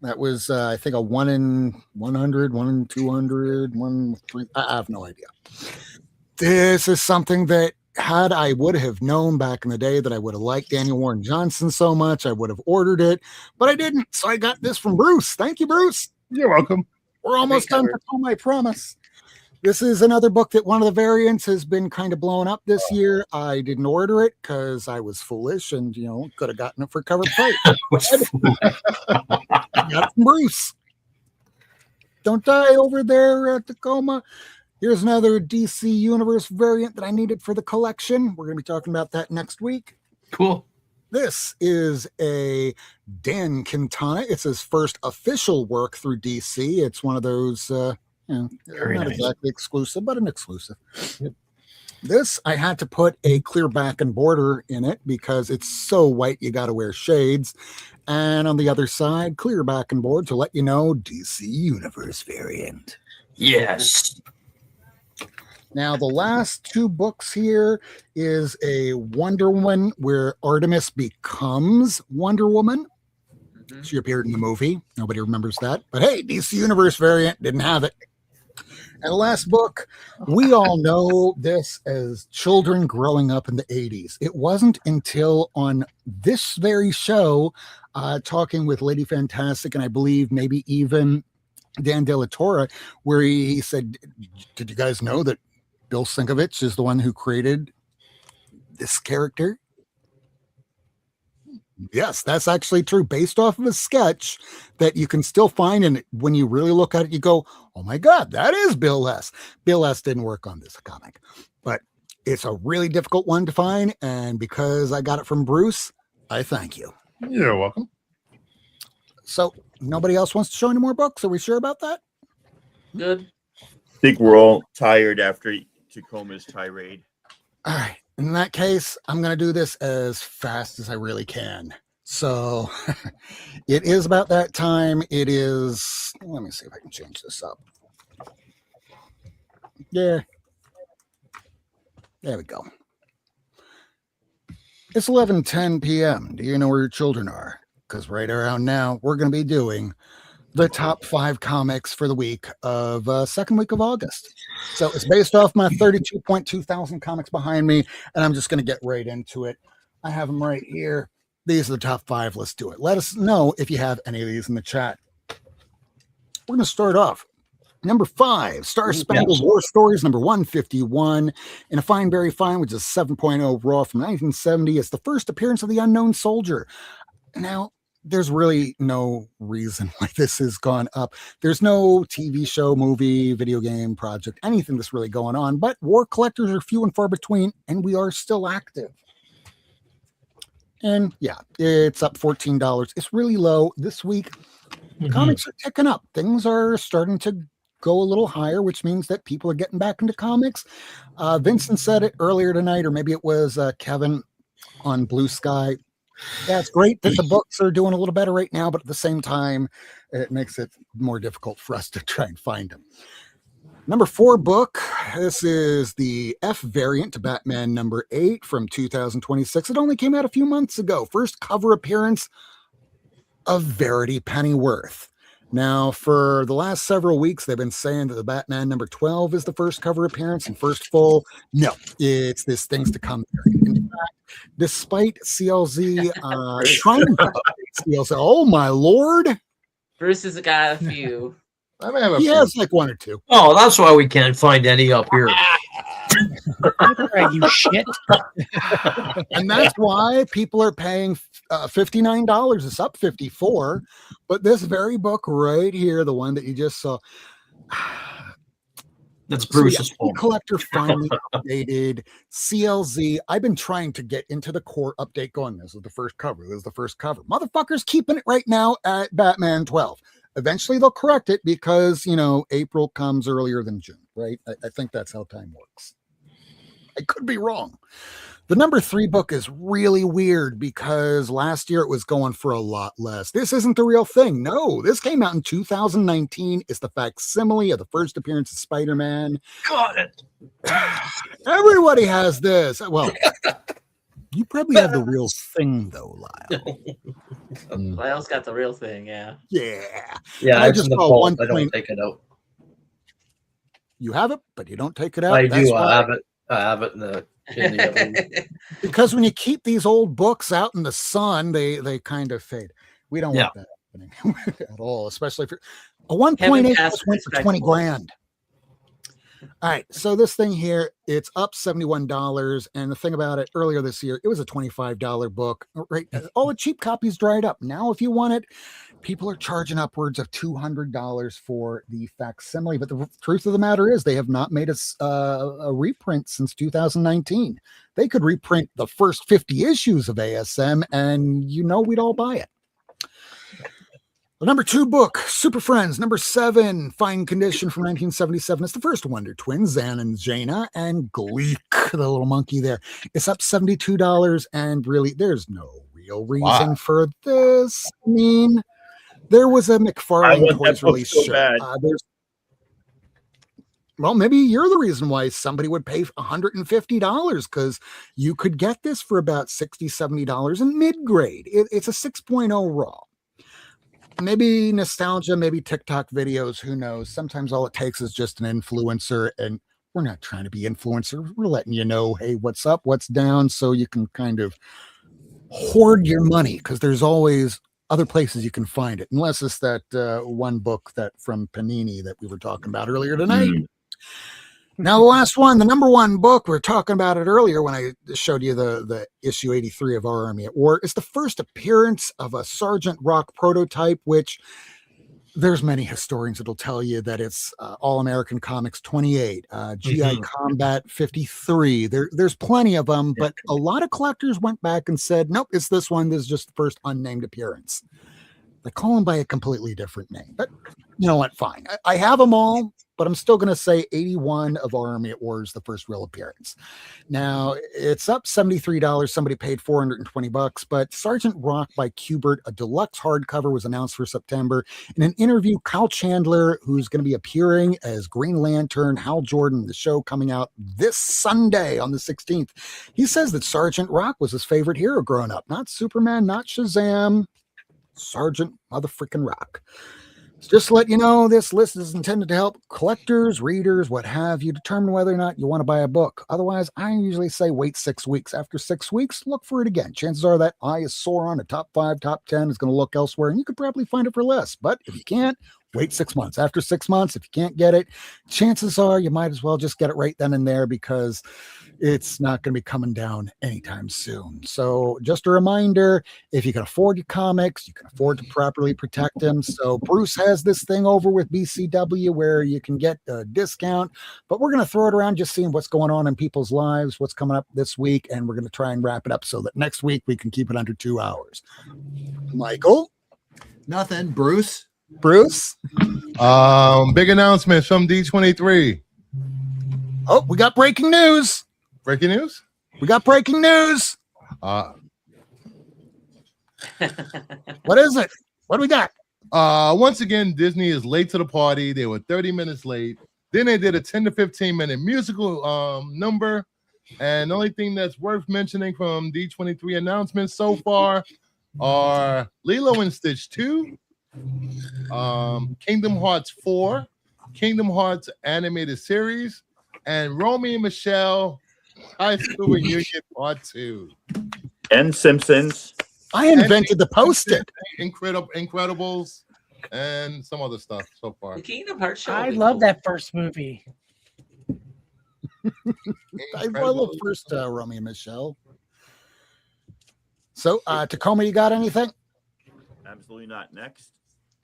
That was, I think, a 1 in 100, 1 in 200, 1 in 3. I have no idea. This is something that, had I would have known back in the day that I would have liked Daniel Warren Johnson so much, I would have ordered it, but I didn't. So I got this from Bruce. Thank you, Bruce. You're welcome. We're almost done with Home, I promise. This is another book that one of the variants has been kind of blown up this year. I didn't order it because I was foolish and, could have gotten it for cover price. I got it from Bruce. Don't die over there at Tacoma. Here's another DC Universe variant that I needed for the collection. We're going to be talking about that next week. Cool. This is a Dan Quintana. It's his first official work through DC. It's one of those, not nice. exactly exclusive, but an exclusive. This, I had to put a clear back and border in it because it's so white you got to wear shades. And on the other side, clear back and board to let you know, DC Universe variant. Yes. Now, the last two books here is a Wonder Woman where Artemis becomes Wonder Woman. She appeared in the movie. Nobody remembers that. But hey, DC Universe variant didn't have it. And the last book, we all know this as children growing up in the 80s. It wasn't until on this very show, talking with Lady Fantastic, and I believe maybe even Dan De La Torre, where he said, did you guys know that Bill Sienkiewicz is the one who created this character? Yes, that's actually true. Based off of a sketch that you can still find, and when you really look at it, you go, oh my God, that is Bill S. Bill S didn't work on this comic, but it's a really difficult one to find. And because I got it from Bruce, I thank you. You're welcome. So nobody else wants to show any more books? Are we sure about that? Good. I think we're all tired after Tacoma's tirade. All right. In that case, I'm going to do this as fast as I really can. So it is about that time. It is, let me see if I can change this up. Yeah. There we go. It's 11:10 p.m. Do you know where your children are? Because right around now, we're going to be doing the top 5 comics for the week of second week of August. So it's based off my 32.2 thousand comics behind me, and I'm just going to get right into it. I have them right here. These are the top 5. Let's do it. Let us know if you have any of these in the chat. We're going to start off. Number 5, Star Spangled War Stories, number 151, in a Fine Very Fine, which is 7.0 raw from 1970. It's the first appearance of the Unknown Soldier. Now, there's really no reason why this has gone up. There's no TV show, movie, video game, project, anything that's really going on, but war collectors are few and far between, and we are still active. And yeah, it's up $14. It's really low this week. Comics are ticking up. Things are starting to go a little higher, which means that people are getting back into comics. Vincent said it earlier tonight, or maybe it was Kevin on Blue Sky. Yeah, it's great that the books are doing a little better right now, but at the same time, it makes it more difficult for us to try and find them. Number 4 book. This is the F variant to Batman number 8 from 2026. It only came out a few months ago. First cover appearance of Verity Pennyworth. Now, for the last several weeks, they've been saying that the Batman number 12 is the first cover appearance and first full. No, it's this Things to Come variant. In fact, despite CLZ trying to CLZ, oh my lord, Bruce has got a few. I may have a he few. has like 1 or 2. Oh, that's why we can't find any up here. Right, you shit. And that's why people are paying $59. It's up $54. But this very book right here, the one that you just saw, That's Bruce's fault. Collector finally updated CLZ. I've been trying to get into the core update going. This is the first cover. This is the first cover. Motherfuckers keeping it right now at Batman 12. Eventually they'll correct it because, you know, April comes earlier than June, right? I think that's how time works. I could be wrong. The number 3 book is really weird because last year it was going for a lot less. This isn't the real thing. No, this came out in 2019. It's the facsimile of the first appearance of Spider-Man. Got it. Everybody has this. Well, you probably have the real thing though, Lyle. Lyle's got the real thing, yeah. Yeah. Yeah, I it's just in the saw vault. one I don't point. take it out. You have it, but you don't take it out. I That's do. why. I have it. I have it in the other. Because when you keep these old books out in the sun, they kind of fade. We don't want that happening at all, especially if you're a 1.8 just went for 20 grand. All right, so this thing here, it's up $71. And the thing about it, earlier this year, it was a $25 book. Right, all the cheap copies dried up. Now, if you want it, people are charging upwards of $200 for the facsimile. But the truth of the matter is, they have not made a reprint since 2019. They could reprint the first 50 issues of ASM, and you know we'd all buy it. The number 2 book, Super Friends, number 7, fine condition from 1977. It's the first Wonder Twins, Zan and Jaina, and Gleek, the little monkey there. It's up $72, and really, there's no real reason for this. I mean, there was a McFarlane Toys release so show. Well, maybe you're the reason why somebody would pay $150 because you could get this for about $60, $70 in mid-grade. It's a 6.0 raw. maybe nostalgia, maybe TikTok videos, who knows? Sometimes all it takes is just an influencer, and we're not trying to be influencers. We're letting you know, hey, what's up, what's down, so you can kind of hoard your money, because there's always other places you can find it, unless it's that one book that from Panini that we were talking about earlier tonight. Now, the last one, the number one book, we were talking about it earlier when I showed you the issue 83 of Our Army at War. It's the first appearance of a Sergeant Rock prototype, which there's many historians that'll tell you that it's All-American Comics 28, GI Combat 53. There's plenty of them, but a lot of collectors went back and said, nope, it's this one. This is just the first unnamed appearance. They call them by a completely different name, but you know what? Fine. I have them all, but I'm still going to say 81 of Our Army at War is the first real appearance. Now, it's up $73. Somebody paid $420, but Sergeant Rock by Kubert, a deluxe hardcover, was announced for September. In an interview, Kyle Chandler, who's going to be appearing as Green Lantern, Hal Jordan, the show coming out this Sunday on the 16th, he says that Sergeant Rock was his favorite hero growing up. Not Superman, not Shazam, Sergeant motherfucking Rock. Just to let you know, this list is intended to help collectors, readers, what have you, determine whether or not you want to buy a book. Otherwise, I usually say wait 6 weeks. After 6 weeks, look for it again. Chances are that eye is sore on a top 5, top 10 is going to look elsewhere, and you could probably find it for less. But if you can't, wait 6 months. After 6 months, if you can't get it, chances are you might as well just get it right then and there, because it's not going to be coming down anytime soon. So just a reminder, if you can afford your comics, you can afford to properly protect them. So Bruce has this thing over with BCW where you can get a discount, but we're going to throw it around, just seeing what's going on in people's lives, what's coming up this week, and we're going to try and wrap it up so that next week we can keep it under 2 hours. Michael? Nothing. Bruce? Big announcement from D23. Oh, we got breaking news. Breaking news? We got breaking news. What is it? What do we got? Once again, Disney is late to the party. They were 30 minutes late. Then they did a 10 to 15 minute musical number. And the only thing that's worth mentioning from D23 announcements so far are Lilo and Stitch 2, Kingdom Hearts 4, Kingdom Hearts animated series, and Romy and Michelle High School Reunion Part 2. And Simpsons. I invented the post-it. Incredibles, and some other stuff so far. The Kingdom Hearts show. I love that first movie. I love first Romy and Michelle. So, Tacoma, you got anything? Absolutely not. Next.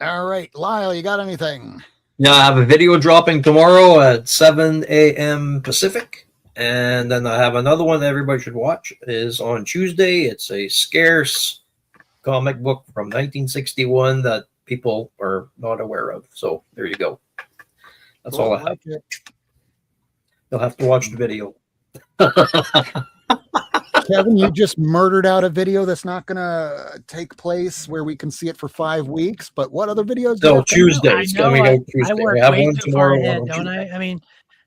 All right, Lyle, you got anything? Yeah, I have a video dropping tomorrow at 7 a.m. Pacific. And then I have another one that everybody should watch is on Tuesday. It's a scarce comic book from 1961 that people are not aware of. So there you go. That's all I have. You'll have to watch the video. Kevin, you just murdered out a video that's not going to take place where we can see it for 5 weeks. But what other videos? No, Tuesday. It's coming out Tuesday. I work We have way one too tomorrow. far ahead, one on don't Tuesday. I mean,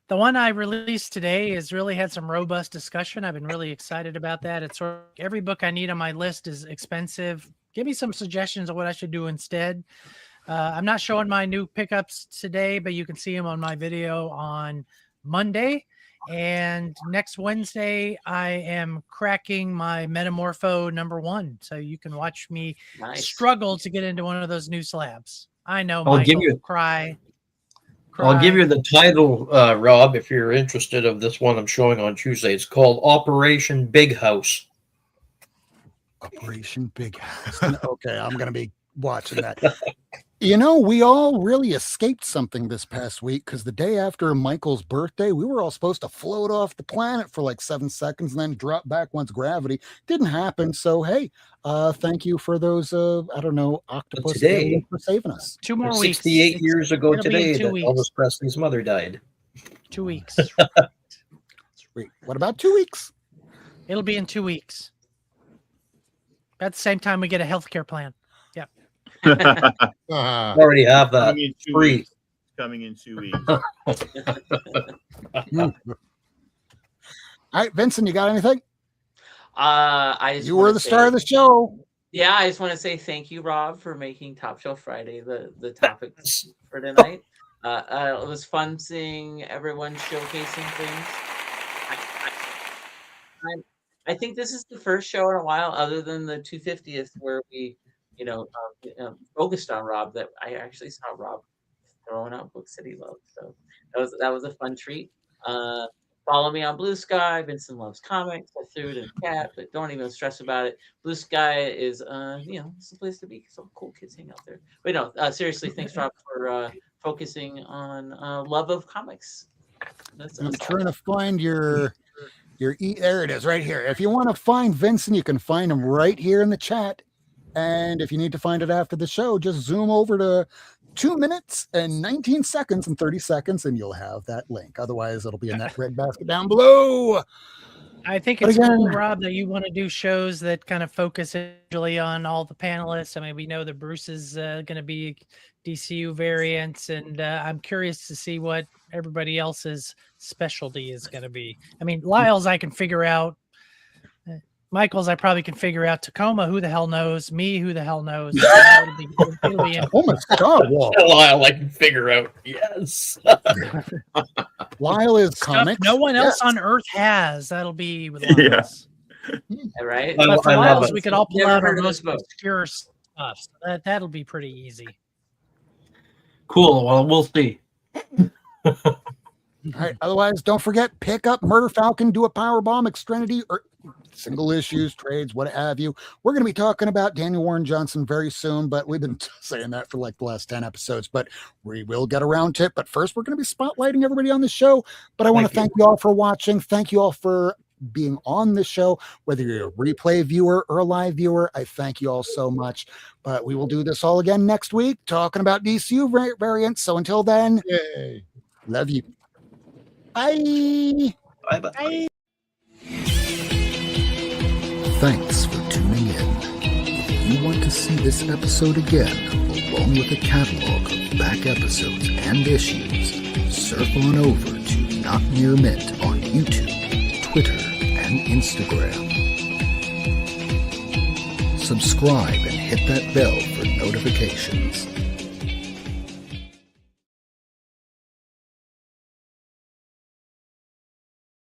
the one I released today has really had some robust discussion. I've been really excited about that. It's sort of every book I need on my list is expensive. Give me some suggestions of what I should do instead. I'm not showing my new pickups today, but you can see them on my video on Monday. And next Wednesday, I am cracking my Metamorpho #1. So you can watch me struggle to get into one of those new slabs. I know, I'll give Michael, you- cry. I'll give you the title, Rob, if you're interested, of this one I'm showing on Tuesday. It's called Operation Big House. Operation Big House. Okay, I'm going to be watching that. You know, we all really escaped something this past week, because the day after Michael's birthday, we were all supposed to float off the planet for like 7 seconds and then drop back once gravity. Didn't happen. So, hey, thank you for those, I don't know, octopus Today- aliens for saving us. 2 more weeks. 68 years ago it'll be in today 2 that weeks. Elvis Presley's mother died. 2 weeks. Sweet. What about 2 weeks? It'll be in 2 weeks. At the same time, we get a healthcare plan. Yeah. Ah, Already have that Coming in 2 free. weeks. Coming in 2 weeks. All right, Vincent, you got anything? I just You wanna were the say- star of the show. Yeah, I just want to say thank you, Rob, for making Top Shelf Friday the topic for tonight. It was fun seeing everyone showcasing things. I think this is the first show in a while, other than the 250th, where we, focused on Rob. That I actually saw Rob throwing out books that he loved. So that was a fun treat. Follow me on Blue Sky. Vinson Loves Comics. I threw it in chat, but don't even stress about it. Blue Sky is, it's a place to be. Some cool kids hang out there. But no, seriously, thanks, Rob, for focusing on love of comics. I'm trying to find your there it is, right here. If you want to find Vincent, you can find him right here in the chat. And if you need to find it after the show, just zoom over to 2 minutes and 19 seconds and 30 seconds, and you'll have that link. Otherwise, it'll be in that red basket down below. I think it's cool, Rob, that you want to do shows that kind of focus usually on all the panelists. I mean, we know that Bruce is going to be DCU variants, and I'm curious to see what everybody else's specialty is going to be. I mean, Lyle's I can figure out. Michael's I probably can figure out. Tacoma, who the hell knows? Me, who the hell knows? It'll be Tacoma Star Wars. Lyle, I can figure out. Yes. Lyle is stuff comics. no one else on Earth has. That'll be with Lyle's. Yeah, right. But for Lyle's, we could all pull Never out heard our of this most book. obscure stuff. So that'll be pretty easy. Cool. Well, we'll see. All right. Otherwise, don't forget, pick up Murder Falcon, do a Power Bomb, Extrinity, or single issues, trades, what have you. We're going to be talking about Daniel Warren Johnson very soon, but we've been saying that for like the last 10 episodes, but we will get around to it. But first, we're going to be spotlighting everybody on the show. But I want to thank you all for watching. Thank you all for being on the show, whether you're a replay viewer or a live viewer. I thank you all so much. But we will do this all again next week, talking about DCU variants. So until then, Yay. love you. Bye. Bye-bye. Thanks for tuning in. If you want to see this episode again, along with a catalog of back episodes and issues, surf on over to Not Near Mint on YouTube, Twitter, and Instagram. Subscribe and hit that bell for notifications.